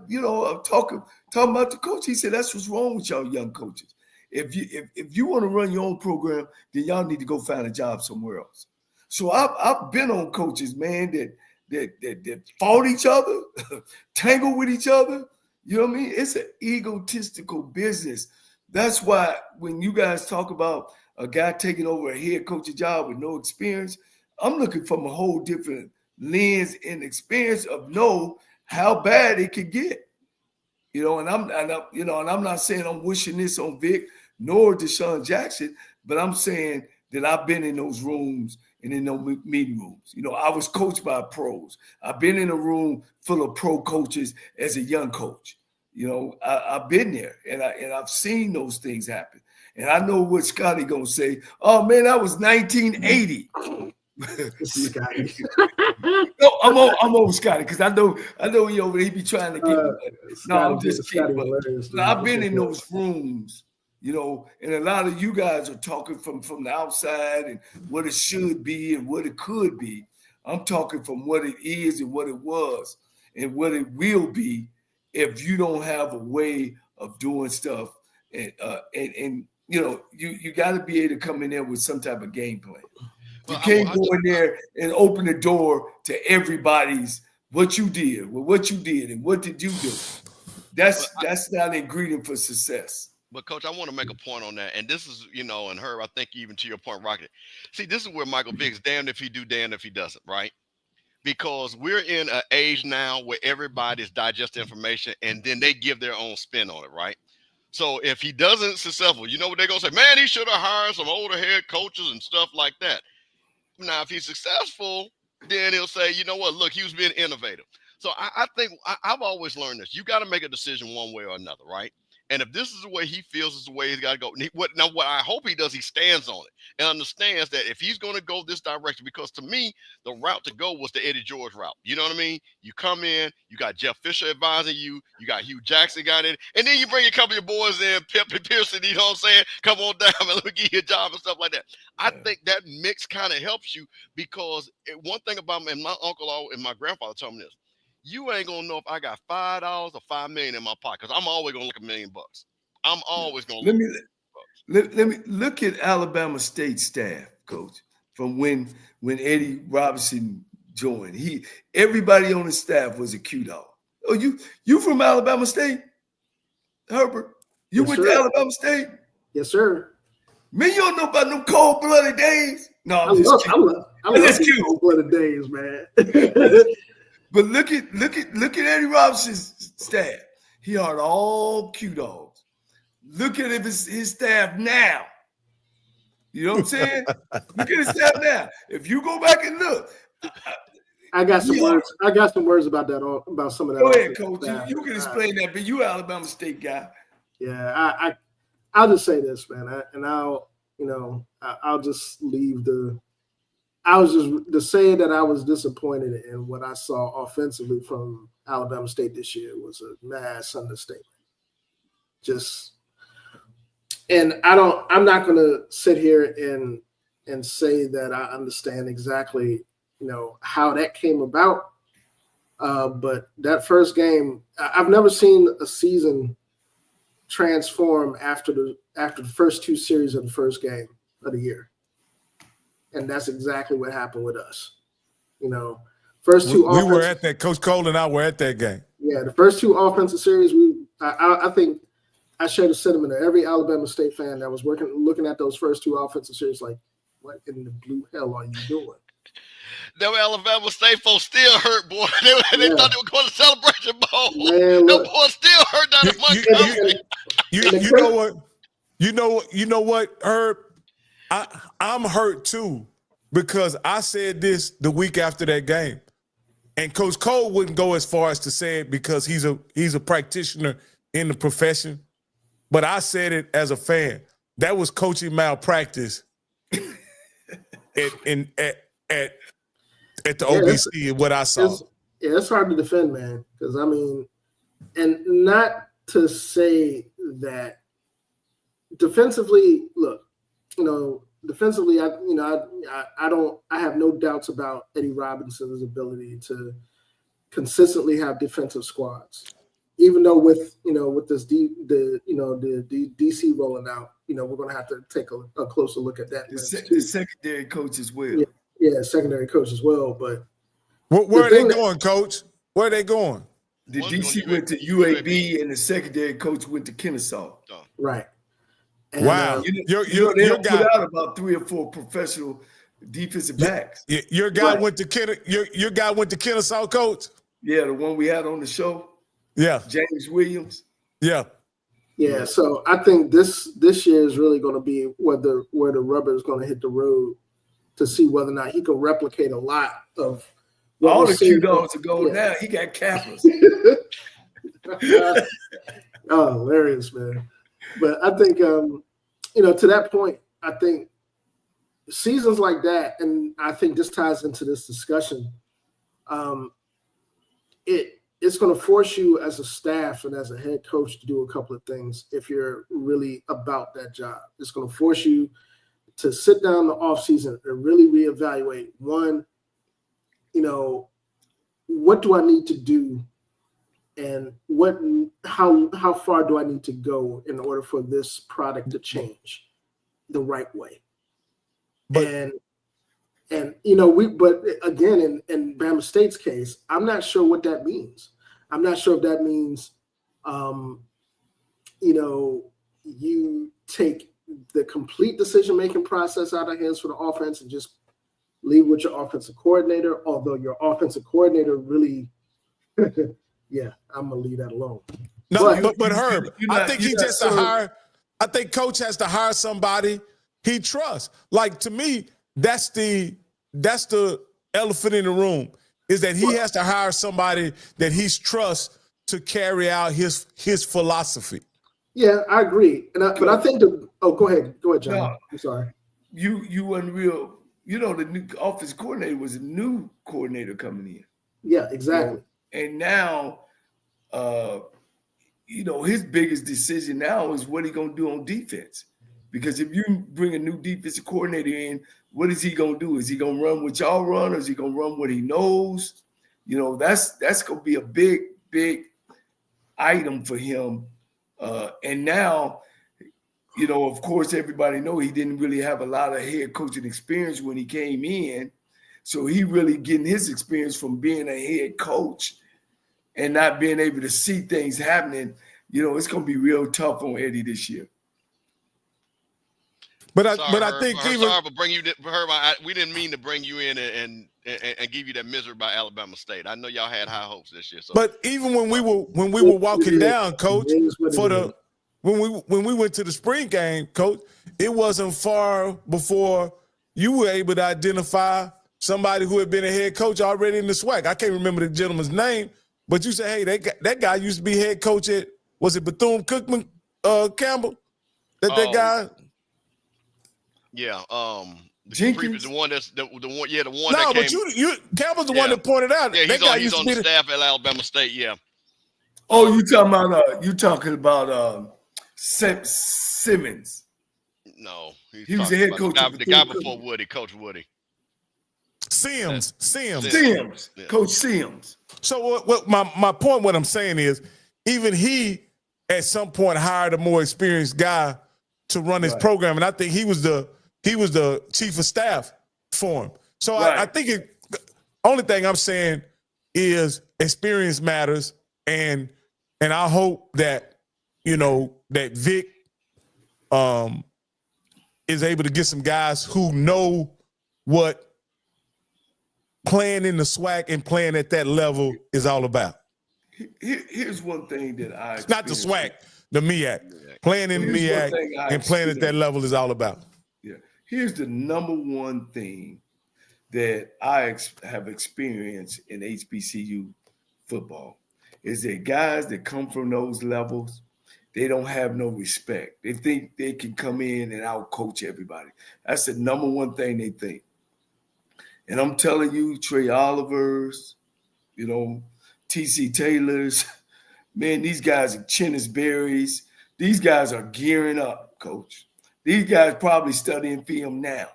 talking about the coach. He said, "That's what's wrong with y'all young coaches. If you want to run your own program, then y'all need to go find a job somewhere else." So I've been on coaches, man, that fought each other, tangled with each other. You know what I mean? It's an egotistical business. That's why when you guys talk about a guy taking over a head coach's job with no experience, I'm looking from a whole different lens and experience of know how bad it could get. And I'm not saying I'm wishing this on Vick nor Deshaun Jackson, but I'm saying that I've been in those rooms and in those meeting rooms. I was coached by pros. I've been in a room full of pro coaches as a young coach. I've been there and I've seen those things happen. And I know what Scotty gonna say. Oh man, that was 1980. Scotty. No, I'm over Scotty because I know he be trying to get me. No, I'm just kidding. I've been in those rooms, and a lot of you guys are talking from the outside and what it should be and what it could be. I'm talking from what it is and what it was and what it will be if you don't have a way of doing stuff. And you got to be able to come in there with some type of game plan. You can't go in there and open the door to everybody's what you did, and what did you do. That's not an ingredient for success. But Coach, I want to make a point on that, and this is, and Herb, I think even to your point, Rocket. See, this is where Michael Vick's damned if he do, damned if he doesn't, right? Because we're in an age now where everybody's digesting information, and then they give their own spin on it, right? So if he doesn't successful, you know what they're gonna say? Man, he should have hired some older head coaches and stuff like that. Now, if he's successful, then he'll say, you know what? Look, he was being innovative. So I think I've always learned this. You got to make a decision one way or another, right? And if this is the way he feels is the way he's got to go. What I hope he does, he stands on it and understands that if he's going to go this direction, because to me, the route to go was the Eddie George route. You know what I mean? You come in, you got Jeff Fisher advising you, you got Hugh Jackson got in, and then you bring a couple of your boys in, Pip and Pearson, you know what I'm saying? Come on down and let me give you a job and stuff like that. I think that mix kind of helps you because one thing about me, and my uncle and my grandfather told me this, you ain't gonna know if I got $5 or $5 million in my pocket because I'm always gonna look $1 million. I'm always gonna let me look at Alabama State staff, Coach, from when Eddie Robinson joined. Everybody on the staff was a Q-dog. Oh, you from Alabama State, Herbert? You went to Alabama State? Yes, sir. Man, you don't know about them cold-blooded days. No, I'm just kidding. Cold-blooded days, man. But look at Eddie Robinson's staff. He hired all Q-dogs. Look at his staff now. You know what I'm saying? Look at his staff now. If you go back and look, I got some words. I got some words about that. About some of that. Go ahead, Coach. You can explain that, but you Alabama State guy. Yeah, I'll just say this, man, I'll just leave to say that I was disappointed in what I saw offensively from Alabama State this year was a mass understatement. I'm not going to sit here and say that I understand exactly, how that came about. But that first game, I've never seen a season transform after the first two series of the first game of the year. And that's exactly what happened with us. First two. We were at that. Coach Cole and I were at that game. Yeah, the first two offensive series. I think I share the sentiment of every Alabama State fan that was looking at those first two offensive series. Like, what in the blue hell are you doing? Them Alabama State folks still hurt, boy. They thought they were going to Celebration Bowl. Man, them boys still hurt down in Montgomery. You know what? You know what, Herb? I'm hurt too because I said this the week after that game, and Coach Cole wouldn't go as far as to say it because he's a practitioner in the profession, but I said it as a fan. That was coaching malpractice at the OBC and what I saw. It's hard to defend, man, because and not to say that defensively. Look. Defensively, I have no doubts about Eddie Robinson's ability to consistently have defensive squads. Even though with this the DC rolling out, we're going to have to take a closer look at that. The secondary coach as well. Yeah, secondary coach as well. But where are they going, Coach? Where are they going? The DC went to UAB, and the secondary coach went to Kennesaw. Right. And, wow, they don't put out about 3 or 4 professional defensive backs. Your guy went to Kennesaw, Coach. Yeah, the one we had on the show. Yeah. James Williams. Yeah. Yeah. So I think this year is really going to be where the rubber is going to hit the road to see whether or not he can replicate a lot of what all we're the seeing. Q-dogs are going now. He got Kappas. Oh, hilarious, man. But I think, to that point, I think seasons like that, and I think this ties into this discussion, it's going to force you as a staff and as a head coach to do a couple of things if you're really about that job. It's going to force you to sit down in the offseason and really reevaluate, one, what do I need to do, and how far do I need to go in order for this product to change the right way? But again, in Bama State's case, I'm not sure what that means. I'm not sure if that means, you take the complete decision-making process out of hands for the offense and just leave with your offensive coordinator, although your offensive coordinator really, yeah, I'm going to leave that alone. No, but Herb, I think I think coach has to hire somebody he trusts. Like, to me, that's the elephant in the room, is that he has to hire somebody that he trusts to carry out his philosophy. Yeah, I agree. But I think go ahead, John. No, I'm sorry. You wasn't real. The new office coordinator was a new coordinator coming in. Yeah, exactly. And now, his biggest decision now is what he's going to do on defense. Because if you bring a new defensive coordinator in, what is he going to do? Is he going to run what y'all run, or is he going to run what he knows? That's going to be a big, big item for him. And now, of course, everybody know he didn't really have a lot of head coaching experience when he came in. So he really getting his experience from being a head coach and not being able to see things happening. It's going to be real tough on Eddie this year. But I think we didn't mean to bring you in and give you that misery by Alabama State. I know y'all had high hopes this year. So. But even when we were walking down, Coach, when we went to the spring game, Coach, it wasn't far before you were able to identify somebody who had been a head coach already in the SWAC. I can't remember the gentleman's name, but you said, hey, that guy used to be head coach at, was it Bethune-Cookman Campbell? That guy. Yeah, Jenkins, the one that came. No, but you Campbell's the one that pointed out. Yeah, that guy he's on the staff at Alabama State. Yeah. Oh, you talking about Simmons? No, he was the head coach. The guy before Woody, Coach Woody. Sims. Yeah. Coach Sims. So what my point, what I'm saying is, even he at some point hired a more experienced guy to run his program, and I think he was the chief of staff for him. So I think the only thing I'm saying is experience matters, and I hope that that Vick is able to get some guys who know what playing in the SWAC and playing at that level is all about. Here's one thing that not the SWAC, the MEAC. Playing in the MEAC and playing at that level is all about. Yeah. Here's the number one thing that I have experienced in HBCU football is that guys that come from those levels, they don't have no respect. They think they can come in and out-coach everybody. That's the number one thing they think. And I'm telling you, Trey Olivers, T.C. Taylors, man, these guys are Chinnis Berries. These guys are gearing up, Coach. These guys probably studying film now.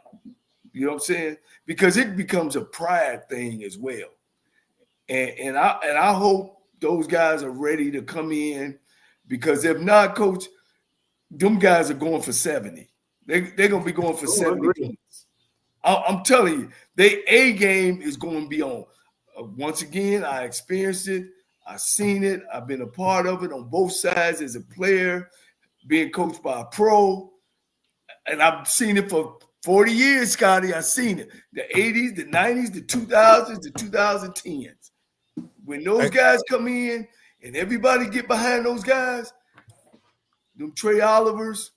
You know what I'm saying? Because it becomes a pride thing as well. And I hope those guys are ready to come in, because if not, Coach, them guys are going for 70. They're going to be going for 70 points. I'm telling you, their A game is going to be on. Once again, I experienced it. I've seen it. I've been a part of it on both sides as a player, being coached by a pro. And I've seen it for 40 years, Scotty. I've seen it. The 80s, the 90s, the 2000s, the 2010s. When those guys come in, and everybody get behind those guys, them Trey Olivers,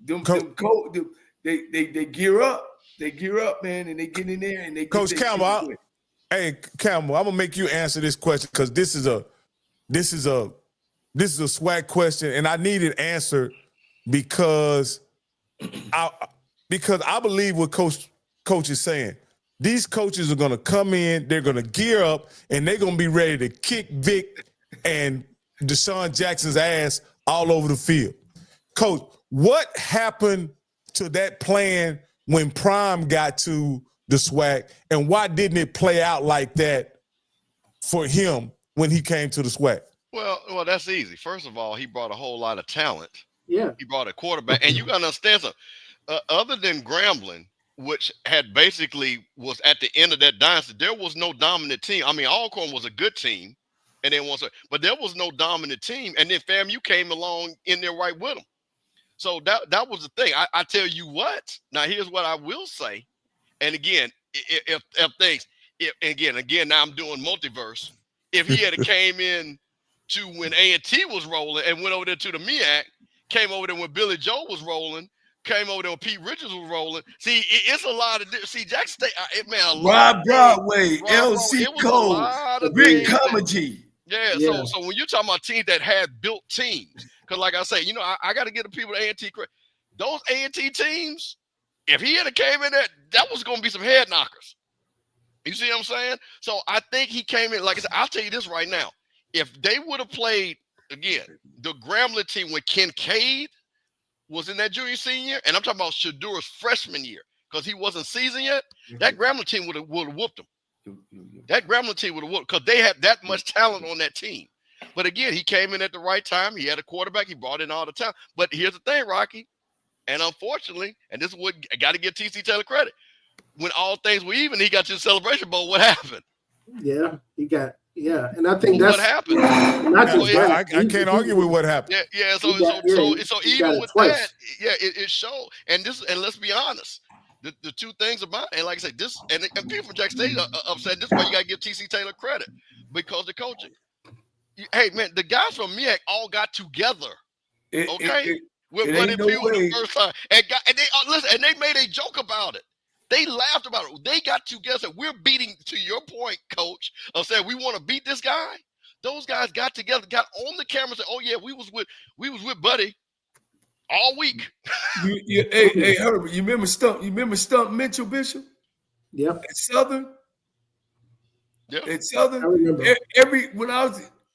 they gear up. They gear up, man, and they get in there and they Coach Campbell. Hey, Campbell, I'm gonna make you answer this question because this is a swag question, and I need it answered because I believe what Coach is saying. These coaches are gonna come in, they're gonna gear up, and they're gonna be ready to kick Vick and Deshaun Jackson's ass all over the field. Coach, what happened to that plan when Prime got to the SWAC, and why didn't it play out like that for him when he came to the SWAC? Well, that's easy. First of all, he brought a whole lot of talent. Yeah. He brought a quarterback, and you got to understand something. Other than Grambling, which had basically was at the end of that dynasty, there was no dominant team. I mean, Alcorn was a good team, and then but there was no dominant team, and then FAMU came along in there right with them. So that was the thing. I tell you what. Now, here's what I will say. And again, if now I'm doing multiverse. If he had came in to when A&T was rolling and went over there to the MEAC, came over there when Billy Joe was rolling, came over there when Pete Richards was rolling. See, it's a lot of Jackson State. Rob Broadway, LC Cole, Vick Comedy. Yeah. So when you're talking about teams that had built teams, because like I say, I got to give the people at A&T credit. Those A&T teams, if he had came in there, that was going to be some head knockers. You see what I'm saying? So I think he came in, like I said, I'll tell you this right now. If they would have played, again, the Grambling team when Kincaid was in that junior senior, and I'm talking about Shadur's freshman year, because he wasn't seasoned yet, that Grambling team would have whooped him. That Grambling team would have whooped, because they had that much talent on that team. But again, he came in at the right time. He had a quarterback. He brought in all the talent. But here's the thing, Rocky. And unfortunately, and this is what I got to give TC Taylor credit. When all things were even, he got to the Celebration Bowl. What happened? Yeah, and I think that's what happened. I can't argue with what happened. Yeah. So even with that, it showed. And let's be honest, the two things about it, and like I said, this and people from Jackson State are upset. This is why you got to give TC Taylor credit, because the coaching. Hey man, the guys from MEAC all got together. With Buddy Pugh the first time, and they made a joke about it. They laughed about it. They got together. We're beating, to your point, Coach, of saying we want to beat this guy. Those guys got together, got on the camera, and said, "Oh yeah, we was with Buddy all week." Hey, Herbert, you remember Stump Mitchell Bishop? Yeah. At Southern. Yeah. At Southern. I remember.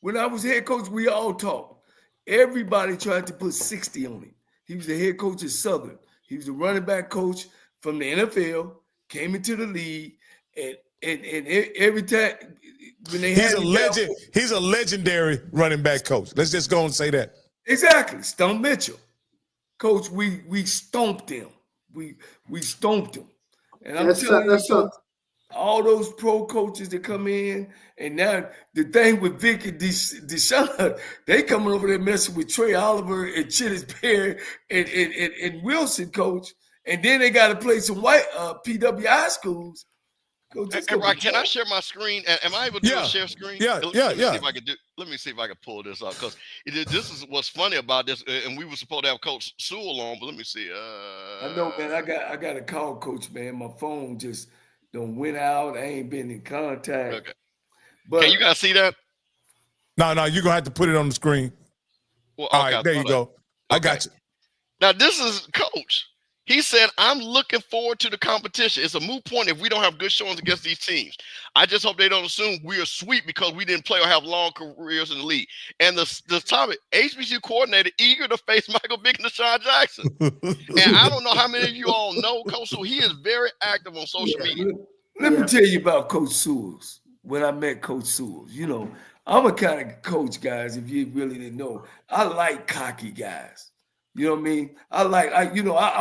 When I was head coach, we all talked. Everybody tried to put 60 on him. He was the head coach at Southern. He was the running back coach from the NFL, came into the league, and every time when they he's a legendary running back coach. Let's just go and say that. Exactly. Stump Mitchell. Coach, we stomped him. We stomped him. And I'm telling you, all those pro coaches that come in, and now the thing with Vick and Deshaun, they coming over there messing with Trey Oliver and Chittis Perry and Wilson, coach. And then they got to play some white PWI schools. And Rock, can I share my screen? Am I able to share screen? Yeah. Let me see if I can pull this up, because this is what's funny about this. And we were supposed to have Coach Sewell on, but let me see. I know, man. I got to call Coach, man. My phone just done went out. I ain't been in contact. Okay. But can you guys see that? No, you're gonna have to put it on the screen. Well, all right, there you go. Okay. I got you. Now this is Coach. He said, "I'm looking forward to the competition. It's a moot point if we don't have good showings against these teams. I just hope they don't assume we are sweet because we didn't play or have long careers in the league." And the topic, HBCU coordinator eager to face Michael Vick and Deshaun Jackson. And I don't know how many of you all know Coach Sewell. He is very active on social media. Let me tell you about Coach Sewell. When I met Coach Sewell, I'm a kind of coach, guys, if you really didn't know. I like cocky guys. You know what I mean? I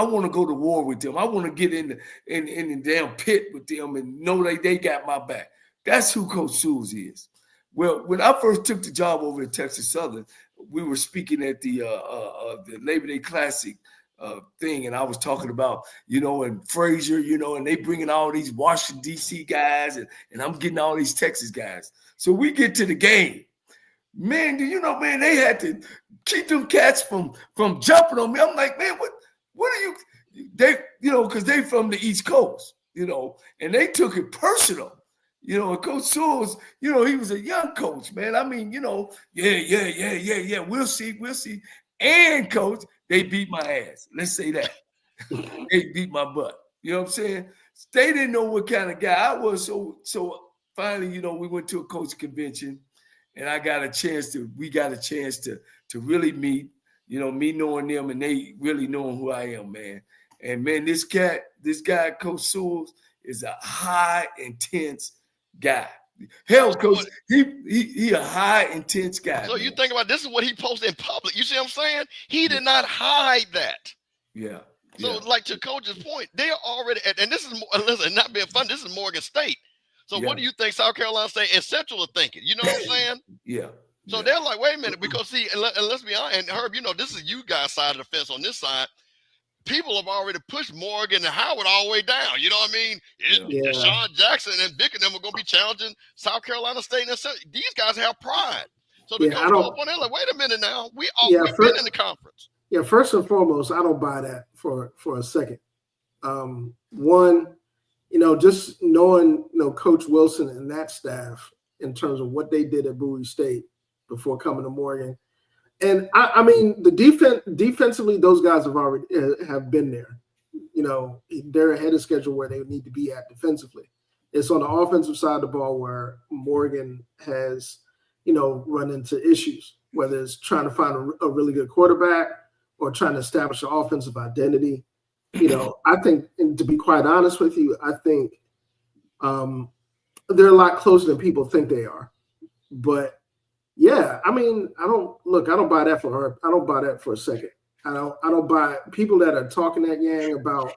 want to go to war with them. I want to get in the damn pit with them and know they got my back. That's who Coach Sewell is. Well, when I first took the job over at Texas Southern, we were speaking at the Labor Day Classic thing, and I was talking about, and Frazier, and they bringing all these Washington, D.C. guys, and I'm getting all these Texas guys. So we get to the game. Man, do you know, man, they had to keep them cats from jumping on me. I'm like, man, what are you? They, because they from the East Coast, and they took it personal. And Coach Sewell, he was a young coach, man. I mean, yeah. We'll see. And coach, they beat my ass. Let's say that. They beat my butt. You know what I'm saying? They didn't know what kind of guy I was. So finally, we went to a coach convention, and we got a chance to really meet, me knowing them and they really knowing who I am, man. And man, this guy, Coach Sewell, is a high intense guy. Hell, coach, he a high intense guy. So man. you think about this is what he posted in public. You see what I'm saying? He did not hide that. Yeah. So like to Coach's point, they are already, and this is listen, not being fun. This is Morgan State. So what do you think South Carolina State and Central are thinking? You know what I'm saying? Yeah. So they're like, wait a minute, because see, and let's be honest, and Herb, this is you guys' side of the fence on this side. People have already pushed Morgan and Howard all the way down. You know what I mean? Deshaun Jackson and Vick and them are going to be challenging South Carolina State. And these guys have pride. So they go up on there like, wait a minute now. We've been in the conference. Yeah, first and foremost, I don't buy that for a second. One, just knowing, Coach Wilson and that staff in terms of what they did at Bowie State before coming to Morgan. And I mean, the defensively, those guys have been there. They're ahead of schedule where they need to be at defensively. It's on the offensive side of the ball where Morgan has, run into issues, whether it's trying to find a really good quarterback or trying to establish an offensive identity. I think, and to be quite honest with you, I think they're a lot closer than people think they are. But yeah, I mean, I don't buy that for a second. I don't buy people that are talking that yang about,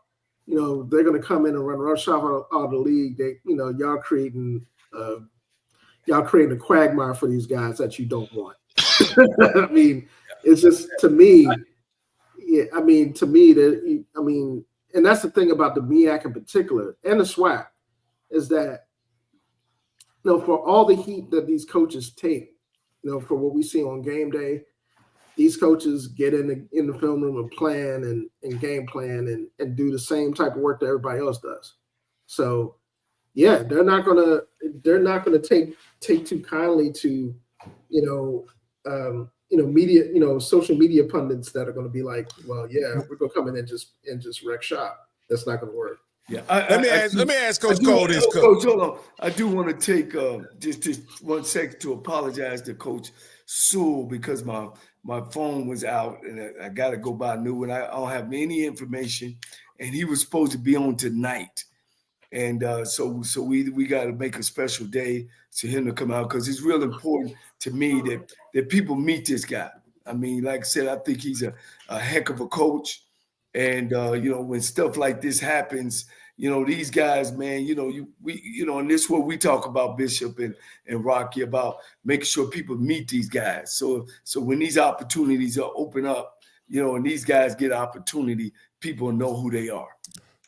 they're going to come in and run rush off out of the league. They, y'all creating a quagmire for these guys that you don't want. I mean, it's just to me, and that's the thing about the MEAC in particular and the SWAC is that, for all the heat that these coaches take, for what we see on game day, these coaches get in the film room and plan and game plan and do the same type of work that everybody else does. So, yeah, they're not gonna take too kindly to, media, social media pundits that are going to be like, well, yeah, we're going to come in and just wreck shop. That's not going to work. Yeah, let me ask Coach Cole this. Coach, hold on. I do want to take just 1 second to apologize to Coach Sewell because my phone was out and I got to go buy a new one. I don't have any information, and he was supposed to be on tonight, and so we got to make a special day for him to come out because it's real important to me that people meet this guy. I mean, like I said, I think he's a heck of a coach. And, when stuff like this happens, these guys, man, and this is what we talk about, Bishop and Rocky, about making sure people meet these guys. So when these opportunities are open up, and these guys get opportunity, people know who they are.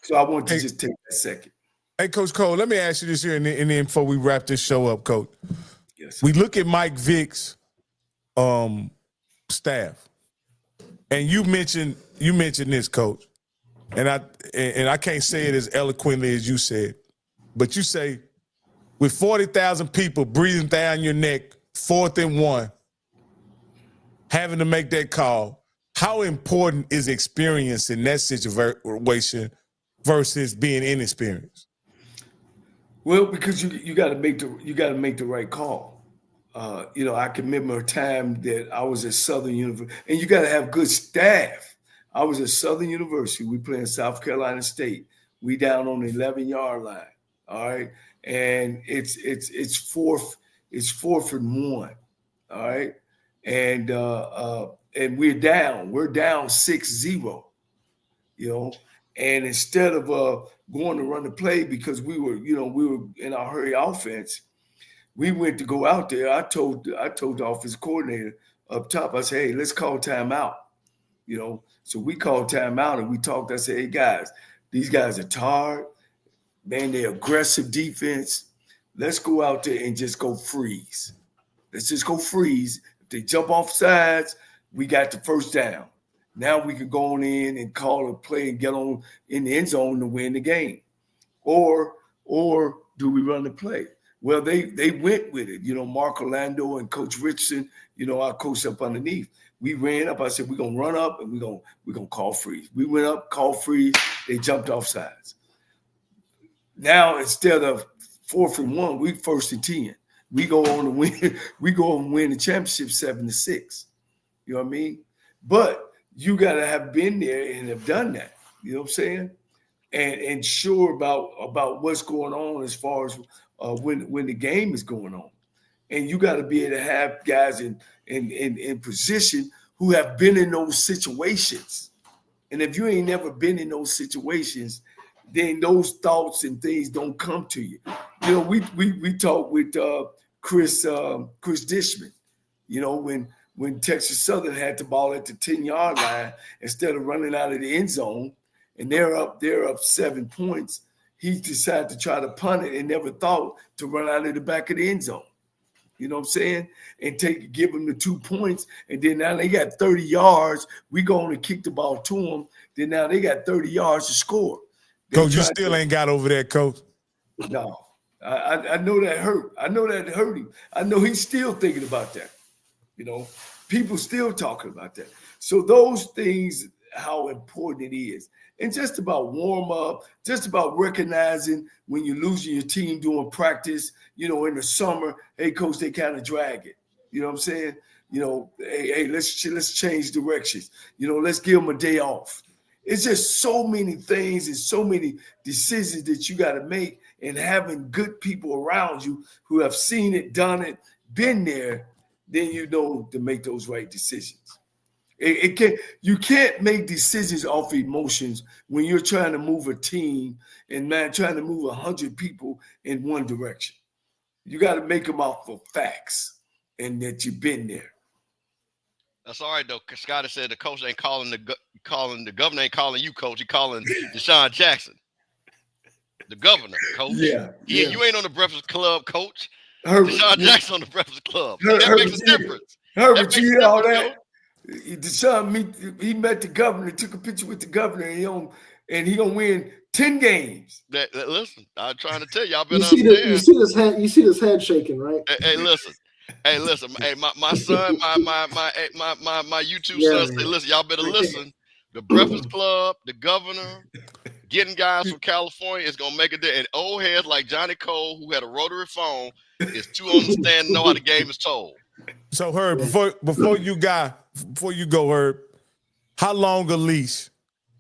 So I want to just take that second. Hey, Coach Cole, let me ask you this here, and then before we wrap this show up, Coach. Yes. We look at Mike Vick's staff, and you mentioned this, Coach, and I can't say it as eloquently as you said, but you say with 40,000 people breathing down your neck, 4th and 1, having to make that call. How important is experience in that situation versus being inexperienced? Well, because you got to make the right call. I can remember a time that I was at Southern University, and you got to have good staff. I was at Southern University. We playing South Carolina State. We down on the 11-yard line. All right, and it's 4th and 1. All right, and we're down 6-0. And instead of going to run the play because we were in our hurry offense, we went to go out there. I told the offensive coordinator up top, I said, hey, let's call timeout. So we called timeout and we talked. I said, hey, guys, these guys are tired. Man, they're aggressive defense. Let's go out there and just go freeze. Let's just go freeze. If they jump off sides, we got the first down. Now we can go on in and call a play and get on in the end zone to win the game. Or do we run the play? Well, they went with it. Mark Orlando and Coach Richardson, our coach up underneath. We ran up. I said, we're going to run up and we're gonna call freeze. We went up, called freeze. They jumped off sides. Now, instead of 4th and 1, we 1st and 10. We go on to win. We go and win the championship 7-6. You know what I mean? But you got to have been there and have done that. You know what I'm saying? And sure about what's going on as far as when the game is going on. And you got to be able to have guys in position who have been in those situations. And if you ain't never been in those situations, then those thoughts and things don't come to you. We talked with Chris Dishman, when Texas Southern had the ball at the 10-yard line, instead of running out of the end zone, and they're up 7 points, he decided to try to punt it and never thought to run out of the back of the end zone. You know what I'm saying? And give them the 2 points. And then now they got 30 yards. We go on and kick the ball to them. Then now they got 30 yards to score. Coach, you still ain't got over that, Coach. No. I know that hurt. I know that hurt him. I know he's still thinking about that. People still talking about that. So those things, how important it is. And just about warm up, just about recognizing when you're losing your team doing practice, in the summer, hey, coach, they kind of drag it. You know what I'm saying? Hey, let's change directions. Let's give them a day off. It's just so many things and so many decisions that you got to make, and having good people around you who have seen it, done it, been there, then to make those right decisions. You can't make decisions off emotions when you're trying to move a team and trying to move 100 people in one direction. You got to make them off of facts and that you've been there. That's all right though. Scotty said the coach ain't calling the governor ain't calling you, coach. He calling Deshaun Jackson, the governor, coach. Yeah. You ain't on the Breakfast Club, coach. Herbert, Deshaun Jackson on the Breakfast Club. That makes a difference. Herbert, you hear all that? Deshaun, he met the governor, took a picture with the governor, and he gonna win 10 games. Listen, I'm trying to tell you, I've been you see this head shaking, right? Hey, listen. Hey, my son, my YouTube son say, listen, y'all better listen. The Breakfast Club, the governor, getting guys from California is gonna make a difference. And old heads like Johnny Cole, who had a rotary phone, is too understand to know how the game is told. So Herb, before you go, Herb, how long a leash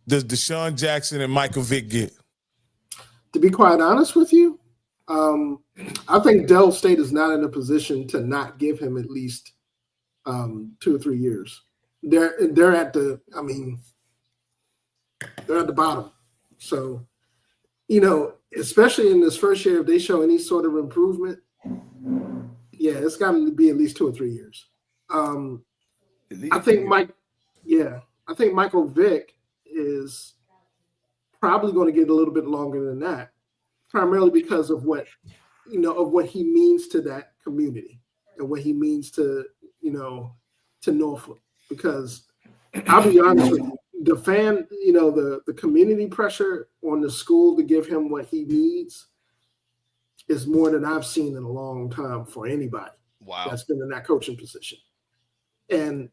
does Deshaun Jackson and Michael Vick get? To be quite honest with you, I think Dell State is not in a position to not give him at least 2 or 3 years. They're at the bottom. So, especially in this first year, if they show any sort of improvement, yeah, it's got to be at least 2 or 3 years. I think Michael Vick is probably going to get a little bit longer than that, primarily because of what he means to that community and what he means to Norfolk. Because I'll be honest with you, the fan, the community pressure on the school to give him what he needs is more than I've seen in a long time for anybody. Wow. That's been in that coaching position. And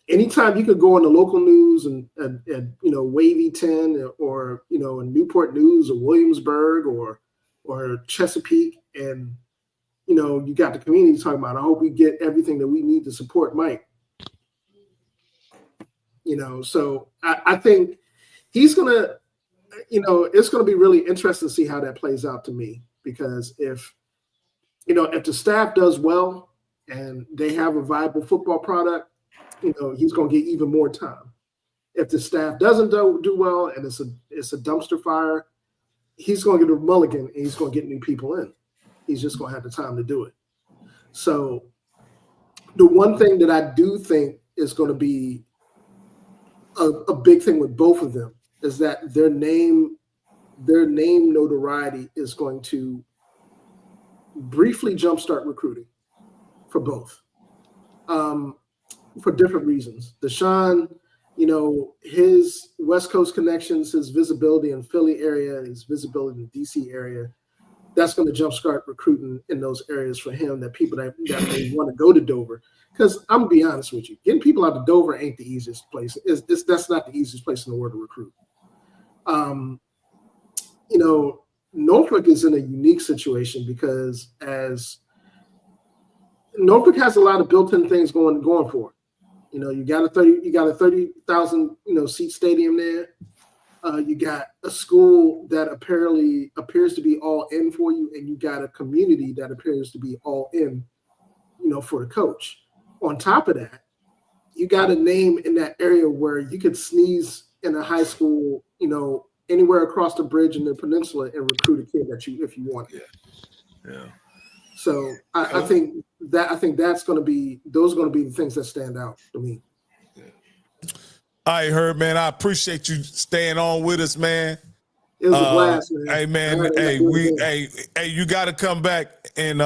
anytime you could go on the local news and Wavy 10 or in Newport News or Williamsburg or Chesapeake, and you got the community talking about, I hope we get everything that we need to support Mike. So I think he's gonna, it's gonna be really interesting to see how that plays out to me, because if the staff does well and they have a viable football product, he's gonna get even more time. If the staff doesn't do well and it's a dumpster fire, he's gonna get a mulligan and he's gonna get new people in. He's just gonna have the time to do it. So the one thing that I do think is going to be a big thing with both of them is that their name notoriety is going to briefly jumpstart recruiting for both. for different reasons. Deshaun, his West Coast connections, his visibility in Philly area, his visibility in the DC area, that's going to jumpstart recruiting in those areas for him, that people that may want to go to Dover. Because I'm going to be honest with you, getting people out of Dover ain't the easiest place. That's not the easiest place in the world to recruit. Norfolk is in a unique situation because as Norfolk has a lot of built-in things going for it. You got a 30,000 seat stadium there. You got a school that apparently appears to be all in for you, and you got a community that appears to be all in, for a coach. On top of that, you got a name in that area where you could sneeze in a high school, anywhere across the bridge in the peninsula and recruit a kid if you want. Yeah. So I think those are going to be the things that stand out to me. All right, Herb, man, I appreciate you staying on with us, man. It was a blast, man. Hey, man, you got to come back and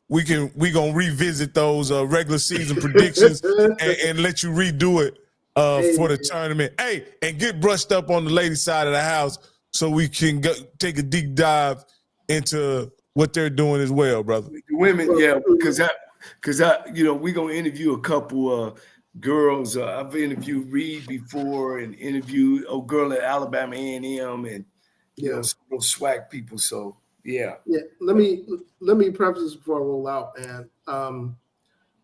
we gonna revisit those regular season predictions and let you redo it for the tournament. Hey, and get brushed up on the ladies' side of the house so we can take a deep dive into what they're doing as well, brother. The women, yeah, because we're gonna interview a couple girls. I've interviewed Reed before and interviewed a girl at Alabama A&M and those swag people. So yeah. Let me preface this before I roll out, man.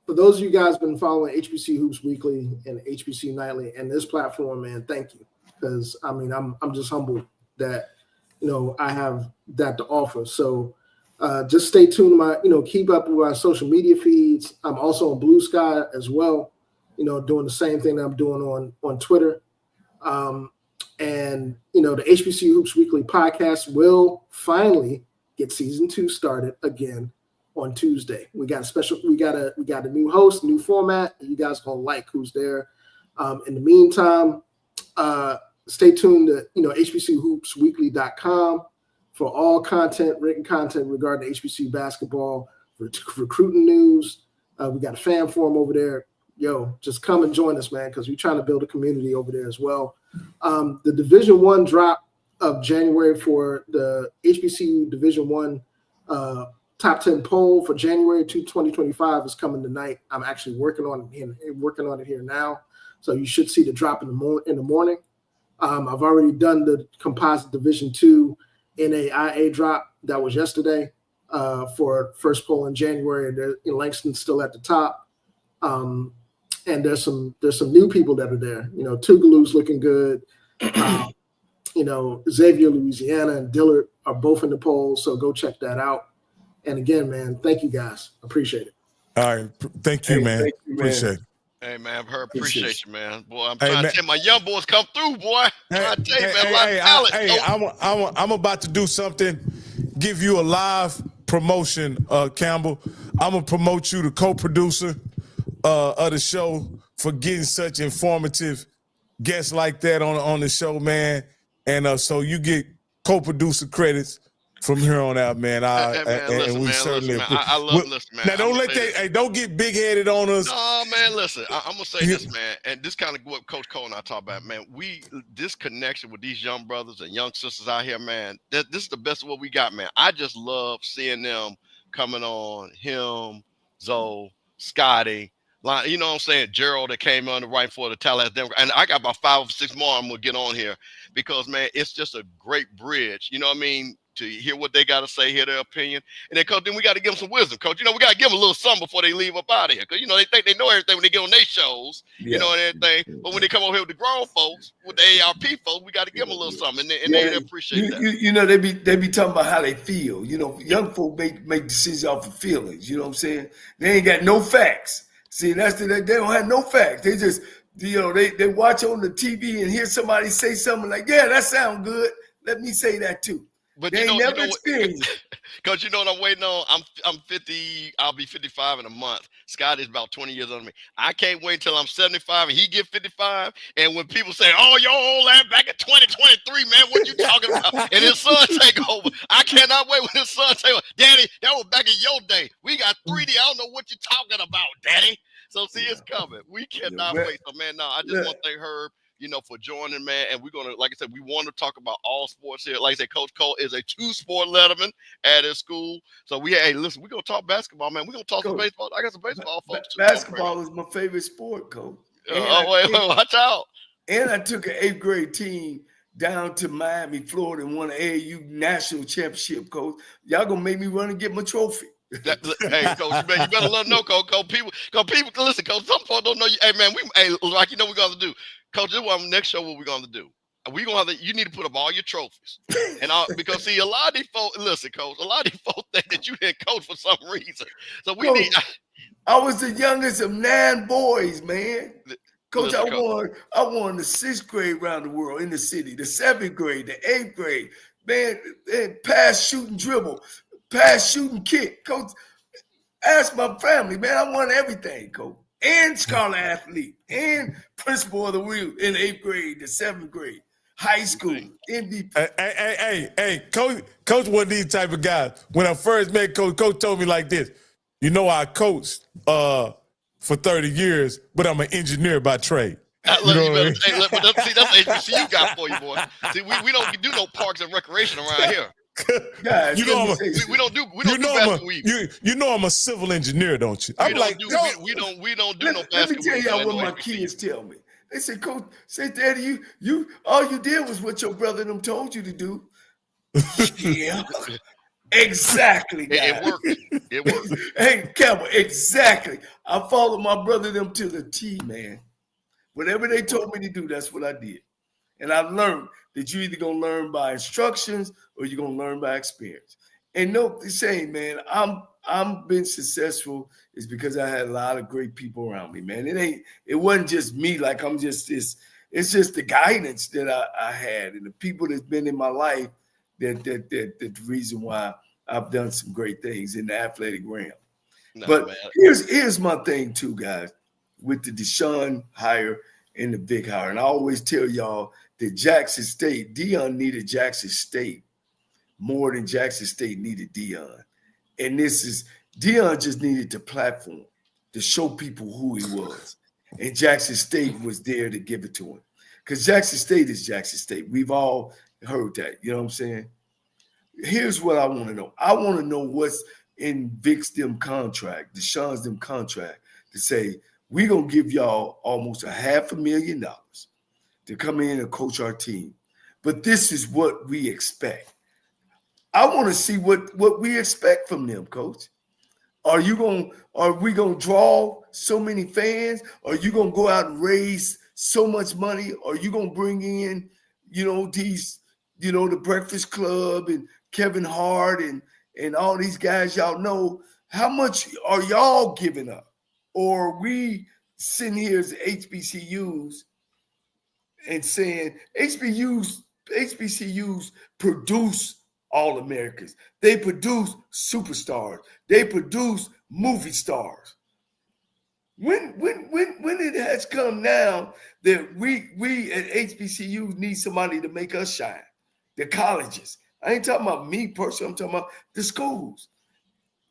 For those of you guys been following HBC Hoops Weekly and HBC Nightly and this platform, man, thank you. Because I'm just humbled that I have that to offer. So just stay tuned to my keep up with our social media feeds. I'm also on Blue Sky as well, doing the same thing that I'm doing on Twitter. And the HBC Hoops Weekly podcast will finally get season 2 started again on Tuesday. We got a new host, new format, and you guys gonna like who's there. In the meantime, stay tuned to HBCHoopsWeekly.com for all written content regarding HBCU basketball, recruiting news. We got a fan forum over there. Just come and join us, man, because we're trying to build a community over there as well. The Division I drop of January for the HBCU Division I top 10 poll for January 2025 is coming tonight. I'm actually working on it here now, so you should see the drop in the morning. I've already done the composite Division II NAIA drop that was yesterday for first poll in January. Langston's still at the top. And there's some new people that are there. Tougaloo's looking good. Xavier, Louisiana, and Dillard are both in the poll, so go check that out. And again, man, thank you guys. Appreciate it. All right, thank you, man. Appreciate it. Hey, man, I've heard, appreciate you, man. Boy, I'm trying to tell my young boys come through, boy. I'm trying to tell you, man, a lot of talent. I'm about to do something, give you a live promotion, Campbell. I'm going to promote you to co-producer of the show for getting such informative guests like that on the show, man. And so you get co-producer credits from here on out, man. Listen, I love listen, man. Now don't get big-headed on us. No, man, listen. I'm gonna say this, man, and this kind of what Coach Cole and I talk about, man. This connection with these young brothers and young sisters out here, man. This is the best of what we got, man. I just love seeing them coming on. Him, Zoe, Scotty. Like, you know what I'm saying? Gerald that came on the right for the Tallahassee Democrat. And I got about 5 or 6 more I'm going to get on here because, man, it's just a great bridge. You know what I mean? To hear what they got to say, hear their opinion. And then, Coach, then we got to give them some wisdom, Coach. We got to give them a little something before they leave up out of here. Because, they think they know everything when they get on their shows, and everything. But when they come over here with the grown folks, with the ARP folks, we got to give them a little something. And they appreciate that. They be talking about how they feel. Young folk make decisions off of feelings. You know what I'm saying? They ain't got no facts. See, they don't have no facts. They just, they watch on the TV and hear somebody say something like, yeah, that sounds good. Let me say that too. But they ain't never experienced it. Because you know what I'm waiting on? I'm 50, I'll be 55 in a month. Scott is about 20 years older than me. I can't wait until I'm 75 and he get 55. And when people say, oh, your old ass back in 2023, man, what you talking about? And his son take over. I cannot wait when his son take over. Daddy, that was back in your day. We got 3D. I don't know what you're talking about, Daddy. So see, it's coming. We cannot Yeah, wait. So man, no, I just want to thank Herb, for joining, man. And we're gonna, like I said, we want to talk about all sports here. Like I said, Coach Cole is a 2-sport letterman at his school. So listen, we're gonna talk basketball, man. We're gonna talk some baseball. I got some baseball folks too. Basketball is my favorite sport, Coach. Wait, watch out. And I took an 8th grade team down to Miami, Florida, and won an AAU national championship, Coach. Y'all gonna make me run and get my trophy. Hey, Coach, you better let them know, Coach. People, listen, Coach. Some folks don't know you. Hey, man, like we're gonna do, Coach. This is next show. What we're gonna do? We gonna have to. You need to put up all your trophies, and because see, a lot of these folks. Listen, Coach. A lot of these folks think that you didn't coach for some reason. So we need. I was the youngest of 9 boys, man. Coach, listen, I won the 6th grade around the world in the city, the 7th grade, the 8th grade, man, pass, shooting, dribble, pass, shooting, kick. Coach, ask my family, man, I won everything, Coach. And scholar athlete, and principal of the week in the 8th grade, the 7th grade, high school, MVP. Hey, Coach one of these type of guys. When I first met Coach told me like this, I coached for 30 years, but I'm an engineer by trade. See, that's HBCU got for you, boy. See, we don't do no parks and recreation around here. Guys, we don't do basketball. I'm a civil engineer, don't you? We don't do no basketball. Let me tell y'all what my kids tell me. They say, Coach, Daddy, you all you did was what your brother and them told you to do. Yeah. Exactly, guys. It worked. Hey, Campbell, exactly. I followed my brother them to the T, man. Whatever they told me to do, that's what I did. And I learned that you're either going to learn by instructions or you're going to learn by experience. And no, saying, man, I'm been successful is because I had a lot of great people around me, man. It wasn't just me, like I'm just this. It's just the guidance that I had and the people that's been in my life that the reason why I've done some great things in the athletic realm. But man, here's my thing too, guys, with the Deshaun hire and the Vick hire. And I always tell y'all that Jackson State, Deion needed Jackson State more than Jackson State needed Deion. And Deion just needed the platform to show people who he was. And Jackson State was there to give it to him. Because Jackson State is Jackson State. We've all heard that. You know what I'm saying? Here's what I want to know. I want to know what's in Vick's them contract, Deshaun's them contract, to say, we're going to give y'all almost $500,000 to come in and coach our team. But this is what we expect. I want to see what we expect from them, Coach. Are we going to draw so many fans? Are you going to go out and raise so much money? Are you going to bring in, these, the Breakfast Club and Kevin Hart and all these guys y'all know? How much are y'all giving up? Or are we sitting here as HBCUs and saying HBCUs produce All-Americans. They produce superstars. They produce movie stars. When it has come now that we at HBCU need somebody to make us shine, the colleges. I ain't talking about me personally. I'm talking about the schools.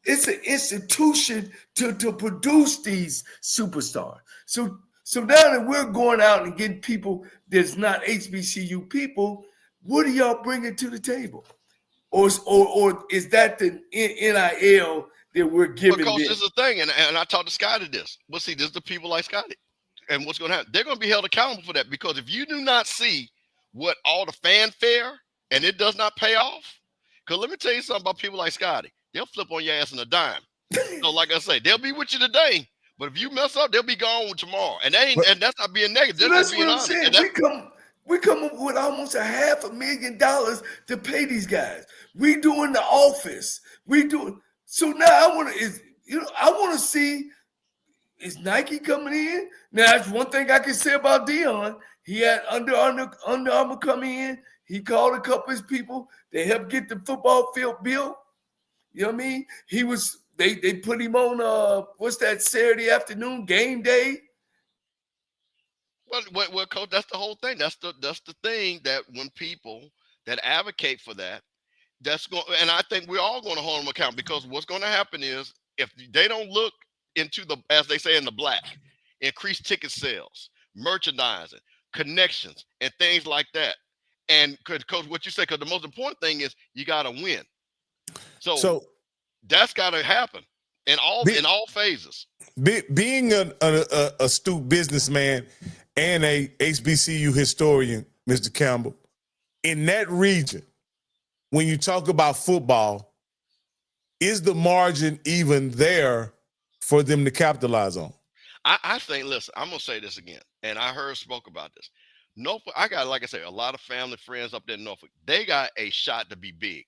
It's an institution to produce these superstars. So now that we're going out and getting people that's not HBCU people, what are y'all bringing to the table? Or is that the NIL that we're giving? Because this is the thing, and I talked to Scotty this. Well, see, this is the people like Scotty. And what's going to happen? They're going to be held accountable for that, because if you do not see what all the fanfare and it does not pay off, because let me tell you something about people like Scotty. They'll flip on your ass in a dime. So like I say, they'll be with you today, but if you mess up, they'll be gone tomorrow. And that's not being negative. So that's what I'm saying. We come up with almost $500,000 to pay these guys. We doing the office. So now I want to see, is Nike coming in? Now that's one thing I can say about Deion. He had Under Armour come in. He called a couple of his people. They helped get the football field built. You know what I mean? They put him on what's that, Saturday afternoon game day? Well, Coach, that's the whole thing. That's the thing, that when people that advocate for that, and I think we're all going to hold them accountable, because what's going to happen is, if they don't look into the, as they say, in the black, increase ticket sales, merchandising, connections, and things like that. And because what you say, because the most important thing is you got to win. So that's got to happen in all phases. Being an astute businessman and a HBCU historian, Mr. Campbell, in that region, when you talk about football, is the margin even there for them to capitalize on? I think, listen, I'm going to say this again, and I heard spoke about this. Norfolk, I got, like I said, a lot of family friends up there in Norfolk. They got a shot to be big.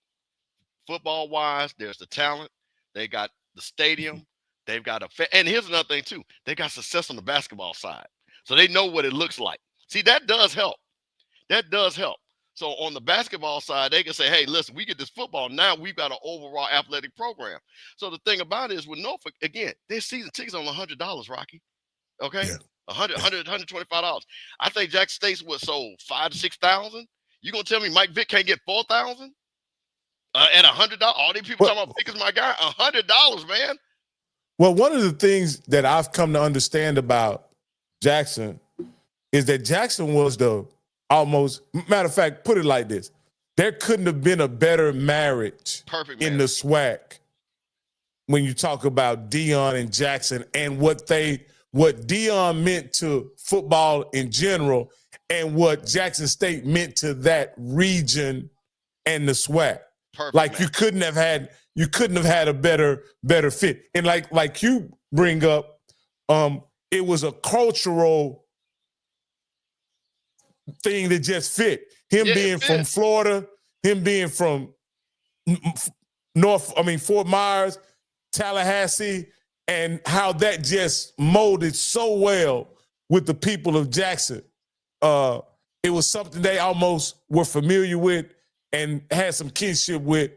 Football-wise, there's the talent. They got the stadium. They've got and here's another thing, too. They got success on the basketball side. So they know what it looks like. See, that does help. That does help. So on the basketball side, they can say, hey, listen, we get this football. Now we've got an overall athletic program. So the thing about it is with Norfolk, again, their season tickets on $100, Rocky. Okay? Yeah. $125. I think Jackson State's sold 5,000 to 6,000. You gonna tell me Mike Vick can't get 4,000 at $100? All these people talking about Vick is my guy. $100, man. Well, one of the things that I've come to understand about Jackson is that Jackson was the almost, matter of fact, put it like this: there couldn't have been a better marriage in the SWAC when you talk about Deion and Jackson and what Deion meant to football in general and what Jackson State meant to that region and the SWAC. You couldn't have had a better fit. And like you bring up, it was a cultural thing that just fit. Being from Florida, him being from Fort Myers, Tallahassee, and how that just molded so well with the people of Jackson. It was something they almost were familiar with and had some kinship with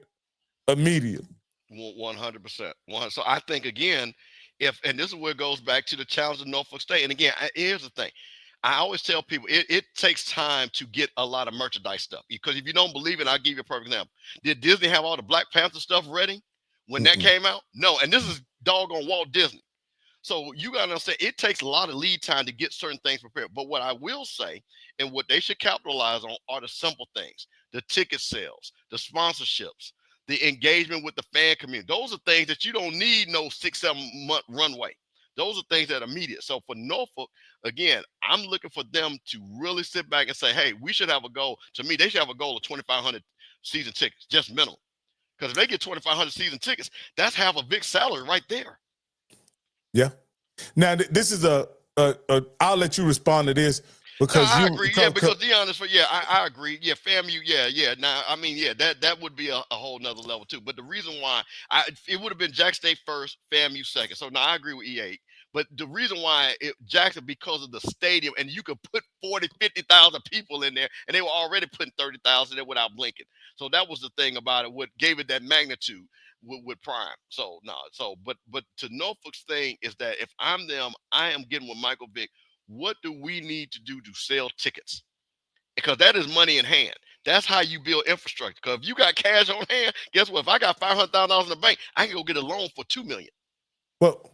immediately. 100%. So I think, again, and this is where it goes back to the challenge of Norfolk State. And again, here's the thing. I always tell people it takes time to get a lot of merchandise stuff, because if you don't believe it, I'll give you a perfect example. Did Disney have all the Black Panther stuff ready when that came out? No. And this is doggone Walt Disney. So you got to understand, it takes a lot of lead time to get certain things prepared. But what I will say, and what they should capitalize on, are the simple things: the ticket sales, the sponsorships, the engagement with the fan community. Those are things that you don't need no 6-7 month runway. Those are things that are immediate. So for Norfolk, again, I'm looking for them to really sit back and say, hey, we should have a goal. To me, they should have a goal of 2,500 season tickets, just minimum. Because if they get 2,500 season tickets, that's half a big salary right there. Yeah. Now, this is I'll let you respond to this. Because I agree, because to be honest, I agree. Yeah, FAMU, yeah. Now, I mean, that would be a whole nother level too. But the reason why it would have been Jackson State first, FAMU second. So now I agree with E8. But the reason why Jackson, because of the stadium, and you could put 40, 50,000 people in there, and they were already putting 30,000 there without blinking. So that was the thing about it, what gave it that magnitude with Prime. So but to Norfolk's thing is that if I'm them, I am getting with Michael Vick. What do we need to do to sell tickets? Because that is money in hand. That's how you build infrastructure. Because if you got cash on hand, guess what? If I got $500,000 in the bank, I can go get a loan for $2 million. Well,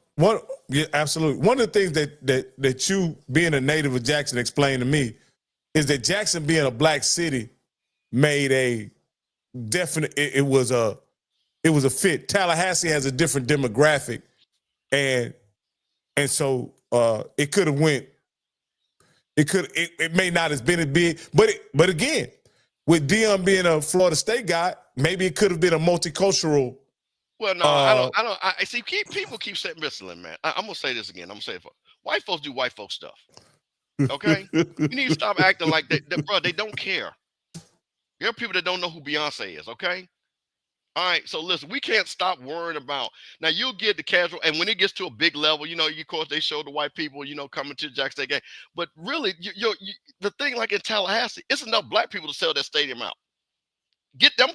absolutely. One of the things that you, being a native of Jackson, explained to me is that Jackson, being a black city, made a definite. It was a fit. Tallahassee has a different demographic, and so it could have went. It may not have been as big, but again, with Deion being a Florida State guy, maybe it could have been a multicultural. Well, no, I see. People keep saying, listen, man. I'm gonna say this again. I'm gonna say it for white folks do white folks stuff. Okay, you need to stop acting like that, bro. They don't care. There are people that don't know who Beyonce is. Okay. All right, so listen, we can't stop worrying about. Now, you'll get the casual, and when it gets to a big level, of course, they show the white people, coming to the Jackson State game. But really, the thing like in Tallahassee, it's enough black people to sell that stadium out. Get them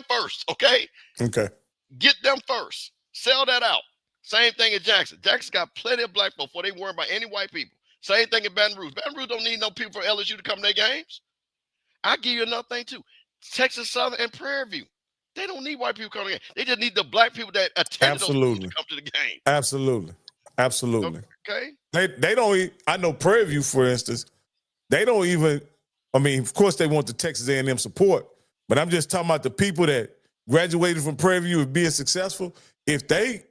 first, okay? Okay. Get them first. Sell that out. Same thing in Jackson. Jackson's got plenty of black folks before they worry about any white people. Same thing in Baton Rouge. Baton Rouge don't need no people from LSU to come to their games. I'll give you another thing, too. Texas Southern and Prairie View. They don't need white people coming in. They just need the black people that attend those schools to come to the game. Absolutely. Absolutely. Okay. They don't. I know Prairie View, for instance, they don't even. I mean, of course, they want the Texas A&M support, but I'm just talking about the people that graduated from Prairie View and being successful. If they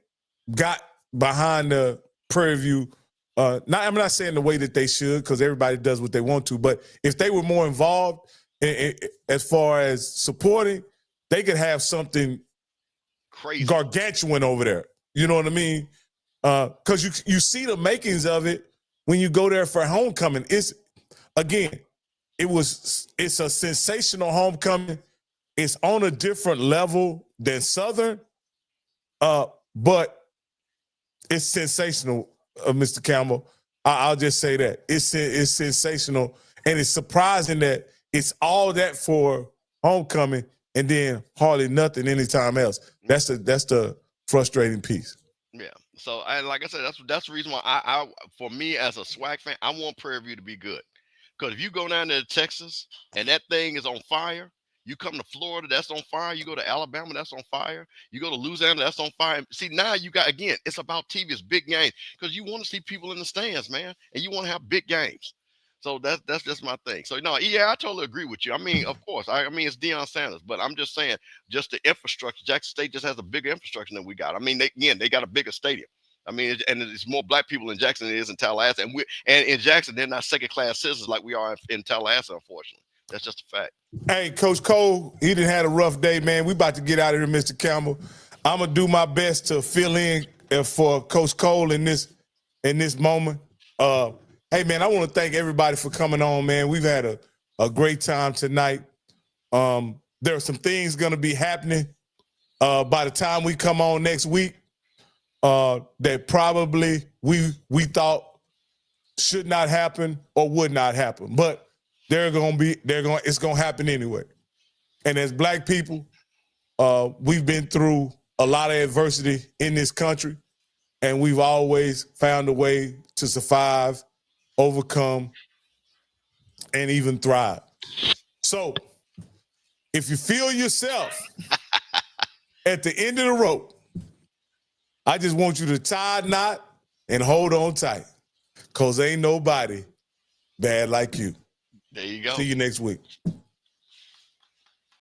got behind the Prairie View, I'm not saying the way that they should, because everybody does what they want to, but if they were more involved as far as supporting, they could have something Crazy, gargantuan over there. You know what I mean? Because you see the makings of it when you go there for homecoming. It's a sensational homecoming. It's on a different level than Southern, but it's sensational, Mr. Campbell. I'll just say that it's sensational, and it's surprising that it's all that for homecoming and then hardly nothing anytime else. That's the frustrating piece. Yeah. So, and like I said, that's the reason why I for me as a SWAC fan, I want Prairie View to be good. Because if you go down to Texas and that thing is on fire, you come to Florida, that's on fire. You go to Alabama, that's on fire. You go to Louisiana, that's on fire. See, now you got, again, it's about TV, it's big games. Because you want to see people in the stands, man, and you want to have big games. So that's just my thing. So no, yeah, I totally agree with you. I mean, of course, I mean it's Deion Sanders, but I'm just saying, just the infrastructure. Jackson State just has a bigger infrastructure than we got. I mean, they got a bigger stadium. I mean, and it's more black people in Jackson than it is in Tallahassee, and in Jackson they're not second-class citizens like we are in Tallahassee. Unfortunately, that's just a fact. Hey, Coach Cole, he done had a rough day, man. We about to get out of here, Mr. Campbell. I'm gonna do my best to fill in for Coach Cole in this moment. Hey, man, I want to thank everybody for coming on, man. We've had a great time tonight. There are some things going to be happening by the time we come on next week that probably we thought should not happen or would not happen. But it's going to happen anyway. And as black people, we've been through a lot of adversity in this country, and we've always found a way to survive, overcome, and even thrive. So if you feel yourself at the end of the rope, I just want you to tie a knot and hold on tight, because ain't nobody bad like you. There you go. See you next week.